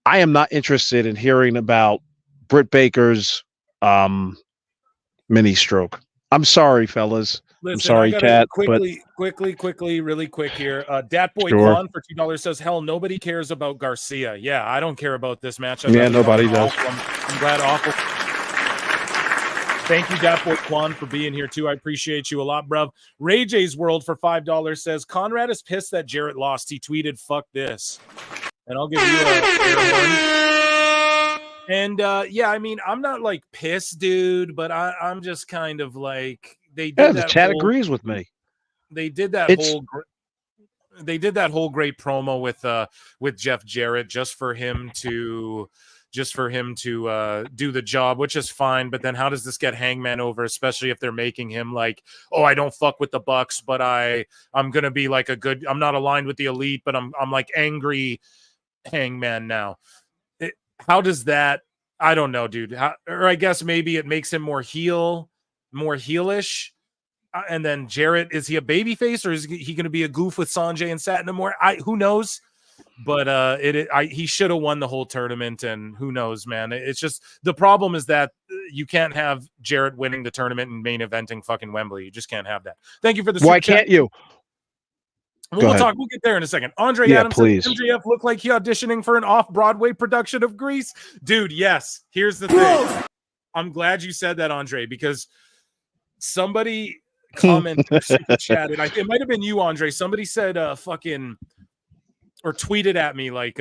I am not interested in hearing about Britt Baker's mini stroke. I'm sorry, fellas. Listen, I'm sorry, Kat. Quickly, really quick here. Dat-Boy Quan for $2 says, hell, nobody cares about Garcia. Yeah, I don't care about this match. Nobody does. I'm glad awful. Thank you, Dat-Boy Quan, for being here, too. I appreciate you a lot, bruv. Ray J's World for $5 says, Conrad is pissed that Jarrett lost. He tweeted, fuck this. And I'll give you a fair one. And, yeah, I mean, I'm not, like, pissed, dude, but I'm just kind of, like, they did the chat agrees with me. They did that whole great promo with Jeff Jarrett just for him to do the job, which is fine. But then how does this get Hangman over, especially if they're making him like, oh, I don't fuck with the Bucks, but I'm gonna be like I'm not aligned with the Elite, but I'm like angry Hangman now. How does that? I don't know, dude. Or I guess maybe it makes him more heelish. And then Jarrett, is he a babyface, or is he going to be a goof with Sanjay and Satin more? Who knows? But he should have won the whole tournament, and who knows, man. It's just the problem is that you can't have Jarrett winning the tournament and main eventing fucking Wembley. You just can't have that. Thank you for the super chat. Can't you? We'll get there in a second. Andre Adams says MJF looked like he auditioning for an off-Broadway production of Grease. Dude, yes. Here's the thing. I'm glad you said that, Andre, because somebody commented or super chatted. It might have been you, Andre. Somebody said fucking or tweeted at me like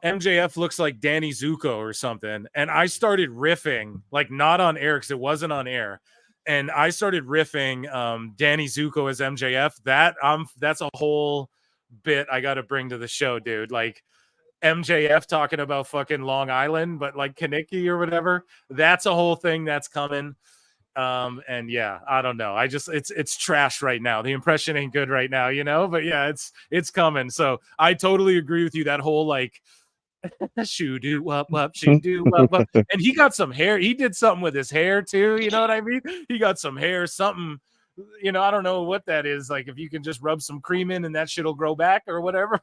MJF looks like Danny Zuko or something. And I started riffing, like not on air because it wasn't on air. And I started riffing Danny Zuko as MJF. That's a whole bit I got to bring to the show, dude. Like MJF talking about fucking Long Island, but like Kaneki or whatever. That's a whole thing that's coming. And yeah, I don't know. It's trash right now. The impression ain't good right now, but yeah, it's coming. So I totally agree with you. That whole like shoo doo wop wop shoo doo wop wop. And he got some hair. He did something with his hair too. You know what I mean? He got some hair, something, I don't know what that is. Like if you can just rub some cream in and that shit'll grow back or whatever.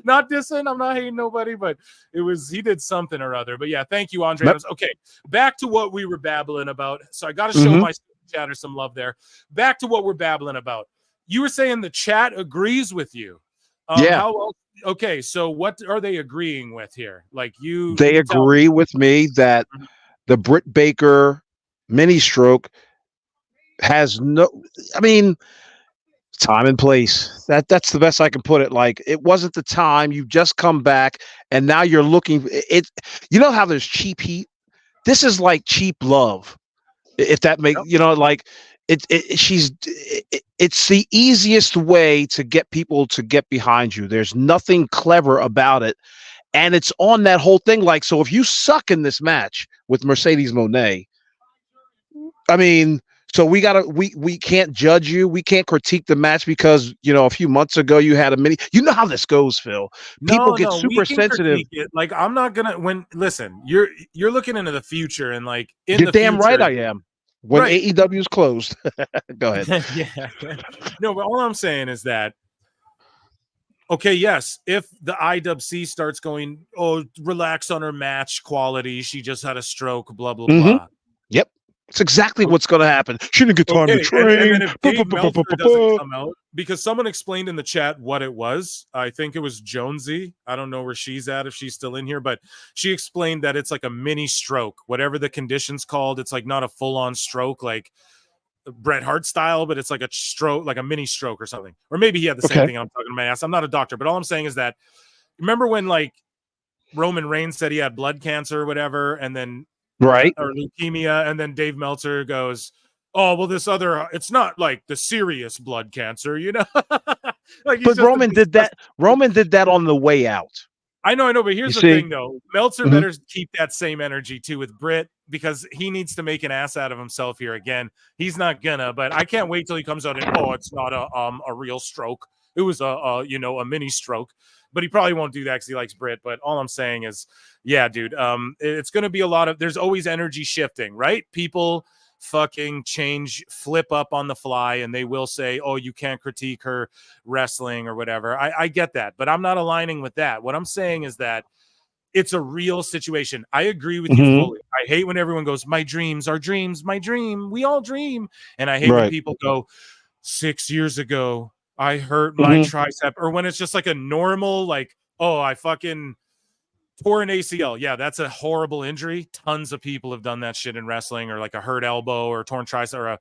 Not dissing. I'm not hating nobody, but he did something or other. But yeah, thank you, Andre. Okay, back to what we were babbling about. So I got to show my chatter some love there. Back to what we're babbling about. You were saying the chat agrees with you. Yeah. Okay, so what are they agreeing with here? Like they agree with me that the Britt Baker mini stroke has no. I mean, Time and place. That's the best I can put it. Like, it wasn't the time. You've just come back, and now you're looking. It. You know how there's cheap heat. This is like cheap love. If that makes like it's the easiest way to get people to get behind you. There's nothing clever about it, and it's on that whole thing. Like, so if you suck in this match with Mercedes Mone, I mean. So we can't judge you. We can't critique the match because, a few months ago you had a mini. You know how this goes, Phil. People get super sensitive. Like, I'm not gonna listen. You're looking into the future, and like you're damn right I am. When AEW is closed, go ahead. Yeah. No, but all I'm saying is that. Okay, yes. If the IWC starts going, relax on her match quality. She just had a stroke. Blah blah blah. Yep. It's exactly what's going to happen. She didn't get time to train. And if Dave Meltzer doesn't come out, because someone explained in the chat what it was. I think it was Jonesy. I don't know where she's at, if she's still in here, but she explained that it's like a mini stroke, whatever the condition's called. It's like not a full-on stroke like Bret Hart style, but it's like a stroke, like a mini stroke or something. Or maybe he had the same thing. I'm talking to my ass. I'm not a doctor, but all I'm saying is that, remember when like Roman Reigns said he had blood cancer or whatever, and then right, or leukemia, and then Dave Meltzer goes, oh, well, this other, it's not like the serious blood cancer, like, but Roman did that on the way out. I know, but here's the thing though. Meltzer better keep that same energy too with Britt, because he needs to make an ass out of himself here again. He's not gonna, but I can't wait till he comes out and it's not a real stroke. It was a mini stroke. But he probably won't do that because he likes Britt. But all I'm saying is, yeah, dude, it's going to be a lot of, there's always energy shifting, right? People fucking flip up on the fly, and they will say, oh, you can't critique her wrestling or whatever. I get that, but I'm not aligning with that. What I'm saying is that it's a real situation. I agree with you fully. I hate when everyone goes, my dreams are dreams, my dream. We all dream. And I hate when people go, 6 years ago, I hurt my tricep, or when it's just like a normal, like, oh, I fucking tore an ACL. Yeah, that's a horrible injury. Tons of people have done that shit in wrestling, or like a hurt elbow or a torn tricep or a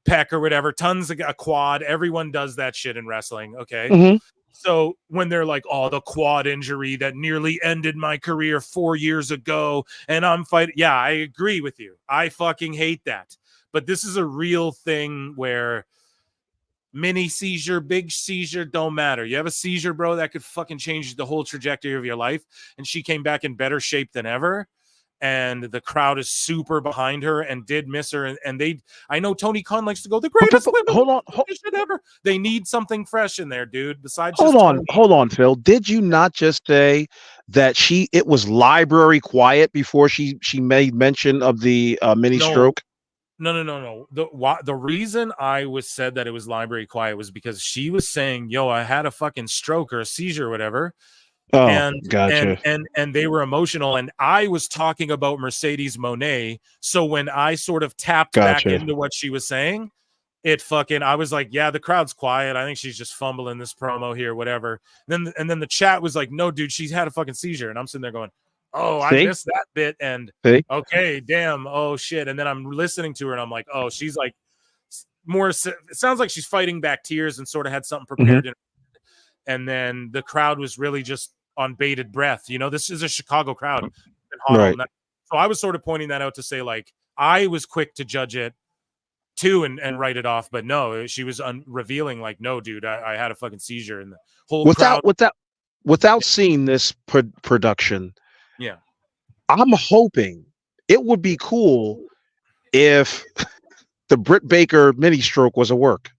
pec or whatever. Tons of a quad. Everyone does that shit in wrestling. Okay. So when they're like, oh, the quad injury that nearly ended my career 4 years ago, and I'm fighting. Yeah, I agree with you. I fucking hate that. But this is a real thing where mini seizure, big seizure, don't matter. You have a seizure, bro, that could fucking change the whole trajectory of your life. And she came back in better shape than ever. And the crowd is super behind her and did miss her. And I know Tony Khan likes to go, the greatest women ever. They need something fresh in there, dude. Besides, hold on, Phil. Did you not just say that it was library quiet before she made mention of the mini stroke? No. The reason I said that it was library quiet was because she was saying, yo, I had a fucking stroke or a seizure or whatever. Oh, and gotcha. And they were emotional, and I was talking about Mercedes Mone. So when I sort of tapped back into what she was saying, I was like, yeah, the crowd's quiet. I think she's just fumbling this promo here, whatever. And then the chat was like, no, dude, she's had a fucking seizure. And I'm sitting there going, oh, I missed that bit. And okay, damn. Oh shit. And then I'm listening to her and I'm like, oh, she's like it sounds like she's fighting back tears and sort of had something prepared. And then the crowd was really just on bated breath. This is a Chicago crowd. Right. So I was sort of pointing that out to say, like, I was quick to judge it too and write it off. But no, she was revealing like, no, dude, I had a fucking seizure. And the whole crowd. Without seeing this production, yeah, I'm hoping it would be cool if the Britt Baker mini stroke was a work,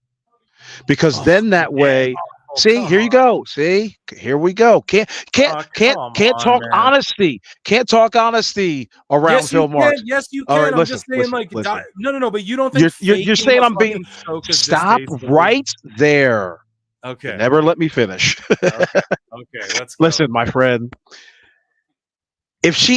because then that way, here you go. See, here we go. Can't talk honesty. Can't talk honesty around Phil Marks. Yes, you can. Right, I'm just saying, no. But you don't think you're saying I'm being stop right there. Okay. Never let me finish. Okay, let's go. Listen, my friend. If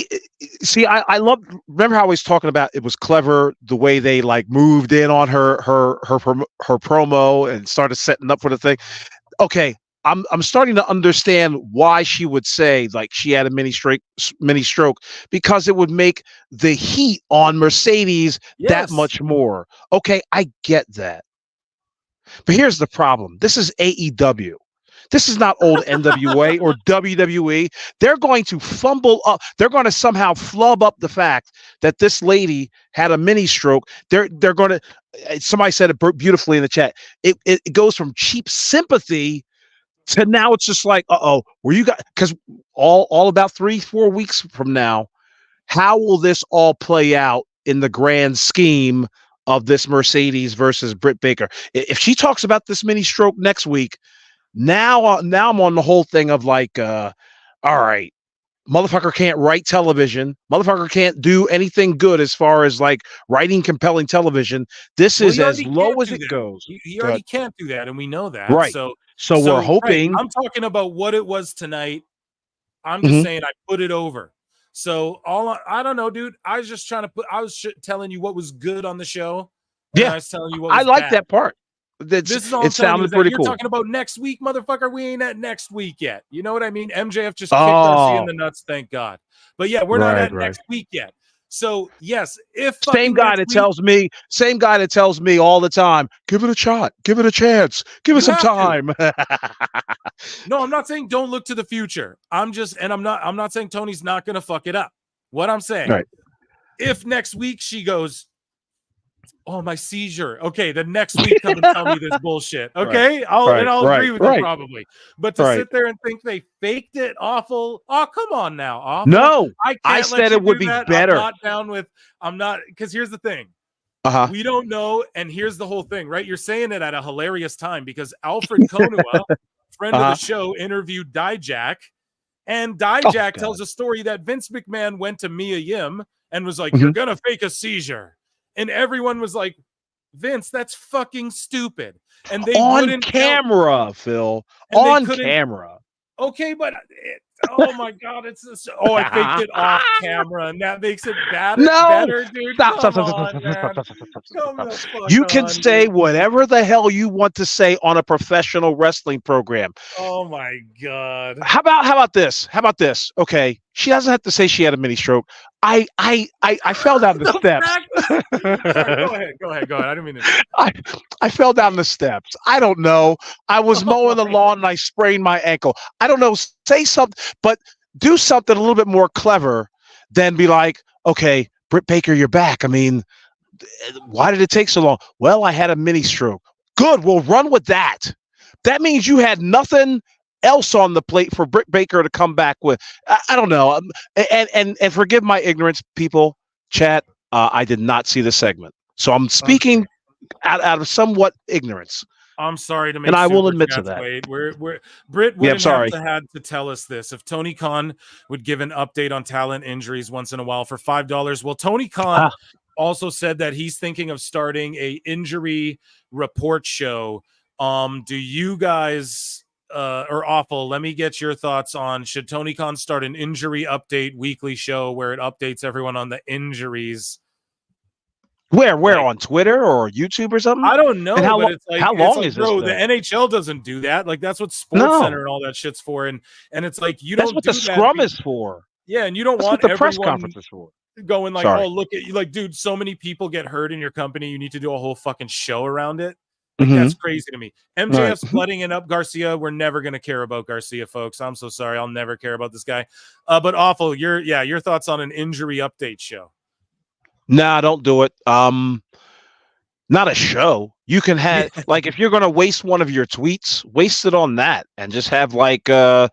I love. Remember how I was talking about it was clever the way they like moved in on her promo and started setting up for the thing. Okay, I'm starting to understand why she would say like she had a mini stroke, because it would make the heat on Mercedes that much more. Okay, I get that. But here's the problem. This is AEW. This is not old NWA or WWE. They're going to fumble up. They're going to somehow flub up the fact that this lady had a mini stroke. They're going to. Somebody said it beautifully in the chat. It goes from cheap sympathy to now it's just like, were you guys? Because all about 3-4 weeks from now, how will this all play out in the grand scheme of this Mercedes versus Britt Baker? If she talks about this mini stroke next week. Now I'm on the whole thing of like, all right, motherfucker can't write television. Motherfucker can't do anything good as far as like writing compelling television. This is as low as it goes. He already can't do that, and we know that. Right. So we're hoping. Right. I'm talking about what it was tonight. I'm just saying I put it over. So I don't know, dude. I was just trying to I was telling you what was good on the show. Yeah, I was telling you what was I like bad. that part. This is all it sounded pretty cool. You're talking about next week, motherfucker. We ain't at next week yet. You know what I mean? MJF just kicked Garcia in the nuts, thank God. But yeah, we're not at next week yet. So yes, if same guy that tells me all the time, give it a shot, give it a chance, give it some time. No, I'm not saying don't look to the future. I'm not saying Tony's not gonna fuck it up. What I'm saying, if next week she goes, oh, my seizure. Okay, the next week come and tell me this bullshit. Okay, I'll agree with you probably. But to sit there and think they faked it awful. Oh, come on now. Awful. No, I said it would be better. I'm not because here's the thing. We don't know, and here's the whole thing, right? You're saying it at a hilarious time because Alfred Konua, friend of the show, interviewed Dijak, and Dijak tells a story that Vince McMahon went to Mia Yim and was like, "You're gonna fake a seizure." And everyone was like, Vince, that's fucking stupid. And they on camera, Phil. On camera. Okay, but oh my God, it's this. Oh, I faked it off camera, and that makes it better, dude. Stop. You can say whatever the hell you want to say on a professional wrestling program. Oh my God. How about this? Okay, she doesn't have to say she had a mini stroke. I fell down the steps. Sorry, go ahead. I didn't mean to. I fell down the steps. I don't know. I was mowing the lawn and I sprained my ankle. I don't know. Say something, but do something a little bit more clever than be like, okay, Britt Baker, you're back. I mean, why did it take so long? Well, I had a mini stroke. Good. We'll run with that. That means you had nothing else on the plate for Britt Baker to come back with. I don't know. And forgive my ignorance, people. Chat. I did not see the segment, so I'm speaking out of somewhat ignorance. I'm sorry to make, and I will admit to that. Britt wouldn't have had to tell us this. If Tony Khan would give an update on talent injuries once in a while for $5, well, Tony Khan also said that he's thinking of starting a injury report show. Do you guys or Awful? Let me get your thoughts on, should Tony Khan start an injury update weekly show where it updates everyone on the injuries? Where on Twitter or YouTube or something? I don't know. But it's like, how long is this? Bro, the NHL doesn't do that. Like that's what Sports Center and all that shit's for. And it's like that's what the scrum is for. Yeah, and you don't want what the press conference is for. Going like, oh, look at you, like, dude, so many people get hurt in your company. You need to do a whole fucking show around it. Like, that's crazy to me. MJF's flooding it up Garcia. We're never gonna care about Garcia, folks. I'm so sorry. I'll never care about this guy. But Awful, your thoughts on an injury update show? Nah, don't do it. Not a show. You can have like if you're gonna waste one of your tweets, waste it on that and just have like a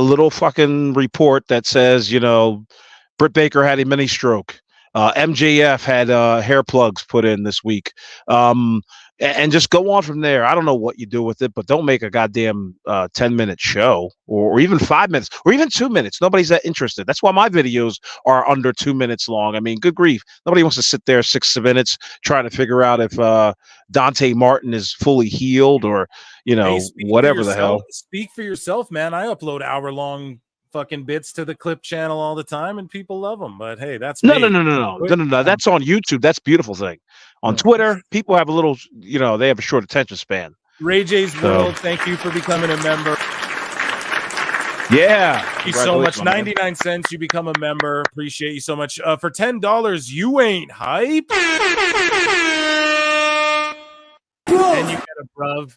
little fucking report that says, you know, Britt Baker had a mini stroke. MJF had hair plugs put in this week. And just go on from there. I don't know what you do with it, but don't make a goddamn 10-minute show or even 5 minutes or even 2 minutes. Nobody's that interested. That's why my videos are under 2 minutes long. I mean, good grief. Nobody wants to sit there 6 minutes trying to figure out if Dante Martin is fully healed or, you know, whatever the hell. Speak for yourself, man. I upload hour-long fucking bits to the clip channel all the time and people love them, but hey, that's no. That's on YouTube. That's a beautiful thing. On Twitter, people have a little, you know, they have a short attention span. Ray J's World, thank you for becoming a member. Yeah, thank you so much. 99 cents, you become a member. Appreciate you so much. For $10, you ain't hype. And you bruv.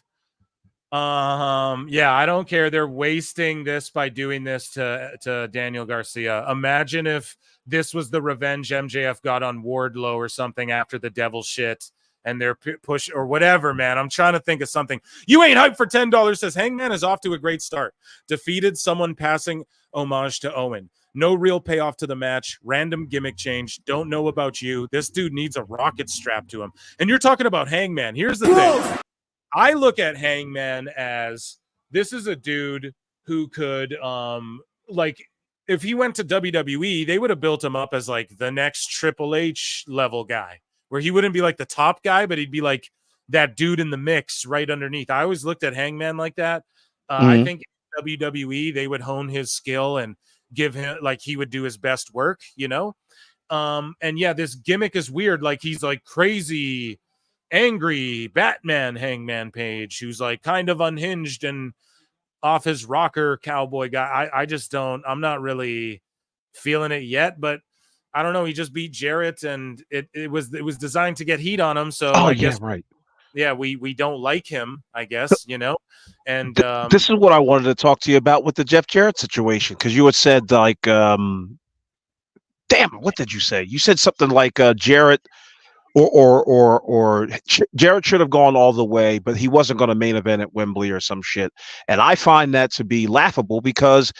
Yeah, I don't care. They're wasting this by doing this to Daniel Garcia. Imagine if this was the revenge MJF got on Wardlow or something after the devil shit and their push or whatever, man. I'm trying to think of something. You ain't hyped for $10 says Hangman is off to a great start. Defeated someone passing homage to Owen. No real payoff to the match. Random gimmick change. Don't know about you. This dude needs a rocket strapped to him. And you're talking about Hangman. Here's the thing. I look at Hangman as this is a dude who could, like, if he went to WWE, they would have built him up as like the next Triple H level guy, where he wouldn't be like the top guy, but he'd be like that dude in the mix right underneath. I always looked at Hangman like that. I think WWE, they would hone his skill and give him like he would do his best work, you know? And yeah, this gimmick is weird. Like he's like crazy angry Batman Hangman Page, who's like kind of unhinged and off his rocker cowboy guy. I just don't, I'm not really feeling it yet, but I don't know. He just beat Jarrett and it was designed to get heat on him. So I guess, right. Yeah, we don't like him, I guess, you know? And this is what I wanted to talk to you about with the Jeff Jarrett situation. Cause you had said like, damn, what did you say? You said something like Jarrett or Jarrett should have gone all the way, but he wasn't going to main event at Wembley or some shit. And I find that to be laughable because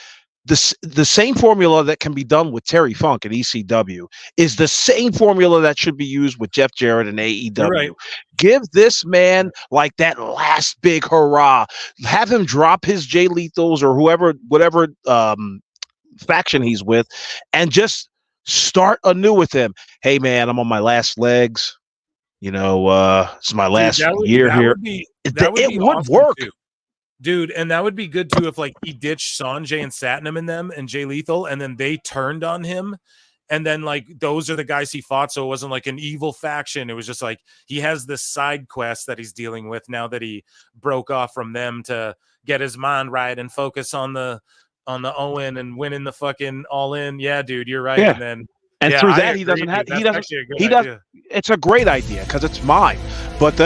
the same formula that can be done with Terry Funk and ECW is the same formula that should be used with Jeff Jarrett and AEW. Right. Give this man like that last big hurrah. Have him drop his Jay Lethals or whatever faction he's with, and just start anew with him. Hey man, I'm on my last legs. You know, it's my last year here. It would awesome work. Too. Dude, and that would be good too if like he ditched Sanjay and Satnam in them and Jay Lethal, and then they turned on him. And then like those are the guys he fought. So it wasn't like an evil faction. It was just like he has this side quest that he's dealing with now that he broke off from them to get his mind right and focus on the Owen and winning the fucking All In. Yeah, dude, you're right. Yeah. And through that, he doesn't have. He doesn't. It's a great idea because it's mine. But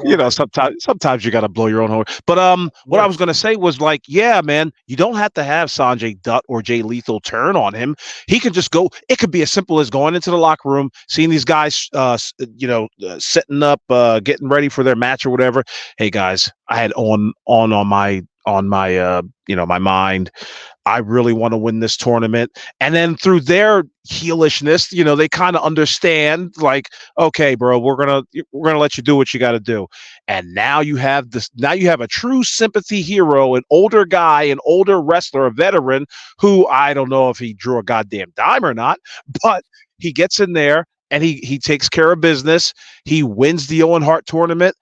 you know, sometimes you got to blow your own horn. But what I was going to say was like, yeah, man, you don't have to have Sanjay Dutt or Jay Lethal turn on him. He can just go. It could be as simple as going into the locker room, seeing these guys, setting up, getting ready for their match or whatever. Hey guys, I had on my my mind. I really want to win this tournament. And then through their heelishness, you know, they kind of understand like, okay, bro, we're going to let you do what you got to do. And now you have a true sympathy hero, an older guy, an older wrestler, a veteran who I don't know if he drew a goddamn dime or not, but he gets in there and he takes care of business. He wins the Owen Hart tournament.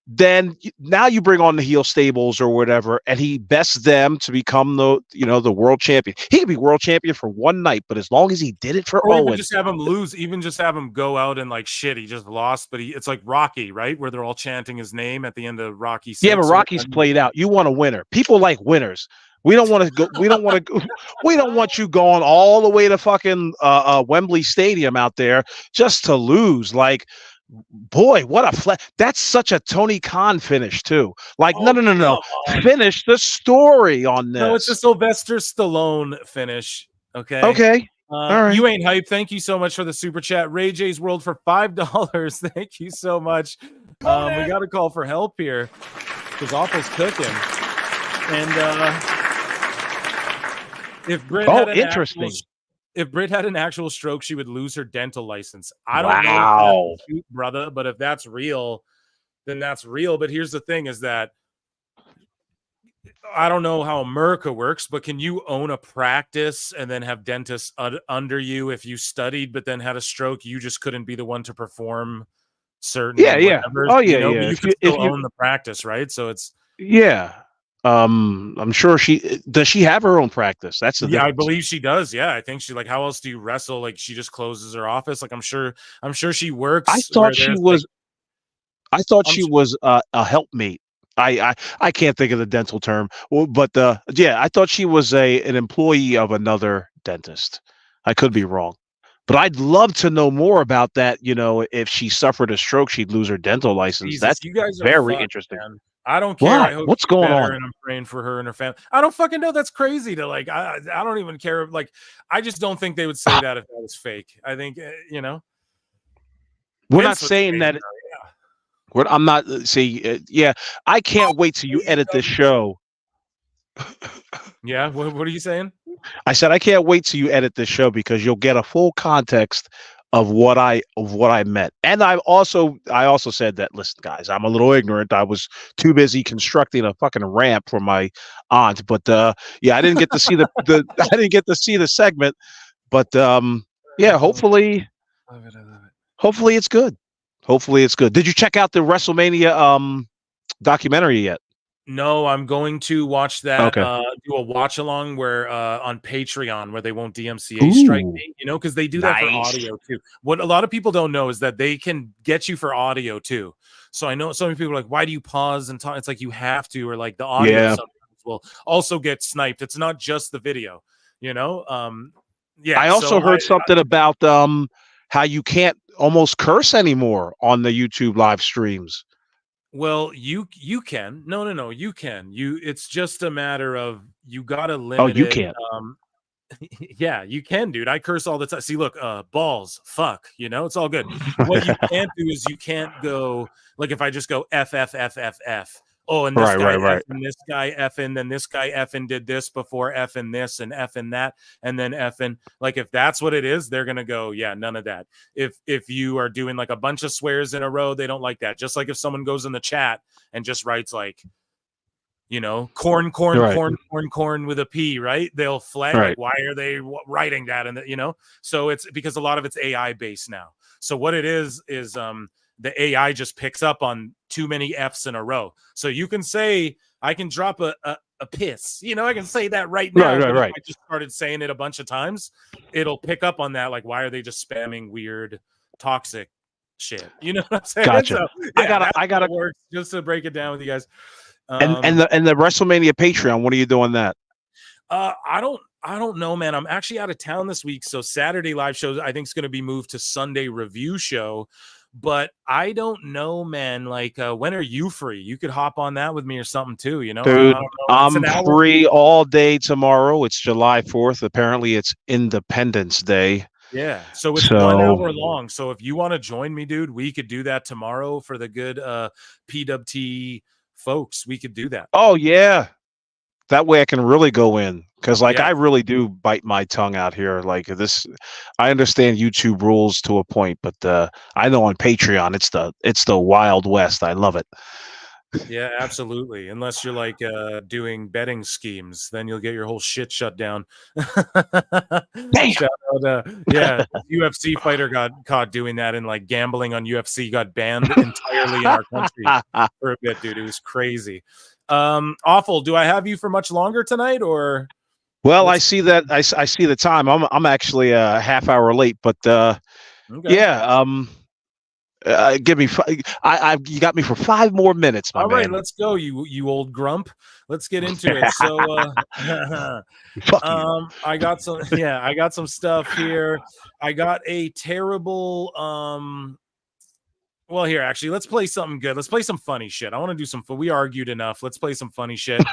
Then now you bring on the heel stables or whatever, and he bests them to become the world champion. He could be world champion for one night, but as long as he did it for Owen, even just have him lose, even just have him go out and like shit, he just lost, but it's like Rocky, right, where they're all chanting his name at the end of Rocky 6. Yeah, but Rocky's played out. You want a winner. People like winners. We don't want to go. We don't want to. We don't want you going all the way to fucking Wembley Stadium out there just to lose. Like, boy, what a that's such a Tony Khan finish too. Like, no. Finish the story on this. No, it's a Sylvester Stallone finish. Okay. All right. You ain't hype. Thank you so much for the super chat. Ray J's World for $5. Thank you so much. We got a call for help here because Awful's cooking. And if Britt if Britt had an actual stroke, she would lose her dental license. I don't know if that's cute, brother, but if that's real, then that's real. But here's the thing is that I don't know how America works, but can you own a practice and then have dentists under you if you studied but then had a stroke? You just couldn't be the one to perform certain whatever, Oh, you know, yeah. But you could still own the practice, right? So it's I'm sure does she have her own practice? That's the I believe she does. Yeah, I think she like. How else do you wrestle? Like she just closes her office. Like I'm sure she works. I thought she was. I thought she was a helpmate. I can't think of the dental term, but I thought she was an employee of another dentist. I could be wrong, But I'd love to know more about that. If she suffered a stroke, she'd lose her dental license. Jesus, That's you guys are very fucked, interesting. man. I don't care. What? I hope What's she's going better, on? and I'm praying for her and her family. I don't fucking know. That's crazy to like. I don't even care. Like, I just don't think they would say that if that was fake. I think We're Vince not would saying say, that. yeah. I'm not. Yeah, I can't wait till you edit this show. Yeah. What are you saying? I said I can't wait till you edit this show because you'll get a full context of what I meant. And I also said that, listen, guys, I'm a little ignorant. I was too busy constructing a fucking ramp for my aunt. But yeah, I didn't get to see the I didn't get to see the segment. But yeah, hopefully it's good. Hopefully it's good. Did you check out the WrestleMania documentary yet? No, I'm going to watch that. Okay. Do a watch along where on Patreon where they won't DMCA strike me, because they do that for audio too. What a lot of people don't know is that they can get you for audio too. So I know so many people are like, why do you pause and talk? It's like you have to, or like the audio sometimes will also get sniped. It's not just the video, Yeah. I also heard something about how you can't almost curse anymore on the YouTube live streams. Well, you can. No, you can. It's just a matter of you gotta limit you it. can't. Yeah, you can, dude. I curse all the time. See, look, balls, fuck, it's all good. What you can't do is you can't go like if I just go F F F F F. Oh, and this guy effing, this guy effing, then this guy effing did this before effing this and effing that, and then effing. Like if that's what it is, they're gonna go, yeah, none of that. If you are doing like a bunch of swears in a row, they don't like that. Just like if someone goes in the chat and just writes like, corn with a P, right? They'll flag like, why are they writing that? And so it's because a lot of it's AI based now. So what it is the AI just picks up on too many F's in a row. So you can say, I can drop a piss, I can say that right now. But if I just started saying it a bunch of times, it'll pick up on that. Like, why are they just spamming weird, toxic shit? You know what I'm saying? Gotcha. So, yeah, I gotta work just to break it down with you guys. And the WrestleMania Patreon, what are you doing that? I don't know, man. I'm actually out of town this week, so Saturday live shows I think is going to be moved to Sunday review show. But I don't know, man. Like, when are you free? You could hop on that with me or something too. Dude, I'm free all day tomorrow. It's July 4th. Apparently, it's Independence Day. Yeah, so it's 1 hour long. So if you want to join me, dude, we could do that tomorrow for the good PWT folks. We could do that. Oh yeah, that way I can really go in because I really do bite my tongue out here. Like this, I understand YouTube rules to a point, but I know on Patreon it's the Wild West. I love it. Yeah, absolutely. Unless you're like doing betting schemes, then you'll get your whole shit shut down. Shout out, UFC fighter got caught doing that, and like gambling on UFC got banned entirely in our country for a bit, dude. It was crazy. Awful. Do I have you for much longer tonight, or? Well, I see that. I see the time. I'm actually a half hour late, but yeah. Give me. You got me for 5 more minutes, my man. All right, let's go, you old grump. Let's get into it. So, I got some. Yeah, I got some stuff here. I got a terrible. Well, here, actually, let's play something good. Let's play some funny shit. I want to do some fun. We argued enough. Let's play some funny shit.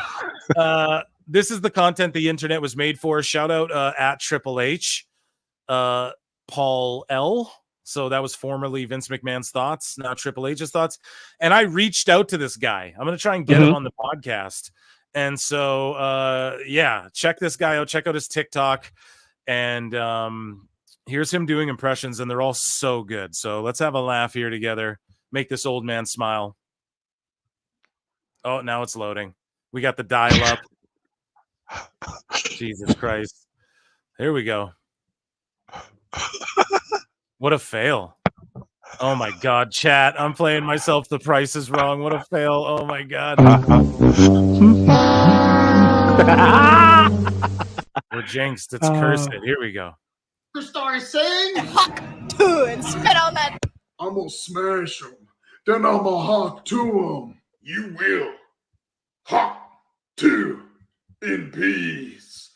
This is the content the internet was made for. Shout out at Triple H, Paul L. So that was formerly Vince McMahon's thoughts, now Triple H's thoughts. And I reached out to this guy. I'm going to try and get him on the podcast. And so, check this guy out. Check out his TikTok. And here's him doing impressions, and they're all so good. So let's have a laugh here together. Make this old man smile. Oh, now it's loading. We got the dial up. Jesus Christ. Here we go. What a fail. Oh my God, chat. I'm playing myself. The Price is Wrong. What a fail. Oh my God. We're jinxed. It's cursed. Here we go. Start saying, Huck to and spit on that. I'm gonna smash him. Then I'm gonna hawk to him. You will. Hawk to in peace.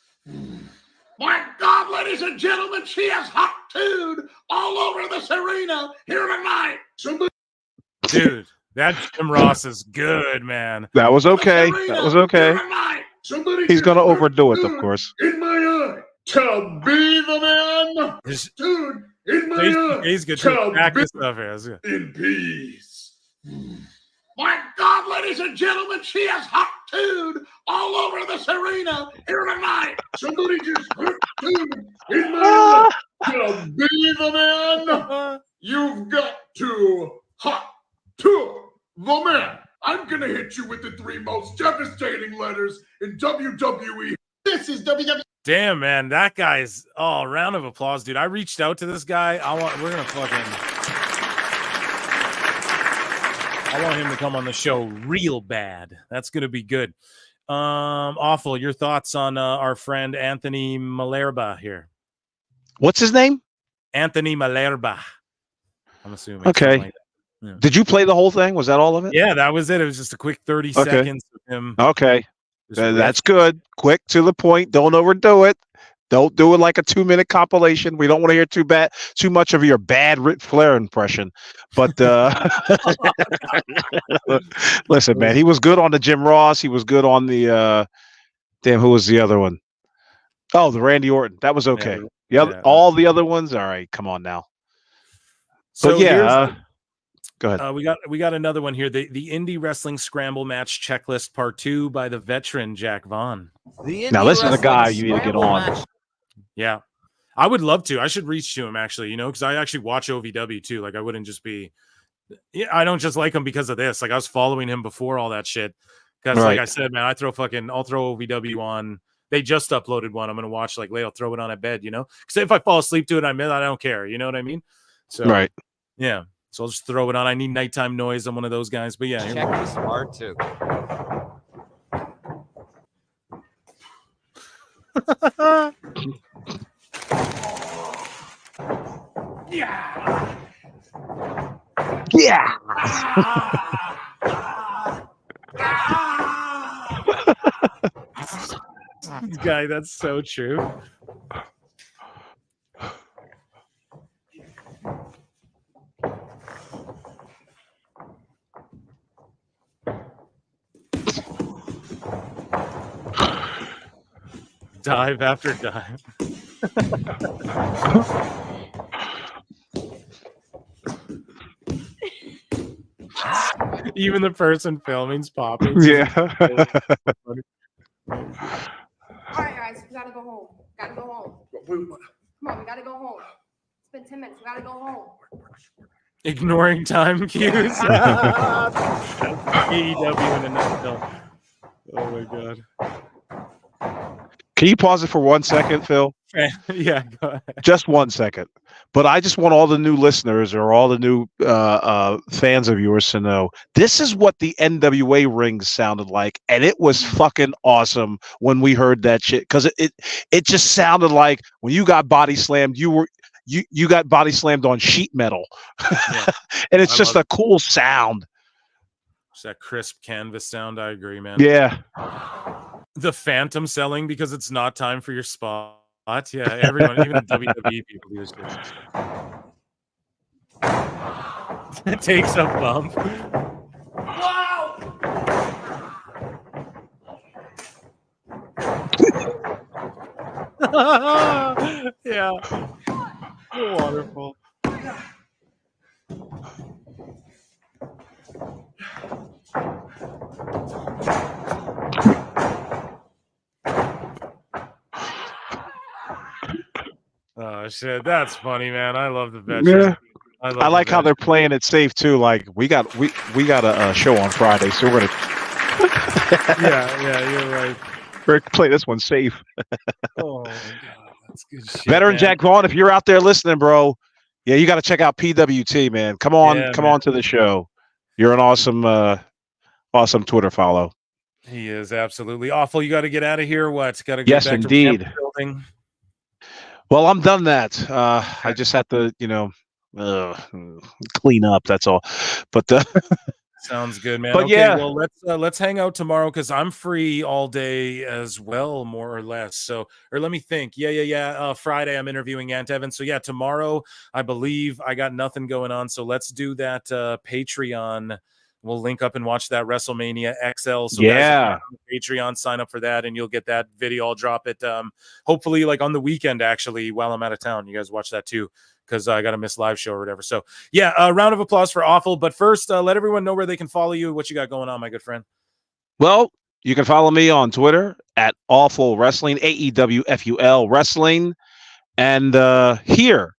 My God, ladies and gentlemen, she is hot. tattooed all over this arena here tonight. Dude, that Jim Ross is good, man. That was okay. That was okay. He's going to overdo it, of course. In my eye, to be the man, dude. In my eye, He's good to practice stuff here. In peace. My God, ladies and gentlemen, she is hot tattooed all over this arena here tonight. Somebody just hot tattooed in my eye. To be the man, you've got to hot to the man. I'm going to hit you with the 3 most devastating letters in WWE. This is WWE. Damn, man, that guy's round of applause, dude. I reached out to this guy. I want him to come on the show real bad. That's gonna be good. Awful. Your thoughts on our friend Anthony Malerba here? What's his name? Anthony Malerba. I'm assuming. Okay. Like yeah. Did you play the whole thing? Was that all of it? Yeah, that was it. It was just a quick 30 seconds of him. Okay. That's good. Quick to the point. Don't overdo it. Don't do it like a 2-minute compilation. We don't want to hear too much of your bad Ric Flair impression. But listen, man, he was good on the Jim Ross. He was good on the who was the other one? Oh, the Randy Orton. That was okay. All the other ones. All right, come on now. So yeah. Go ahead. We got another one here. The Indie Wrestling Scramble Match Checklist Part 2 by the veteran Jack Vaughn. Now this is a guy you need to get on. Yeah, I would love to. I should reach to him actually, because I actually watch OVW too. Like I wouldn't just be. Yeah, I don't just like him because of this. Like I was following him before all that shit. Because like I said, man, I'll throw OVW on. They just uploaded one. I'm gonna watch like late. I'll throw it on at bed. Because if I fall asleep to it, I don't care. You know what I mean? So right. Yeah. So I'll just throw it on. I need nighttime noise. I'm one of those guys. But yeah. Check this hard too. Yeah. Yeah. This guy, that's so true. Dive after dive. Even the person filming's popping. Yeah. All right, guys, we gotta go home. Gotta go home. Come on, we gotta go home. It's been 10 minutes. We gotta go home. Ignoring time cues. AEW in a nutshell. Oh my god. Can you pause it for 1 second, Phil? Yeah, go ahead. Just 1 second. But I just want all the new listeners or all the new fans of yours to know this is what the NWA rings sounded like, and it was fucking awesome when we heard that shit because it just sounded like when you got body slammed, you got body slammed on sheet metal, and it's just a cool sound. It's that crisp canvas sound. I agree, man. Yeah. The phantom selling because it's not time for your spot. Yeah, everyone, even the WWE people do this shit. It takes a bump. Wow! Yeah. Wonderful. Oh shit, that's funny, man. I love the veterans. Yeah. I like how they're playing it safe too. Like we got a show on Friday, so we're gonna. yeah, you're right. We're gonna play this one safe. Oh my god, that's good shit. Veteran man. Jack Vaughn, if you're out there listening, bro, yeah, you got to check out PWT, man. Come on to the show. You're an awesome Twitter follow. He is absolutely awful. You got to get out of here. What? Got to go yes, back indeed. to the building. Well, I'm done that. I just have to, clean up. That's all. But Sounds good, man. But okay, yeah. well let's hang out tomorrow because I'm free all day as well, more or less. So, or let me think. Yeah. Friday I'm interviewing Aunt Evan. So yeah, tomorrow I believe I got nothing going on. So let's do that Patreon. We'll link up and watch that WrestleMania XL. So guys, if you're on the Patreon, sign up for that, and you'll get that video. I'll drop it hopefully like on the weekend actually while I'm out of town. You guys watch that too, because I got to miss live show or whatever. So yeah, a round of applause for Awful. But first, let everyone know where they can follow you. What you got going on, my good friend? Well, you can follow me on Twitter at Awful Wrestling, AEWFUL Wrestling, and here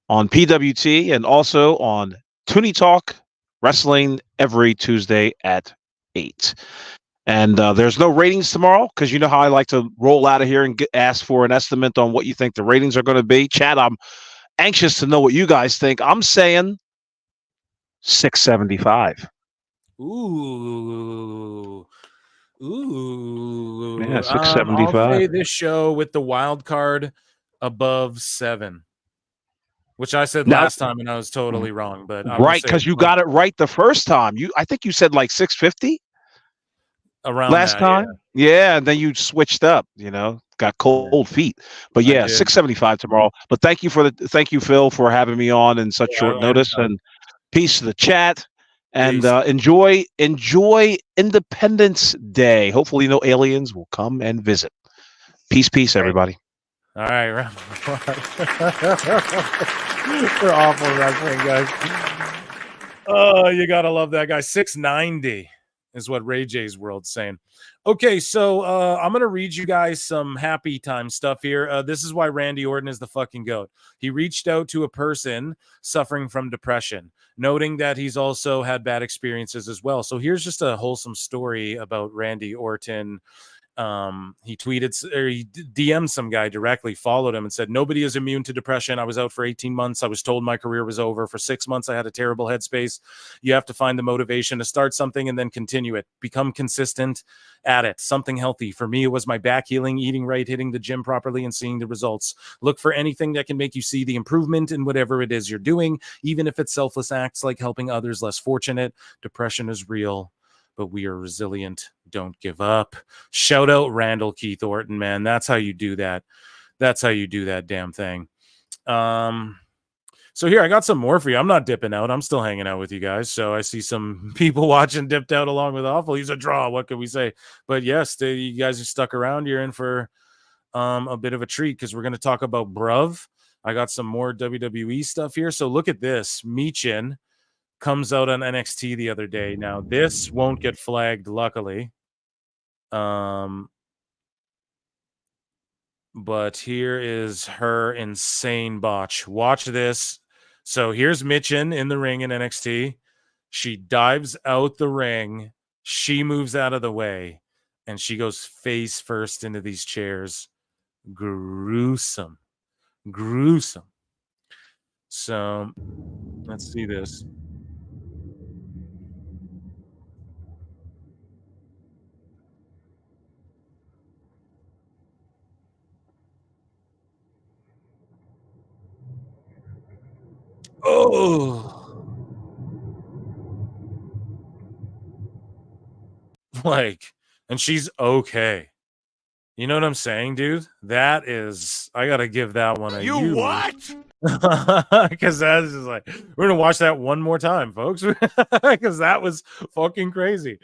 on PWT and also on Toonie Talk Wrestling every Tuesday at 8. And there's no ratings tomorrow because you know how I like to roll out of here and ask for an estimate on what you think the ratings are going to be. Chad, I'm anxious to know what you guys think. I'm saying 675. Ooh. Yeah, I'll 675. say this show with the wild card above 7, which I said last time and I was totally wrong. But right, because you got it right the first time. I think you said like 650 around last time. Yeah, and then you switched up. Got cold feet. But yeah, 675 tomorrow. But thank you, Phil, for having me on in such short notice. And peace to the chat. And enjoy Independence Day. Hopefully no aliens will come and visit. Peace, everybody. All right, round of applause. For Awful Wrestling, guys. Oh, you gotta love that guy. 690 is what Ray J's World's saying. Okay, so I'm gonna read you guys some happy time stuff here. This is why Randy Orton is the fucking GOAT. He reached out to a person suffering from depression, noting that he's also had bad experiences as well. So here's just a wholesome story about Randy Orton. He tweeted or he DM'd some guy directly, followed him and said, "Nobody is immune to depression. I was out for 18 months. I was told my career was over. For 6 months, I had a terrible headspace. You have to find the motivation to start something and then continue it. Become consistent at it. Something healthy. For me, it was my back healing, eating right, hitting the gym properly, and seeing the results. Look for anything that can make you see the improvement in whatever it is you're doing, even if it's selfless acts like helping others less fortunate. Depression is real, but we are resilient. Don't give up." Shout out Randall Keith Orton, man. That's how you do that. That's how you do that damn thing. So here, I got some more for you. I'm not dipping out. I'm still hanging out with you guys. So I see some people watching dipped out along with Awful. He's a draw. What can we say? But yes, you guys are stuck around. You're in for a bit of a treat because we're going to talk about Bruv. I got some more WWE stuff here. So look at this. Michin comes out on NXT the other day. Now, this won't get flagged, luckily. But here is her insane botch. Watch this. So here's Michin in the ring in NXT. She dives out the ring. She moves out of the way. And she goes face first into these chairs. Gruesome. So let's see this. Oh, and she's okay. You know what I'm saying, dude? That is, I gotta give that one a You what? Because that's just like, we're gonna watch that one more time, folks. Because that was fucking crazy.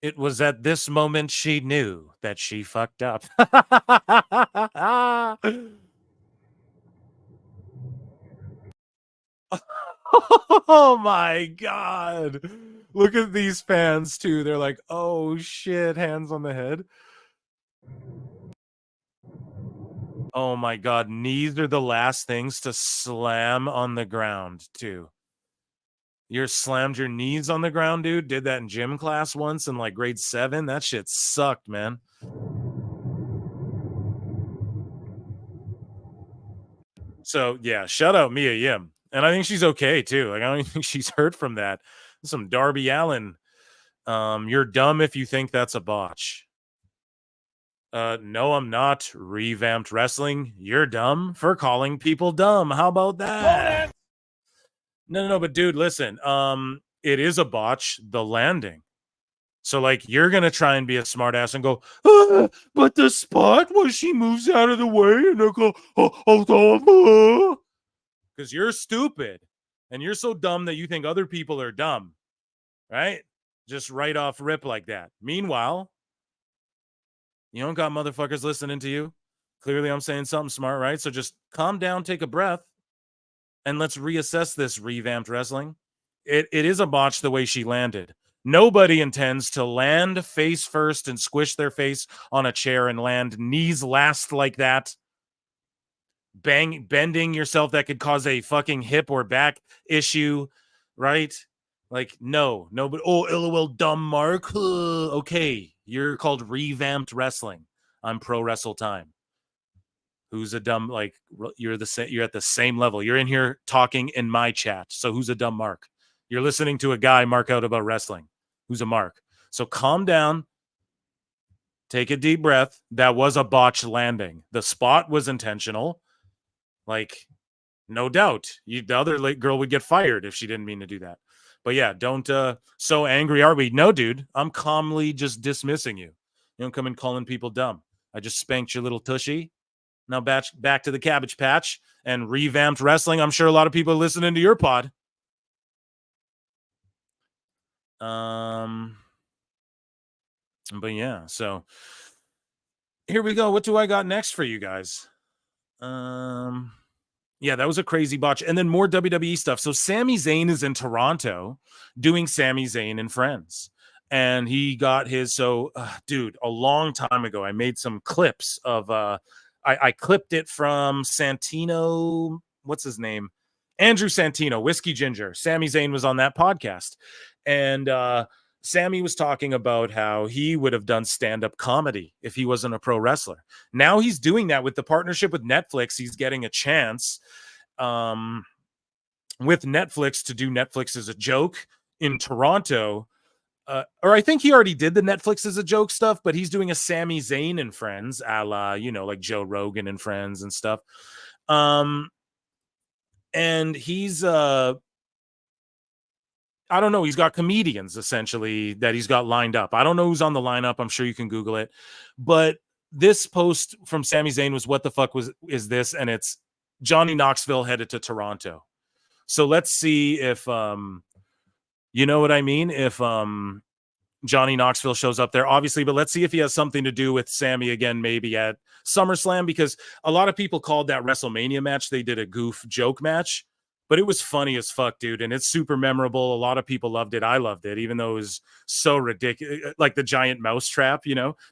It was at this moment she knew that she fucked up. Oh my God. Look at these fans too. They're like, oh shit, hands on the head. Oh my God. Knees are the last things to slam on the ground too. You slammed your knees on the ground, dude. Did that in gym class once in like grade 7. That shit sucked, man. So yeah, shout out Mia Yim. And I think she's okay too. Like, I don't even think she's hurt from that. Some Darby Allin. You're dumb if you think that's a botch. No, I'm not. Revamped Wrestling. You're dumb for calling people dumb. How about that? No, but dude, listen. It is a botch, the landing. So, like, you're gonna try and be a smartass and go, but the spot where she moves out of the way and I go, because you're stupid and you're so dumb that you think other people are dumb, right? Just right off rip like that. Meanwhile, you don't got motherfuckers listening to you. Clearly, I'm saying something smart, right? So just calm down, take a breath, and let's reassess this revamped wrestling. It is a botch the way she landed. Nobody intends to land face first and squish their face on a chair and land knees last like that. Bending yourself that could cause a fucking hip or back issue, right? Like, no, but LOL, dumb Mark. Okay, you're called revamped wrestling. I'm Pro Wrestle Time. Who's a dumb, like, you're at the same level. You're in here talking in my chat. So who's a dumb Mark? You're listening to a guy mark out about wrestling. Who's a Mark? So calm down. Take a deep breath. That was a botched landing. The spot was intentional. Like, no doubt. The other girl would get fired if she didn't mean to do that. But yeah, don't, so angry are we? No, dude. I'm calmly just dismissing you. You don't come in calling people dumb. I just spanked your little tushy. Now back to the Cabbage Patch and revamped wrestling. I'm sure a lot of people are listening to your pod. But yeah, so here we go. What do I got next for you guys? Yeah, that was a crazy botch. And then more WWE stuff. So Sami Zayn is in Toronto doing Sami Zayn and Friends. And he got his, dude, a long time ago, I made some clips of, I clipped it from Santino, what's his name? Andrew Santino, Whiskey Ginger. Sami Zayn was on that podcast. And Sammy was talking about how he would have done stand-up comedy if he wasn't a pro wrestler. Now he's doing that with the partnership with Netflix. He's getting a chance with Netflix to do Netflix as a joke in Toronto. Or I think he already did the Netflix as a joke stuff, but he's doing a Sami Zayn and Friends, a la, like Joe Rogan and Friends and stuff. And he's I don't know. He's got comedians essentially that he's got lined up. I don't know who's on the lineup. I'm sure you can Google it. But this post from Sami Zayn was, what the fuck is this? And it's Johnny Knoxville headed to Toronto. So let's see if, you know what I mean? If Johnny Knoxville shows up there, obviously, but let's see if he has something to do with Sammy again, maybe at SummerSlam, because a lot of people called that WrestleMania match. They did a goof joke match. But it was funny as fuck, dude, and it's super memorable. A lot of people loved it. I loved it, even though it was so ridiculous, like the giant mouse trap,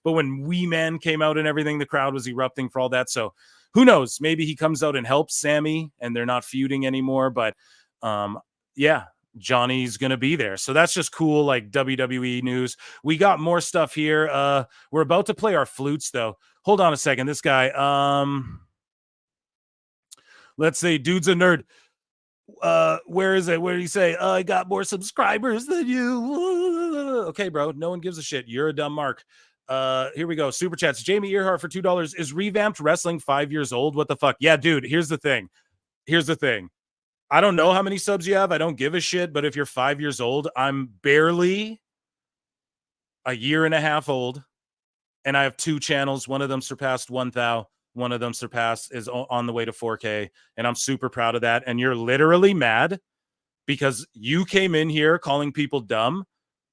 But when Wee Man came out and everything, the crowd was erupting for all that. So who knows? Maybe he comes out and helps Sammy, and they're not feuding anymore. But yeah, Johnny's going to be there. So that's just cool, like WWE news. We got more stuff here. We're about to play our flutes, though. Hold on a second. This guy, let's say, dude's a nerd. Where is it? Where do you say? I got more subscribers than you. Okay, bro. No one gives a shit. You're a dumb Mark. Here we go. Super chats. Jamie Earhart for $2. Is revamped wrestling 5 years old? What the fuck? Yeah, dude. Here's the thing. I don't know how many subs you have. I don't give a shit. But if you're 5 years old, I'm barely a year and a half old, and I have 2 channels. One of them surpassed 1,000. One of them is on the way to 4K, and I'm super proud of that. And you're literally mad because you came in here calling people dumb,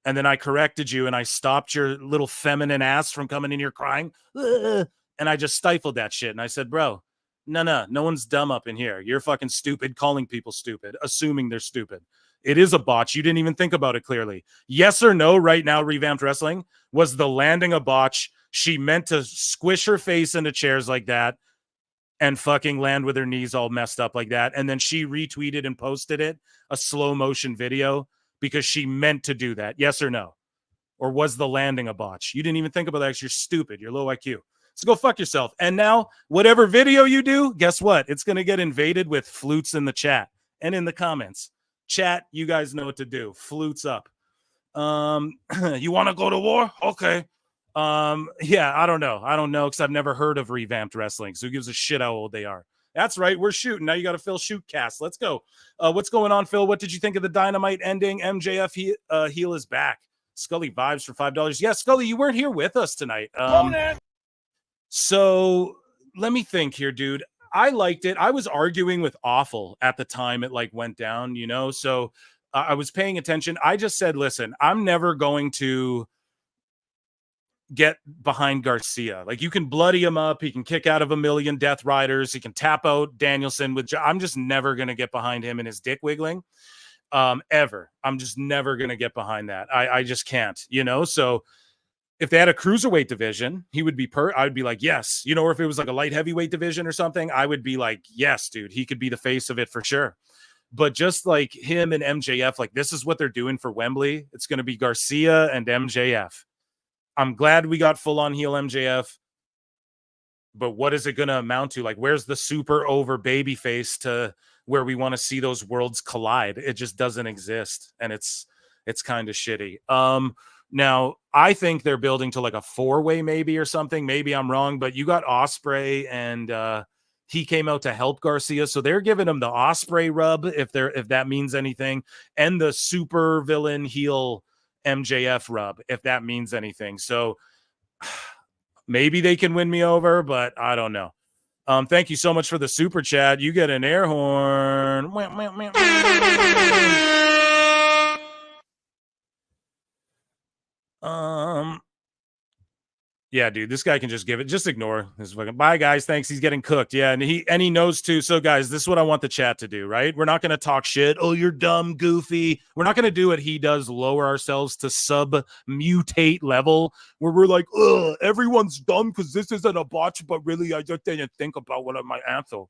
and then I corrected you, and I stopped your little feminine ass from coming in here crying, and I just stifled that shit. And I said, bro, no one's dumb up in here. You're fucking stupid calling people stupid, assuming they're stupid. It is a botch. You didn't even think about it clearly. Yes or no right now, revamped wrestling? Was the landing a botch? She meant to squish her face into chairs like that and fucking land with her knees all messed up like that. And then she retweeted and posted it, a slow motion video, because she meant to do that. Yes or no? Or was the landing a botch? You didn't even think about that because you're stupid. You're low IQ. So go fuck yourself. And now, whatever video you do, guess what? It's going to get invaded with flutes in the chat and in the comments. Chat, you guys know what to do. Flutes up. You want to go to war? Okay. Yeah, I don't know because I've never heard of revamped wrestling, so who gives a shit how old they are? That's right, we're shooting. Now you got to Phil shoot cast. Let's go. What's going on, Phil? What did you think of the Dynamite ending? MJF heel is back. Scully vibes for $5. Yeah, Scully, you weren't here with us tonight. So let me think here, dude. I liked it. I was arguing with Awful at the time it like went down, you know, so I was paying attention. I just said, listen, I'm never going to get behind Garcia. Like, you can bloody him up. He can kick out of a million Death Riders. He can tap out Danielson with. I'm just never going to get behind him and his dick wiggling. Ever. I'm just never going to get behind that. I just can't, you know? So if they had a cruiserweight division, he would be I would be like, yes, you know, or if it was like a light heavyweight division or something, I would be like, yes, dude, he could be the face of it for sure. But just like him and MJF, like, this is what they're doing for Wembley. It's going to be Garcia and MJF. I'm glad we got full on heel MJF, but what is it going to amount to? Like, where's the super over baby face to where we want to see those worlds collide? It just doesn't exist. And it's kind of shitty. Now I think they're building to like a 4-way maybe or something. Maybe I'm wrong, but you got Ospreay and he came out to help Garcia. So they're giving him the Ospreay rub, if that means anything, and the super villain heel MJF rub, if that means anything. So maybe they can win me over, but I don't know. Thank you so much for the super chat. You get an air horn. Yeah, dude, this guy can just give it. Just ignore this fucking bye, guys. Thanks. He's getting cooked. Yeah, and he knows too. So, guys, this is what I want the chat to do, right? We're not going to talk shit. Oh, you're dumb, goofy. We're not going to do what he does, lower ourselves to sub-mutate level, where we're like, ugh, everyone's dumb because this isn't a botch, but really, I just didn't think about what my anthem.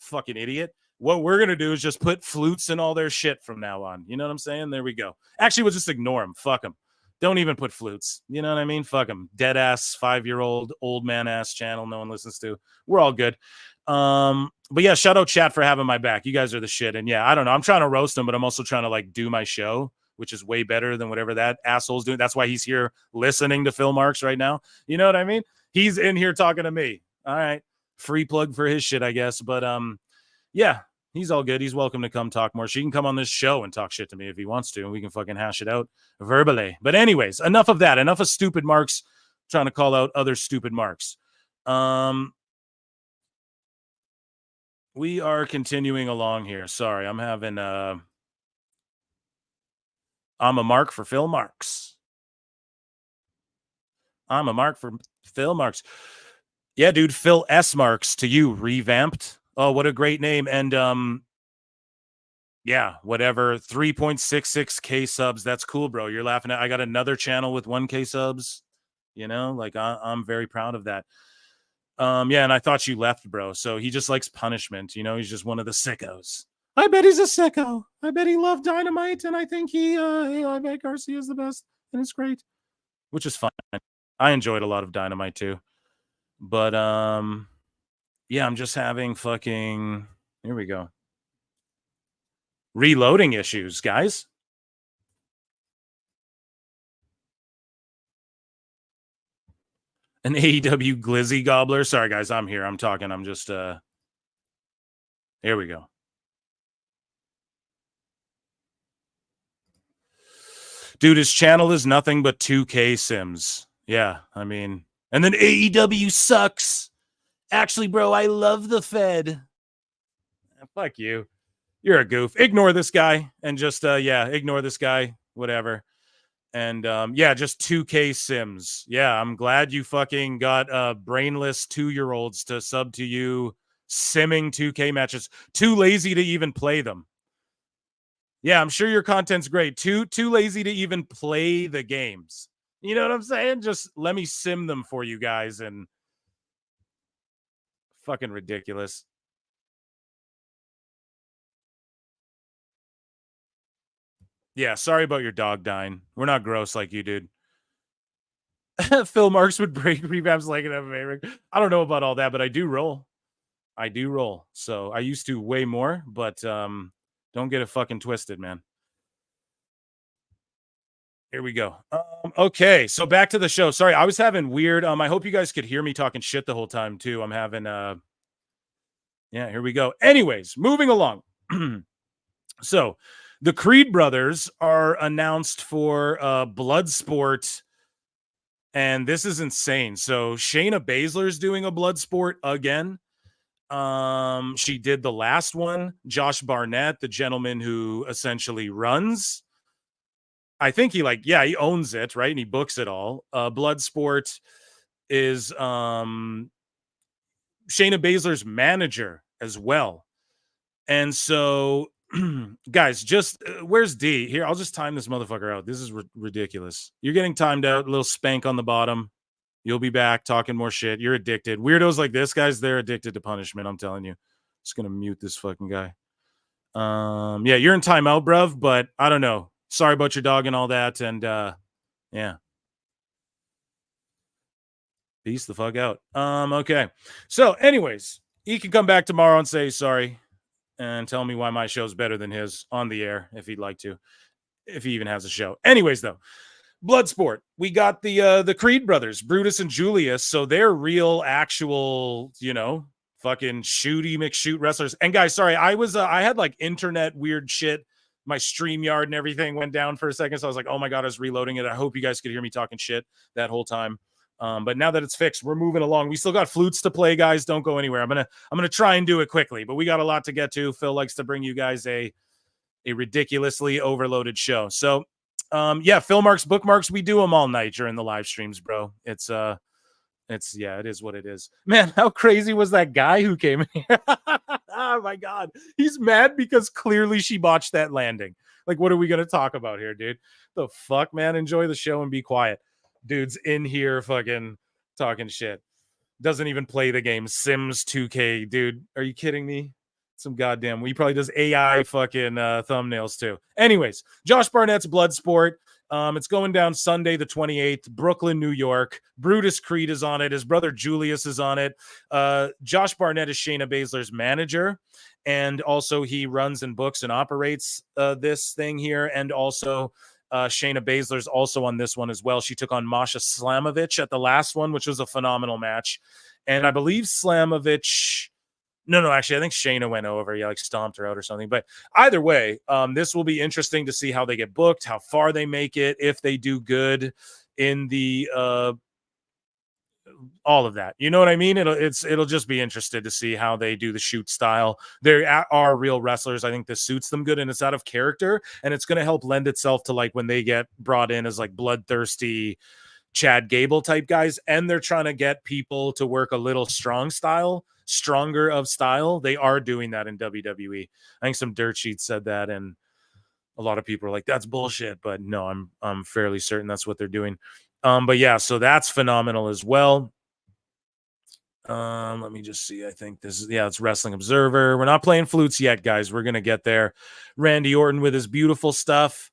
Fucking idiot. What we're going to do is just put flutes in all their shit from now on. You know what I'm saying? There we go. Actually, we'll just ignore them. Fuck them. Don't even put flutes. You know what I mean? Fuck them. Dead ass 5-year-old old man ass channel no one listens to. We're all good. But yeah, shout out chat for having my back. You guys are the shit. And yeah, I don't know. I'm trying to roast him, but I'm also trying to like do my show, which is way better than whatever that asshole's doing. That's why he's here listening to Phil Marks right now. You know what I mean? He's in here talking to me. All right. Free plug for his shit, I guess. But yeah. He's all good. He's welcome to come talk more. She can come on this show and talk shit to me if he wants to, and we can fucking hash it out verbally. But anyways, enough of that. Enough of stupid Marks trying to call out other stupid Marks. We are continuing along here. Sorry, I'm having I'm a mark for Phil Marks. I'm a mark for Phil Marks. Yeah, dude, Phil S. Marks to you, revamped. Oh, what a great name. And yeah, whatever. 3.66K subs. That's cool, bro. You're laughing at. I got another channel with 1K subs. You know, like I'm very proud of that. Yeah, and I thought you left, bro. So he just likes punishment. You know, he's just one of the sickos. I bet he's a sicko. I bet he loved Dynamite, and I think I bet Garcia is the best, and it's great. Which is fine. I enjoyed a lot of Dynamite too. But yeah, I'm just having fucking, here we go, reloading issues, guys. An AEW glizzy gobbler. Sorry, guys, I'm here. I'm talking. I'm just, here we go. Dude, his channel is nothing but 2K Sims. Yeah, I mean, and then AEW sucks. Actually, bro, I love the Fed. Fuck you. You're a goof. Ignore this guy and just, yeah, ignore this guy. Whatever. And, yeah, just 2K Sims. Yeah, I'm glad you fucking got brainless 2-year-olds to sub to you simming 2K matches. Too lazy to even play them. Yeah, I'm sure your content's great. Too lazy to even play the games. You know what I'm saying? Just let me sim them for you guys and fucking ridiculous. Yeah, sorry about your dog dying. We're not gross like you, dude. Phil Marks would break revamps like an MMA ring. I don't know about all that, but I do roll. I do roll. So I used to way more, but don't get it fucking twisted, man. Here we go. Okay, so back to the show. Sorry, I was having weird. I hope you guys could hear me talking shit the whole time too. I'm having yeah, here we go. Anyways, moving along. So the Creed brothers are announced for Bloodsport, and this is insane. So Shayna Baszler's doing a Bloodsport again. She did the last one. Josh Barnett, the gentleman who essentially runs, I think he he owns it, right? And he books it all. Bloodsport is Shayna Baszler's manager as well. And so guys, just where's D? Here, I'll just time this motherfucker out. This is ridiculous. You're getting timed out. A little spank on the bottom. You'll be back talking more shit. You're addicted. Weirdos like this, guys, they're addicted to punishment. I'm telling you. Just gonna mute this fucking guy. Yeah, you're in timeout, bruv, but I don't know. Sorry about your dog and all that. And yeah. Peace the fuck out. Okay. So, anyways, he can come back tomorrow and say sorry and tell me why my show's better than his on the air if he'd like to, if he even has a show. Anyways, though, Bloodsport. We got the Creed brothers, Brutus and Julius. So they're real, actual, fucking shooty McShoot wrestlers. And guys, sorry, I had like internet weird shit. My StreamYard and everything went down for a second. So I was like, oh my God, I was reloading it. I hope you guys could hear me talking shit that whole time. But now that it's fixed, we're moving along. We still got flutes to play, guys. Don't go anywhere. I'm gonna try and do it quickly, but we got a lot to get to. Phil likes to bring you guys a ridiculously overloaded show. So yeah, Phil Marks bookmarks, we do them all night during the live streams, bro. It is what it is. Man, how crazy was that guy who came in here? Oh my God. He's mad because clearly she botched that landing. Like, what are we gonna talk about here, dude? The fuck, man? Enjoy the show and be quiet. Dude's in here fucking talking shit. Doesn't even play the game. Sims 2K, dude. Are you kidding me? Some goddamn. He probably does AI fucking thumbnails too. Anyways, Josh Barnett's Bloodsport. It's going down Sunday the 28th, Brooklyn, New York. Brutus Creed is on it. His brother Julius is on it. Josh Barnett is Shayna Baszler's manager. And also he runs and books and operates this thing here. And also Shayna Baszler's also on this one as well. She took on Masha Slamovich at the last one, which was a phenomenal match. And I believe Slamovich... No, actually, I think Shayna went over. Yeah, like stomped her out or something. But either way, this will be interesting to see how they get booked, how far they make it, if they do good in the all of that. You know what I mean? It'll just be interested to see how they do the shoot style. They are real wrestlers. I think this suits them good, and it's out of character, and it's going to help lend itself to like when they get brought in as like bloodthirsty Chad Gable type guys, and they're trying to get people to work a little stronger of style. They are doing that in WWE. I think some dirt sheets said that, and a lot of people are like, that's bullshit. But no, I'm fairly certain that's what they're doing. But yeah, so that's phenomenal as well. Let me just see. I think it's Wrestling Observer. We're not playing flutes yet, guys. We're gonna get there. Randy Orton with his beautiful stuff.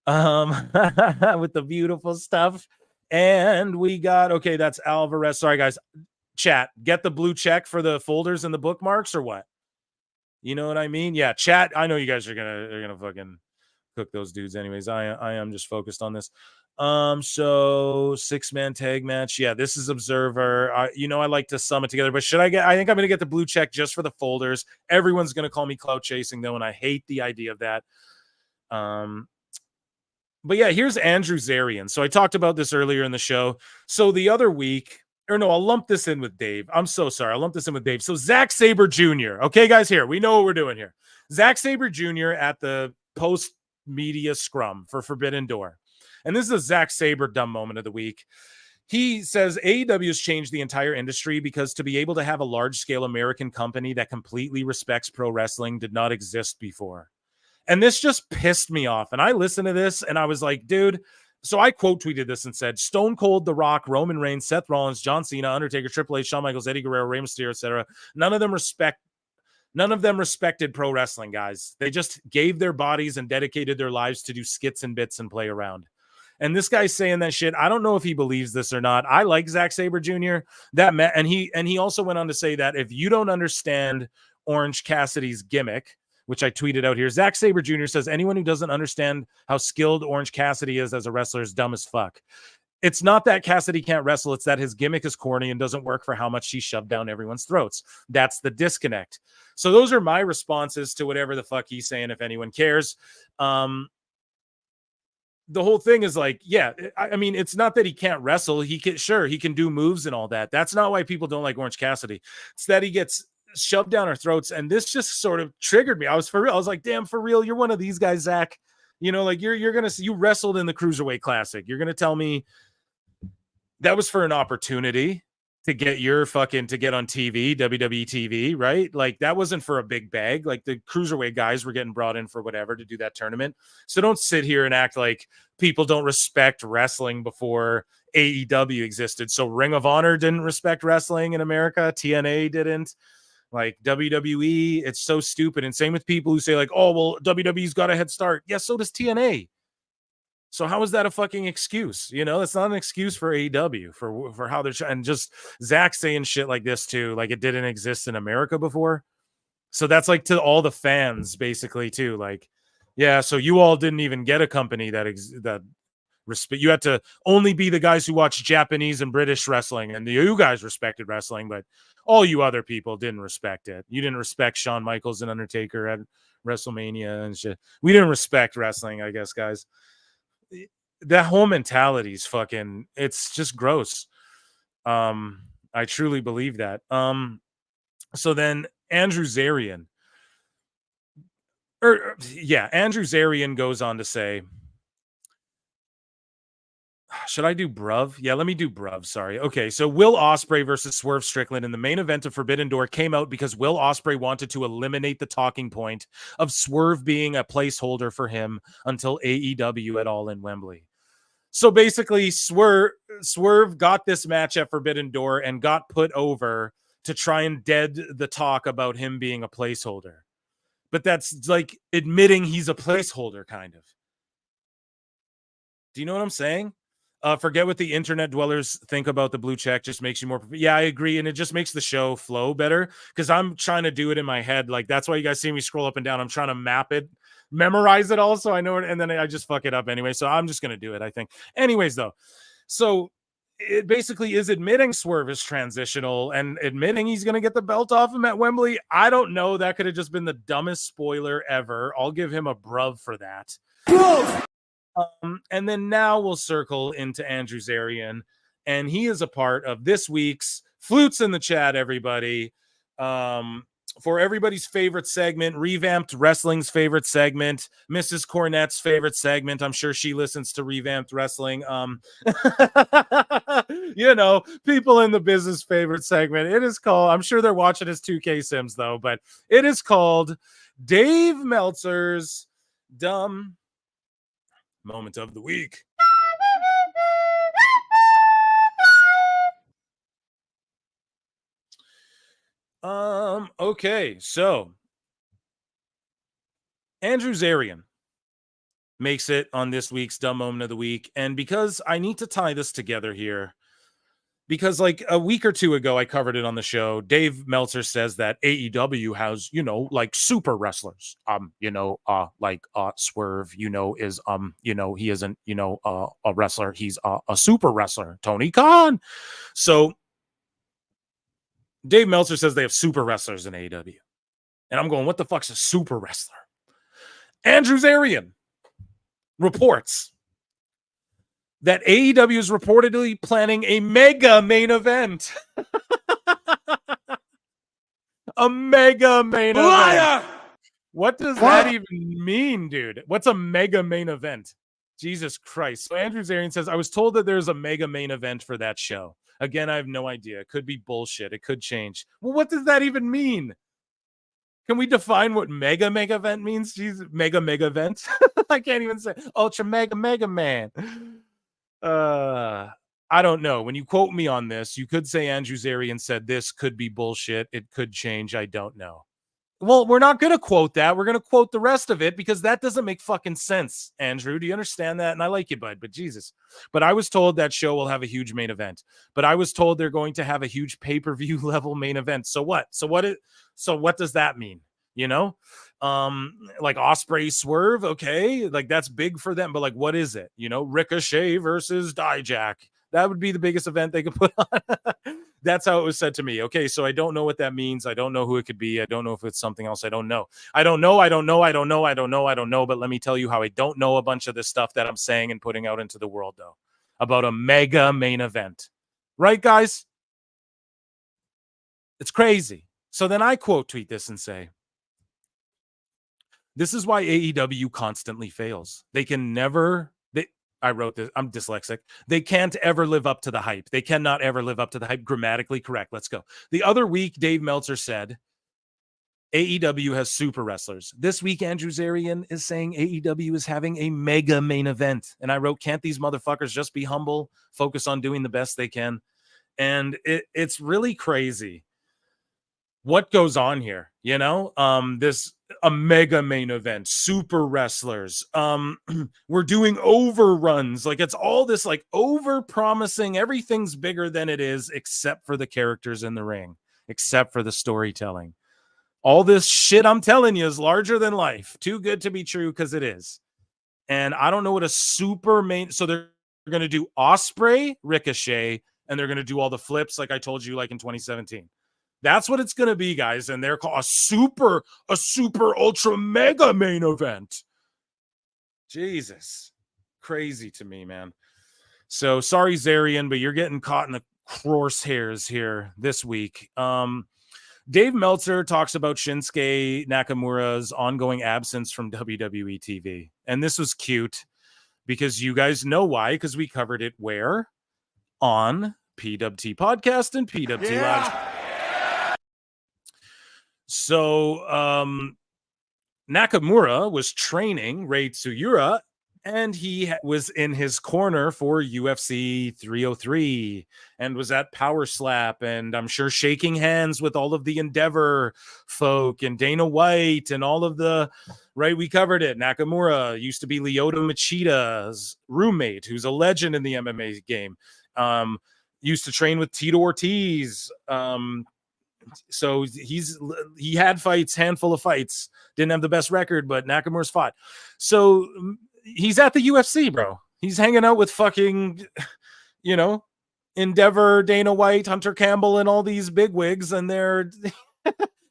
With the beautiful stuff. And we got, okay, that's Alvarez. Sorry, guys. Chat, get the blue check for the folders and the bookmarks or what? You know what I mean? Yeah, chat. I know you guys are gonna fucking cook those dudes anyways. I am just focused on this. So 6-man tag match. Yeah, this is Observer. I like to sum it together, but I think I'm gonna get the blue check just for the folders. Everyone's gonna call me clout chasing though, and I hate the idea of that. But yeah, here's Andrew Zarian. So I talked about this earlier in the show. So the other week, or no, I'll lump this in with Dave. I'm so sorry. I'll lump this in with Dave. So Zack Sabre Jr. Okay, guys, here. We know what we're doing here. Zack Sabre Jr. at the post-media scrum for Forbidden Door. And this is a Zack Sabre dumb moment of the week. He says AEW has changed the entire industry because to be able to have a large-scale American company that completely respects pro wrestling did not exist before. And this just pissed me off. And I listened to this and I was like, dude... So I quote tweeted this and said, Stone Cold, The Rock, Roman Reigns, Seth Rollins, John Cena, Undertaker, Triple H, Shawn Michaels, Eddie Guerrero, Rey Mysterio, etc. None of them respected pro wrestling, guys. They just gave their bodies and dedicated their lives to do skits and bits and play around. And this guy's saying that shit. I don't know if he believes this or not. I like Zack Sabre Jr. And he also went on to say that if you don't understand Orange Cassidy's gimmick, which I tweeted out here. Zack Sabre Jr. says, anyone who doesn't understand how skilled Orange Cassidy is as a wrestler is dumb as fuck. It's not that Cassidy can't wrestle. It's that his gimmick is corny and doesn't work for how much she shoved down everyone's throats. That's the disconnect. So those are my responses to whatever the fuck he's saying, if anyone cares. The whole thing is like, yeah, I mean, it's not that he can't wrestle. He can do moves and all that. That's not why people don't like Orange Cassidy. It's that he gets shoved down our throats. And this just sort of triggered me. I was like, damn, for real. You're one of these guys, Zach. You know, like you're going to see, you wrestled in the Cruiserweight Classic. You're going to tell me that was for an opportunity to get to get on TV, WWE TV, right? Like that wasn't for a big bag. Like the Cruiserweight guys were getting brought in for whatever to do that tournament. So don't sit here and act like people don't respect wrestling before AEW existed. So Ring of Honor didn't respect wrestling in America. TNA didn't. Like WWE, it's so stupid. And same with people who say like, oh, well, WWE's got a head start. Yeah, so does TNA. So how is that a fucking excuse? You know, it's not an excuse for AEW for how they're and just Zach saying shit like this too, like it didn't exist in America before. So that's like to all the fans basically too. Like, yeah, so you all didn't even get a company that respect. You had to only be the guys who watch Japanese and British wrestling, and you guys respected wrestling, but all you other people didn't respect it. You didn't respect Shawn Michaels and Undertaker at WrestleMania and shit. We didn't respect wrestling, I guess, guys. That whole mentality is fucking, it's just gross. I truly believe that. So then Andrew Zarian goes on to say, should I do Bruv? Yeah, let me do Bruv. Sorry. Okay, so Will Ospreay versus Swerve Strickland in the main event of Forbidden Door came out because Will Ospreay wanted to eliminate the talking point of Swerve being a placeholder for him until AEW at All in Wembley. So basically, Swerve got this match at Forbidden Door and got put over to try and dead the talk about him being a placeholder. But that's like admitting he's a placeholder, kind of. Do you know what I'm saying? Forget what the internet dwellers think about the blue check. Just makes you more. Yeah, I agree. And it just makes the show flow better because I'm trying to do it in my head. Like, that's why you guys see me scroll up and down. I'm trying to map it, memorize it all so I know it. And then I just fuck it up anyway. So I'm just going to do it, I think. Anyways, though. So it basically is admitting Swerve is transitional and admitting he's going to get the belt off him at Wembley. I don't know. That could have just been the dumbest spoiler ever. I'll give him a bruv for that. And then now we'll circle into Andrew Zarian, and he is a part of this week's Flutes in the Chat, everybody. For everybody's favorite segment, revamped wrestling's favorite segment, Mrs. Cornette's favorite segment. I'm sure she listens to revamped wrestling. You know, people in the business favorite segment. It is called, I'm sure they're watching his 2K Sims though, but it is called Dave Meltzer's Dumb Moment of the Week. Okay, so Andrew Zarian makes it on this week's Dumb Moment of the Week, and because I need to tie this together here, because like a week or two ago I covered it on the show, Dave Meltzer says that AEW has, you know, like super wrestlers, like Swerve, you know, is he isn't, a wrestler, he's a super wrestler, Tony Khan. So Dave Meltzer says they have super wrestlers in AEW. And I'm going, what the fuck's a super wrestler? Andrew Zarian reports that AEW is reportedly planning a mega main event. A mega main event. What does that even mean, dude? What's a mega main event? Jesus Christ. So Andrew Zarian says, I was told that there's a mega main event for that show. Again, I have no idea. It could be bullshit. It could change. Well, what does that even mean? Can we define what mega event means? Jesus, mega event. I can't even say ultra mega man. I don't know. When you quote me on this, you could say Andrew Zarian said this could be bullshit. It could change. I don't know. Well, we're not going to quote that. We're going to quote the rest of it because that doesn't make fucking sense, Andrew. Do you understand that? And I like you, bud, but Jesus. But I was told that show will have a huge main event. But I was told they're going to have a huge pay-per-view level main event. So what? So what does that mean? you know? Like Osprey Swerve, okay, like that's big for them, but like what is it? You know, Ricochet versus Dijak. That would be the biggest event they could put on. That's how it was said to me. Okay, so I don't know what that means. I don't know who it could be. I don't know if it's something else. I don't know. I don't know. But let me tell you how I don't know a bunch of this stuff that I'm saying and putting out into the world, though, about a mega main event. Right, guys? It's crazy. So then I quote tweet this and say, this is why AEW constantly fails. They can never, I wrote this, I'm dyslexic. They can't ever live up to the hype. They cannot ever live up to the hype. Grammatically correct. Let's go. The other week, Dave Meltzer said, AEW has super wrestlers. This week, Andrew Zarian is saying AEW is having a mega main event. And I wrote, can't these motherfuckers just be humble, focus on doing the best they can? And it's really crazy what goes on here, you know? A mega main event, super wrestlers. We're doing overruns. Like it's all this like over promising. Everything's bigger than it is, except for the characters in the ring, except for the storytelling. All this shit I'm telling you is larger than life. Too good to be true, because it is. And I don't know what a super main. So they're going to do Osprey, Ricochet, and they're going to do all the flips like I told you, like in 2017. That's what it's going to be, guys. And they're called a super ultra mega main event. Jesus. Crazy to me, man. So sorry, Zarian, but you're getting caught in the crosshairs here this week. Dave Meltzer talks about Shinsuke Nakamura's ongoing absence from WWE TV. And this was cute because you guys know why, because we covered it where? On PWT Podcast and PWT Live. So Nakamura was training Rei Tsuura, and he was in his corner for UFC 303 and was at Power Slap, and I'm sure shaking hands with all of the Endeavor folk and Dana White and all of the, right? We covered it. Nakamura used to be Lyoto Machida's roommate, who's a legend in the MMA game. Used to train with Tito Ortiz. So he had fights, handful of fights, didn't have the best record, but Nakamura's fought. So he's at the UFC, bro. He's hanging out with fucking, you know, Endeavor, Dana White, Hunter Campbell, and all these bigwigs, and they're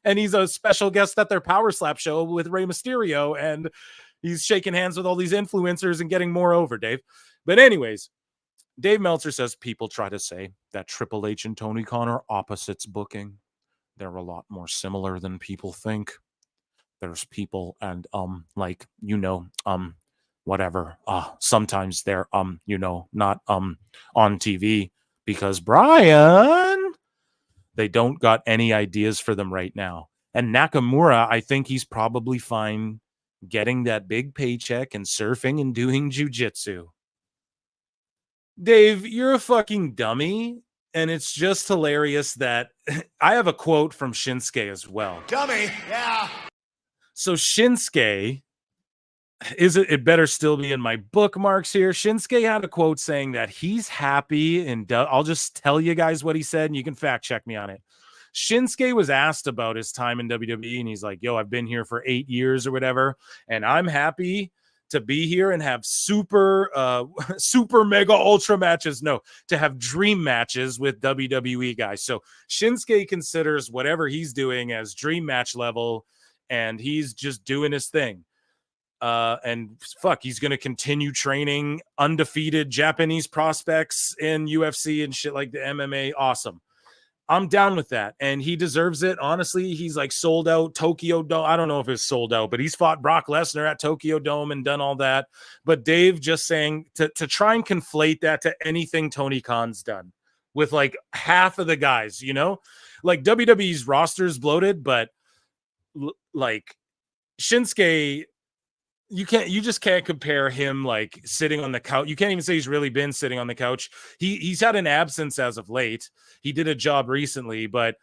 and he's a special guest at their Power Slap show with Rey Mysterio, and he's shaking hands with all these influencers and getting more over, Dave. But anyways, Dave Meltzer says people try to say that Triple H and Tony Khan are opposites booking. They're a lot more similar than people think. There's people and like, you know, whatever. Sometimes they're you know, not on TV because Brian, they don't got any ideas for them right now. And Nakamura, I think he's probably fine getting that big paycheck and surfing and doing jujitsu. Dave, you're a fucking dummy. And it's just hilarious that I have a quote from Shinsuke as well. Dummy, yeah. So Shinsuke, it better still be in my bookmarks here. Shinsuke had a quote saying that he's happy, and I'll just tell you guys what he said, and you can fact check me on it. Shinsuke was asked about his time in WWE, and he's like, yo, I've been here for 8 years or whatever, and I'm happy to be here and have super mega ultra matches. No, to have dream matches with WWE guys. So Shinsuke considers whatever he's doing as dream match level, and he's just doing his thing. And fuck, he's going to continue training undefeated Japanese prospects in UFC and shit like the MMA. Awesome. I'm down with that. And he deserves it. Honestly, he's like sold out Tokyo Dome. I don't know if it's sold out, but he's fought Brock Lesnar at Tokyo Dome and done all that. But Dave just saying to try and conflate that to anything Tony Khan's done with like half of the guys, you know, like WWE's roster's bloated, but like Shinsuke, you just can't compare him like sitting on the couch. You can't even say he's really been sitting on the couch. He's had an absence as of late. He did a job recently, but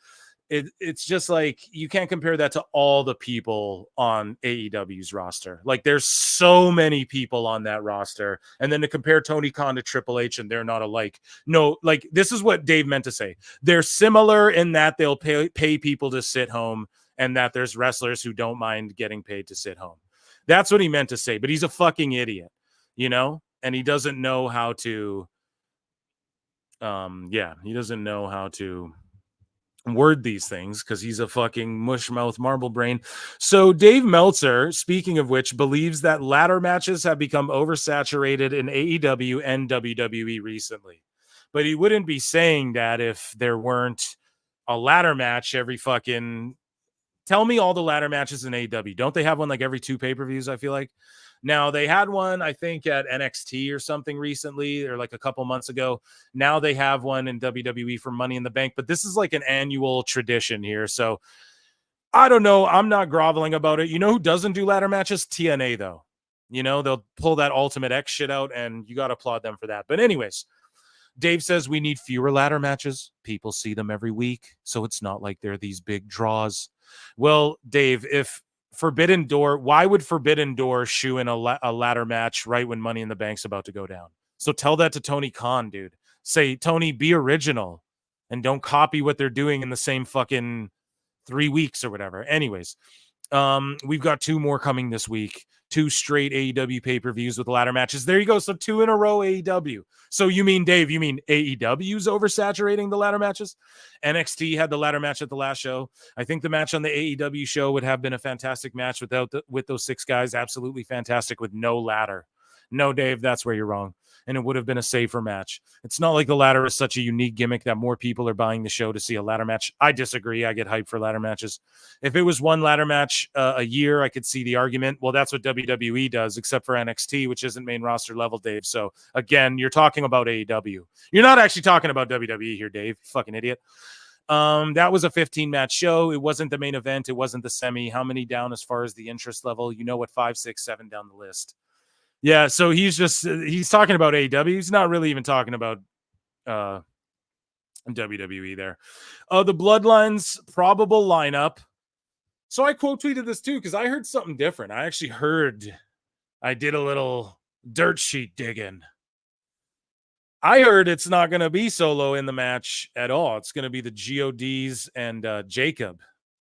it's just like you can't compare that to all the people on AEW's roster. Like there's so many people on that roster, and then to compare Tony Khan to Triple H and they're not alike. No, like this is what Dave meant to say. They're similar in that they'll pay people to sit home and that there's wrestlers who don't mind getting paid to sit home. That's what he meant to say, but he's a fucking idiot, you know, and he doesn't know how to, he doesn't know how to word these things because he's a fucking mushmouth marble brain. So Dave Meltzer, speaking of which, believes that ladder matches have become oversaturated in AEW and WWE recently. But he wouldn't be saying that if there weren't a ladder match every fucking... Tell me all the ladder matches in AEW. Don't they have one like every 2 pay-per-views, I feel like? Now, they had one, I think, at NXT or something recently, or like a couple months ago. Now they have one in WWE for Money in the Bank, but this is like an annual tradition here. So I don't know. I'm not groveling about it. You know who doesn't do ladder matches? TNA, though. You know, they'll pull that Ultimate X shit out, and you got to applaud them for that. But anyways, Dave says we need fewer ladder matches. People see them every week, so it's not like they're these big draws. Well, Dave, if Forbidden Door, why would Forbidden Door shoe in a ladder match right when Money in the Bank's about to go down? So tell that to Tony Khan, dude. Say, Tony, be original and don't copy what they're doing in the same fucking 3 weeks or whatever. Anyways, we've got 2 more coming this week. 2 straight AEW pay-per-views with ladder matches. There you go. So 2 in a row AEW. So you mean, Dave, you mean AEW's oversaturating the ladder matches? NXT had the ladder match at the last show. I think the match on the AEW show would have been a fantastic match with those 6 guys. Absolutely fantastic with no ladder. No, Dave, that's where you're wrong. And it would have been a safer match. It's not like the ladder is such a unique gimmick that more people are buying the show to see a ladder match. I disagree. I get hyped for ladder matches. If it was one ladder match a year, I could see the argument. Well, that's what WWE does, except for NXT, which isn't main roster level, Dave. So again, you're talking about AEW. You're not actually talking about WWE here, Dave. You fucking idiot. That was a 15-match show. It wasn't the main event. It wasn't the semi. How many down as far as the interest level? You know what, 5, 6, 7 down the list. Yeah, so he's talking about AEW. He's not really even talking about WWE there. The Bloodline's probable lineup. So I quote tweeted this too because I heard something different. I did a little dirt sheet digging. I heard it's not going to be Solo in the match at all. It's going to be the GODs and Jacob.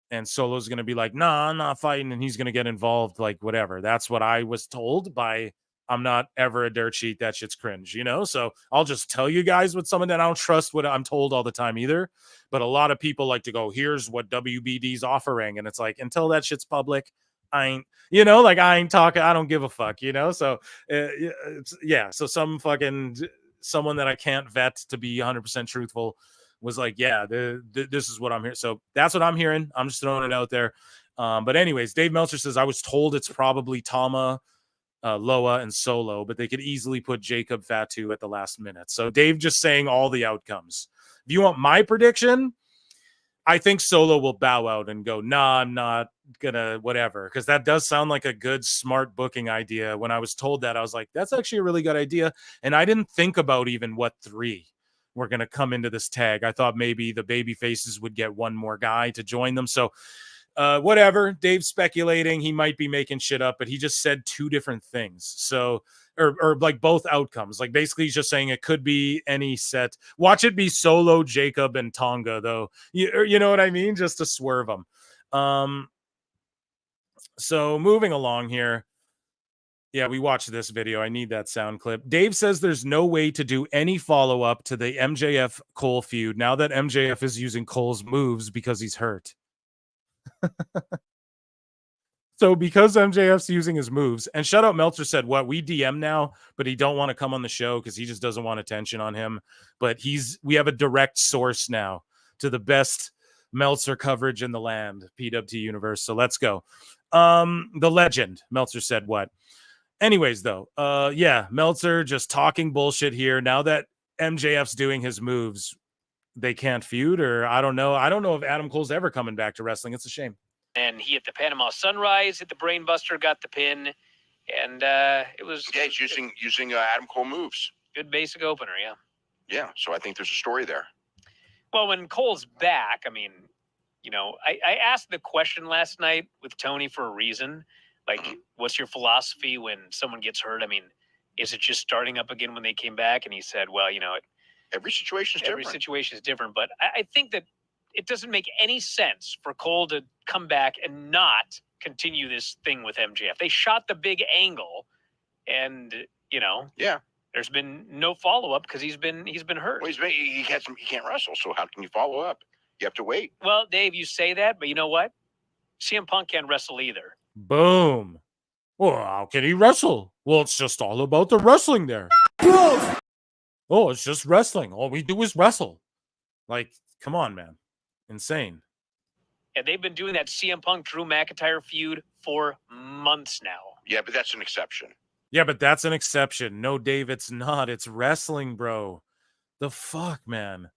And Solo's going to be like, nah, I'm not fighting. And he's going to get involved, like whatever. That's what I was told by, I'm not ever a dirt sheet. That shit's cringe, you know? So I'll just tell you guys what someone that I don't trust what I'm told all the time either. But a lot of people like to go, here's what WBD's offering. And it's like, until that shit's public, I ain't, you know, like I ain't talking. I don't give a fuck, you know? So so someone that I can't vet to be 100% truthful was like, yeah, this is what I'm hearing. So that's what I'm hearing. I'm just throwing it out there. But anyways, Dave Meltzer says, I was told it's probably Tama, Loa, and Solo, but they could easily put Jacob Fatu at the last minute. So Dave just saying all the outcomes. If you want my prediction, I think Solo will bow out and go, nah, I'm not gonna whatever, because that does sound like a good, smart booking idea. When I was told that, I was like, that's actually a really good idea. And I didn't think about even what 3 were going to come into this tag. I thought maybe the baby faces would get one more guy to join them. So whatever, Dave's speculating. He might be making shit up, but he just said 2 different things. So, or like both outcomes. Like basically he's just saying it could be any set. Watch it be Solo, Jacob, and Tonga though. You know what I mean? Just to swerve them. So moving along here. Yeah, we watched this video. I need that sound clip. Dave says there's no way to do any follow-up to the MJF Cole feud now that MJF is using Cole's moves because he's hurt. So because MJF's using his moves, and Shut Up Meltzer said, what, we DM now, but he don't want to come on the show because he just doesn't want attention on him. But we have a direct source now to the best Meltzer coverage in the land, PWT Universe. So let's go. The legend, Meltzer said, what? Anyways, though, Meltzer just talking bullshit here. Now that MJF's doing his moves, they can't feud, or I don't know. I don't know if Adam Cole's ever coming back to wrestling. It's a shame. And he hit the Panama Sunrise, hit the Brainbuster, got the pin, and it was... Yeah, he's using Adam Cole moves. Good basic opener, yeah. Yeah, so I think there's a story there. Well, when Cole's back, I mean, you know, I asked the question last night with Tony for a reason. Like, what's your philosophy when someone gets hurt? I mean, is it just starting up again when they came back? And he said, well, you know, every situation is different. Every situation is different. But I think that it doesn't make any sense for Cole to come back and not continue this thing with MJF. They shot the big angle, and Yeah. there's been no follow up because he's been hurt. Well, he can't wrestle, so how can you follow up? You have to wait. Well, Dave, you say that, but you know what? CM Punk can't wrestle either. Boom. Well, how can he wrestle? Well, it's just all about the wrestling there. Oh, it's just wrestling. All we do is wrestle. Like, come on, man. Insane. And they've been doing that CM Punk Drew McIntyre feud for months now. Yeah, but that's an exception. Yeah, but that's an exception. No, Dave, it's not. It's wrestling, bro. The fuck, man.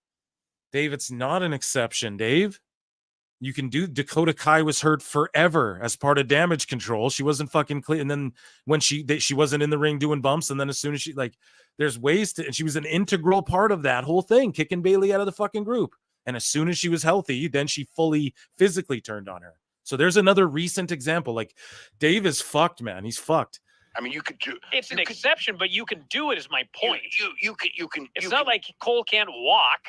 Dave, it's not an exception, Dave. You can do. Dakota Kai was hurt forever as part of Damage Control. She wasn't fucking clear. And then when she wasn't in the ring doing bumps. And then as soon as there's ways to, and she was an integral part of that whole thing, kicking Bayley out of the fucking group. And as soon as she was healthy, then she fully physically turned on her. So there's another recent example. Like, Dave is fucked, man. He's fucked. I mean, you could do. It's an exception, but you can do it. Is my point. You can. It's not like Cole can't walk.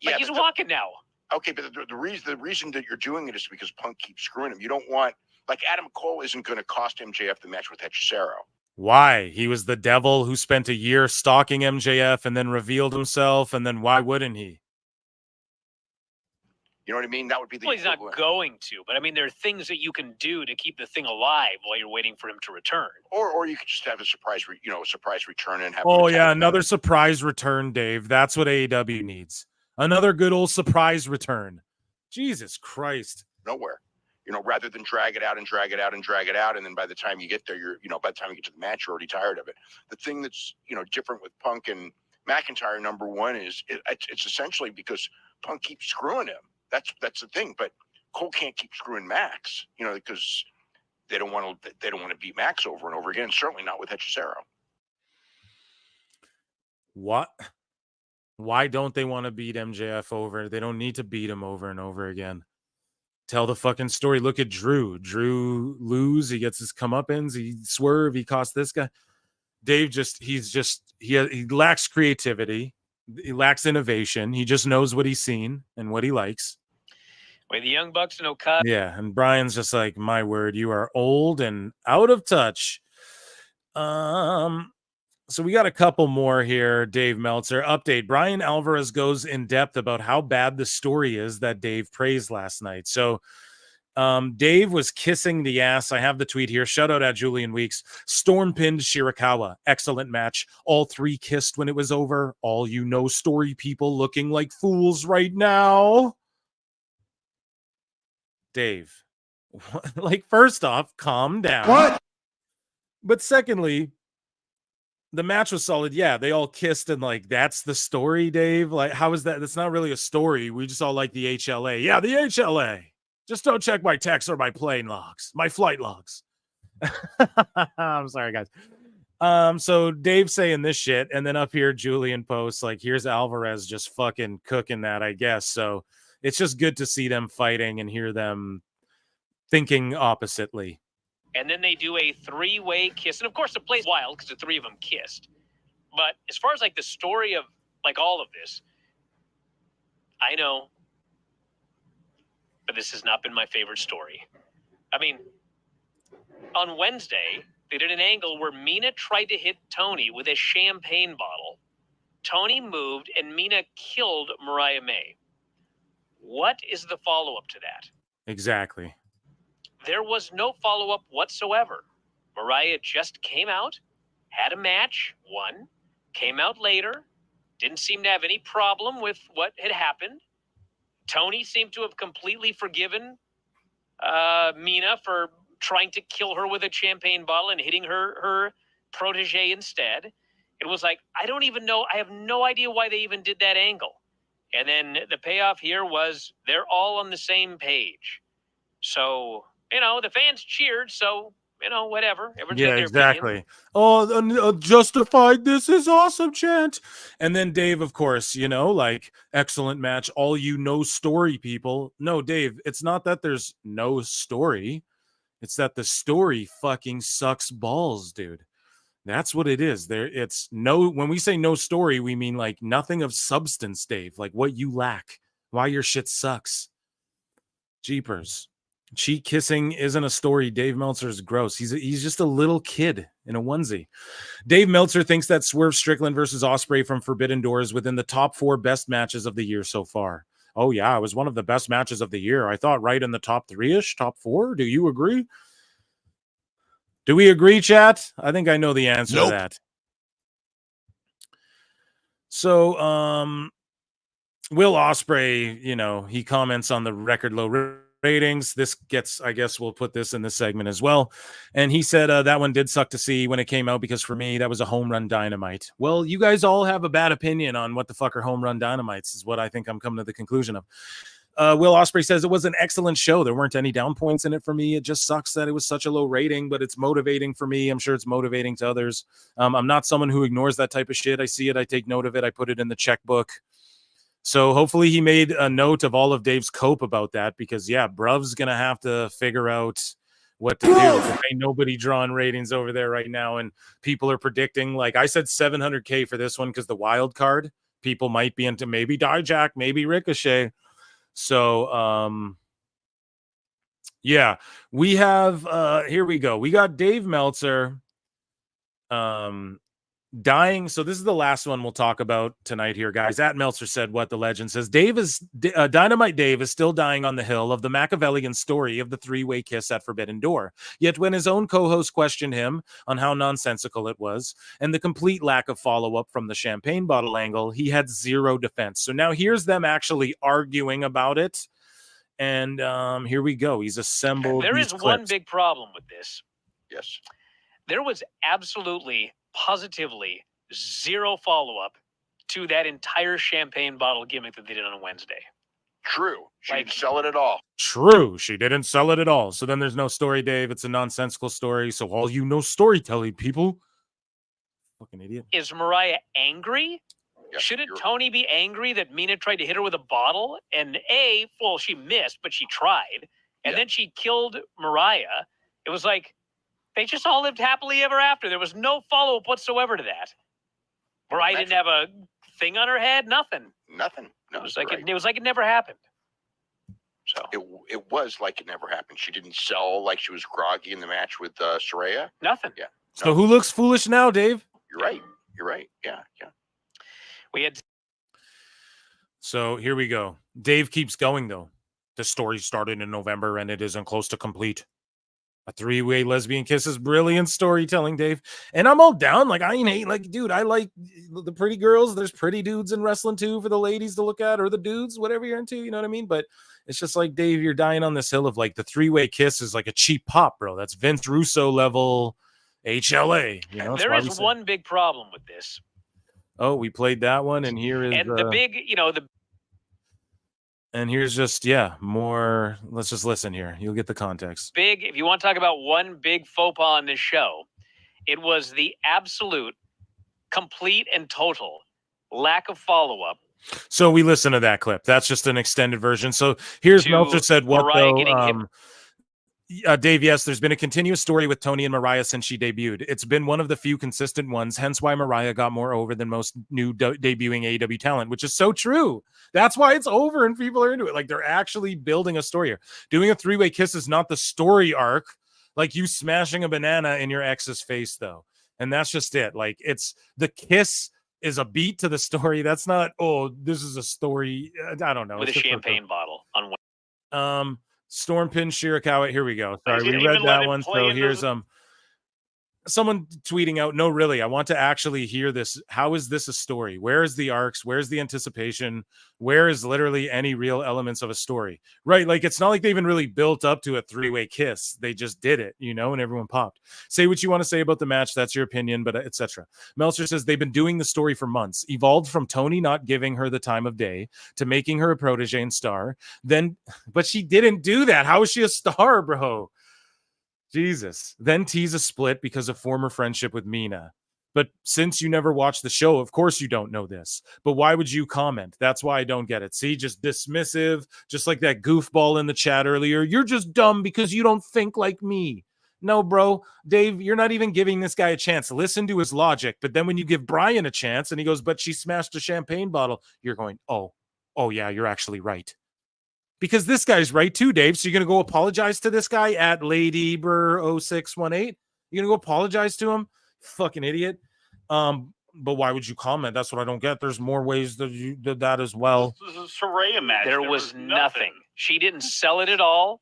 Like, he's walking now. Okay, but the reason that you're doing it is because Punk keeps screwing him. You don't want, like, Adam Cole isn't going to cost MJF the match with Hechicero. Why? He was the devil who spent a year stalking MJF and then revealed himself, and then why wouldn't he? You know what I mean? That would be the. Well, he's not going to, but I mean, there are things that you can do to keep the thing alive while you're waiting for him to return. Or you could just have a surprise return and have. Oh yeah, another surprise return, Dave. That's what AEW needs. Another good old surprise return. Jesus Christ. Nowhere. Rather than drag it out, and then by the time you get there, by the time you get to the match, you're already tired of it. The thing that's different with Punk and McIntyre, number one, is it's essentially because Punk keeps screwing him. That's the thing. But Cole can't keep screwing Max, because they don't want to beat Max over and over again. Certainly not with Hechicero. What? Why don't they want to beat MJF over? They don't need to beat him over and over again. Tell the fucking story. Look at Drew. Drew lose. He gets his comeuppance. He swerve. He cost this guy. Dave he lacks creativity. He lacks innovation. He just knows what he's seen and what he likes. With the Young Bucks and Okada. Yeah, and Brian's just like, my word, you are old and out of touch. So we got a couple more here. Dave Meltzer update. Brian Alvarez goes in depth about how bad the story is that Dave praised last night. So Dave was kissing the ass. I have the tweet here. Shout out at Julian Weeks. Storm pinned Shirakawa. Excellent match. All three kissed when it was over. All story people looking like fools right now. Dave, first off, calm down. What? But secondly, the match was solid. Yeah, they all kissed and that's the story, Dave. Like, how is that? That's not really a story. We just all like the HLA. Yeah, the HLA. Just don't check my text or my plane logs, my flight logs. I'm sorry, guys. So Dave saying this shit, and then up here, Julian posts here's Alvarez just fucking cooking that, I guess. So it's just good to see them fighting and hear them thinking oppositely. And then they do a three-way kiss. And of course, the play's wild because the three of them kissed. But as far as the story of all of this, I know, but this has not been my favorite story. I mean, on Wednesday, they did an angle where Mina tried to hit Tony with a champagne bottle. Tony moved and Mina killed Mariah May. What is the follow-up to that? Exactly. There was no follow-up whatsoever. Mariah just came out, had a match, won, came out later, didn't seem to have any problem with what had happened. Tony seemed to have completely forgiven Mina for trying to kill her with a champagne bottle and hitting her protege instead. It was I don't even know. I have no idea why they even did that angle. And then the payoff here was they're all on the same page. So, the fans cheered, so, whatever. Everyone's got their exactly. opinion. Oh, justified. This is awesome, chant. And then Dave, of course, excellent match. All story people. No, Dave, it's not that there's no story. It's that the story fucking sucks balls, dude. That's what it is. When we say no story, we mean nothing of substance, Dave. What you lack, why your shit sucks. Jeepers. Cheek kissing isn't a story. Dave Meltzer is gross. He's just a little kid in a onesie. Dave Meltzer thinks that Swerve Strickland versus Ospreay from Forbidden Door is within the top 4 best matches of the year so far. Oh, yeah, it was one of the best matches of the year. I thought right in the top 3-ish, top 4. Do you agree? Do we agree, chat? I think I know the answer to that. So, Will Ospreay, he comments on the record low ratings. This gets, I guess we'll put this in this segment as well. And he said that one did suck to see when it came out because for me, that was a home run Dynamite. Well, you guys all have a bad opinion on what the fuck are home run Dynamites is what I think I'm coming to the conclusion of. Will Ospreay says it was an excellent show. There weren't any down points in it for me. It just sucks that it was such a low rating, but it's motivating for me. I'm sure it's motivating to others. I'm not someone who ignores that type of shit. I see it. I take note of it. I put it in the checkbook. So hopefully he made a note of all of Dave's cope about that because, yeah, Bruv's going to have to figure out what to do. There ain't nobody drawing ratings over there right now, and people are predicting, like I said, 700K for this one because the wild card, people might be into maybe Dijak, maybe Ricochet. So, yeah, we have, here we go. We got Dave Meltzer, dying. So this is the last one we'll talk about tonight here, guys. At Meltzer said what the legend says. Dynamite Dave is still dying on the hill of the Machiavellian story of the 3-way kiss at Forbidden Door. Yet when his own co-host questioned him on how nonsensical it was and the complete lack of follow-up from the champagne bottle angle, he had zero defense. So now here's them actually arguing about it. And here we go. He's assembled. There is clips. one big problem with this. Yes. There was absolutely, positively zero follow-up to that entire champagne bottle gimmick that they did on Wednesday. True. She didn't sell it at all. True. She didn't sell it at all. So then there's no story, Dave. It's a nonsensical story. So all you know storytelling people. Fucking idiot. Is Mariah angry? Yes, Shouldn't Tony be angry that Mina tried to hit her with a bottle? And she missed, but she tried. And then she killed Mariah. It was like, they just all lived happily ever after. There was no follow-up whatsoever to that. Mariah didn't have a thing on her head. Nothing. Nothing. No, it was like it never happened. So it was like it never happened. She didn't sell like she was groggy in the match with Saraya. Nothing. Yeah. So who looks foolish now, Dave? You're right. You're right. Yeah. Yeah. We had. So here we go. Dave keeps going though. The story started in November and it isn't close to complete. A 3-way lesbian kiss is brilliant storytelling, Dave. And I'm all down. Like, I ain't hate. Like, dude, I like the pretty girls. There's pretty dudes in wrestling, too, for the ladies to look at, or the dudes, whatever you're into. You know what I mean? But it's just like, Dave, you're dying on this hill of, like, the 3-way kiss is like a cheap pop, bro. That's Vince Russo level HLA. You know, there is one big problem with this. Oh, we played that one, and here is... And the big, And here's just, more. Let's just listen here. You'll get the context. If you want to talk about one big faux pas on this show, it was the absolute, complete, and total lack of follow-up. So we listen to that clip. That's just an extended version. So here's Meltzer said what, though? Dave, yes, there's been a continuous story with Tony and Mariah since she debuted. It's been one of the few consistent ones, hence why Mariah got more over than most new debuting AEW talent, which is so true. That's why it's over and people are into it. Like, they're actually building a story here. Doing a 3-way kiss is not the story arc, like you smashing a banana in your ex's face, though. And that's just it. Like, it's the kiss is a beat to the story. That's not, this is a story. I don't know. With a champagne bottle on one. Stormpin Shirakawa. Here we go. Sorry, we read that one. So here's someone tweeting out, no, really, I want to actually hear this. How is this a story? Where is the arcs? Where's the anticipation? Where is literally any real elements of a story? Right? Like, it's not like they even really built up to a 3-way kiss. They just did it, and everyone popped. Say what you want to say about the match. That's your opinion, but etc. Meltzer says they've been doing the story for months, evolved from Tony not giving her the time of day to making her a protege and star. But she didn't do that. How is she a star, bro? Jesus. Then tease a split because of former friendship with Mina. But since you never watched the show, of course you don't know this. But why would you comment? That's why I don't get it. See, just dismissive, just like that goofball in the chat earlier. You're just dumb because you don't think like me. No, bro. Dave, you're not even giving this guy a chance. Listen to his logic. But then when you give Brian a chance and he goes, but she smashed a champagne bottle, you're going, oh yeah, you're actually right. Because this guy's right too, Dave. So you're gonna go apologize to this guy at Lady Burr 0618? You're gonna go apologize to him? Fucking idiot. But why would you comment? That's what I don't get. There's more ways that you did that as well. This is a Saraya match. There was nothing. She didn't sell it at all.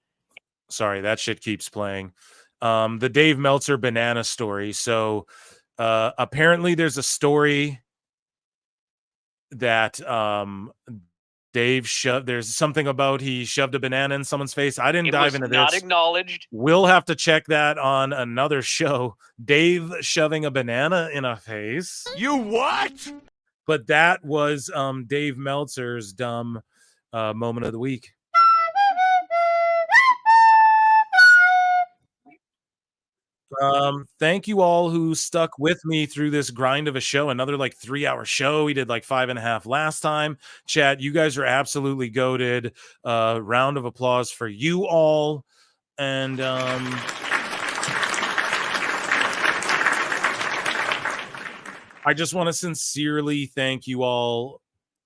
Sorry, that shit keeps playing. The Dave Meltzer banana story. So apparently there's a story that Dave shoved. There's something about he shoved a banana in someone's face. I didn't dive into this. Not acknowledged. We'll have to check that on another show. Dave shoving a banana in a face. You what? But that was Dave Meltzer's dumb moment of the week. Thank you all who stuck with me through this grind of a show. Another like 3-hour show. We did like 5.5 last time. Chat, you guys are absolutely goated. Round of applause for you all. And I just want to sincerely thank you all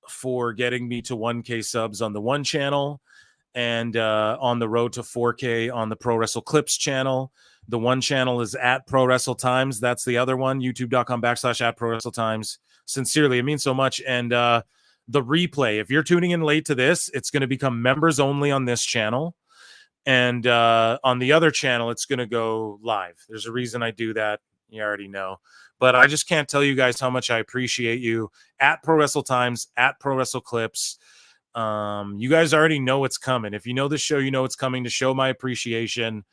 for getting me to 1K subs on the one channel and on the road to 4K on the Pro Wrestle Clips channel. The one channel is at Pro Wrestle Times. That's the other one, youtube.com/at Pro Wrestle Times. Sincerely, it means so much. And the replay, if you're tuning in late to this, it's going to become members only on this channel. And on the other channel, it's going to go live. There's a reason I do that. You already know. But I just can't tell you guys how much I appreciate you at Pro Wrestle Times, at Pro Wrestle Clips. You guys already know what's coming. If you know the show, you know it's coming. To show my appreciation,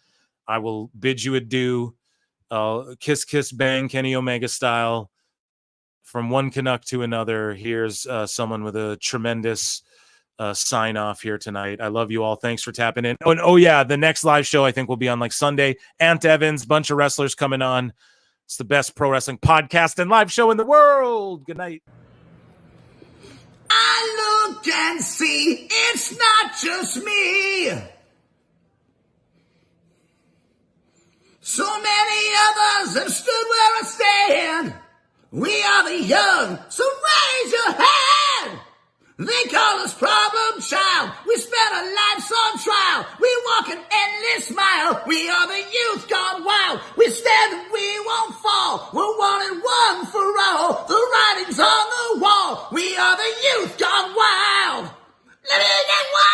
I will bid you adieu. Kiss, kiss, bang, Kenny Omega style. From one Canuck to another, here's someone with a tremendous sign off here tonight. I love you all. Thanks for tapping in. Oh, yeah, the next live show I think will be on like Sunday. Ant Evans, bunch of wrestlers coming on. It's the best pro wrestling podcast and live show in the world. Good night. I look and see it's not just me. So many others have stood where I stand. We are the young, so raise your hand. They call us problem child. We spent our lives on trial. We walk an endless mile. We are the youth gone wild. We stand and we won't fall. We're one and one for all. The writing's on the wall. We are the youth gone wild. Let me get wild.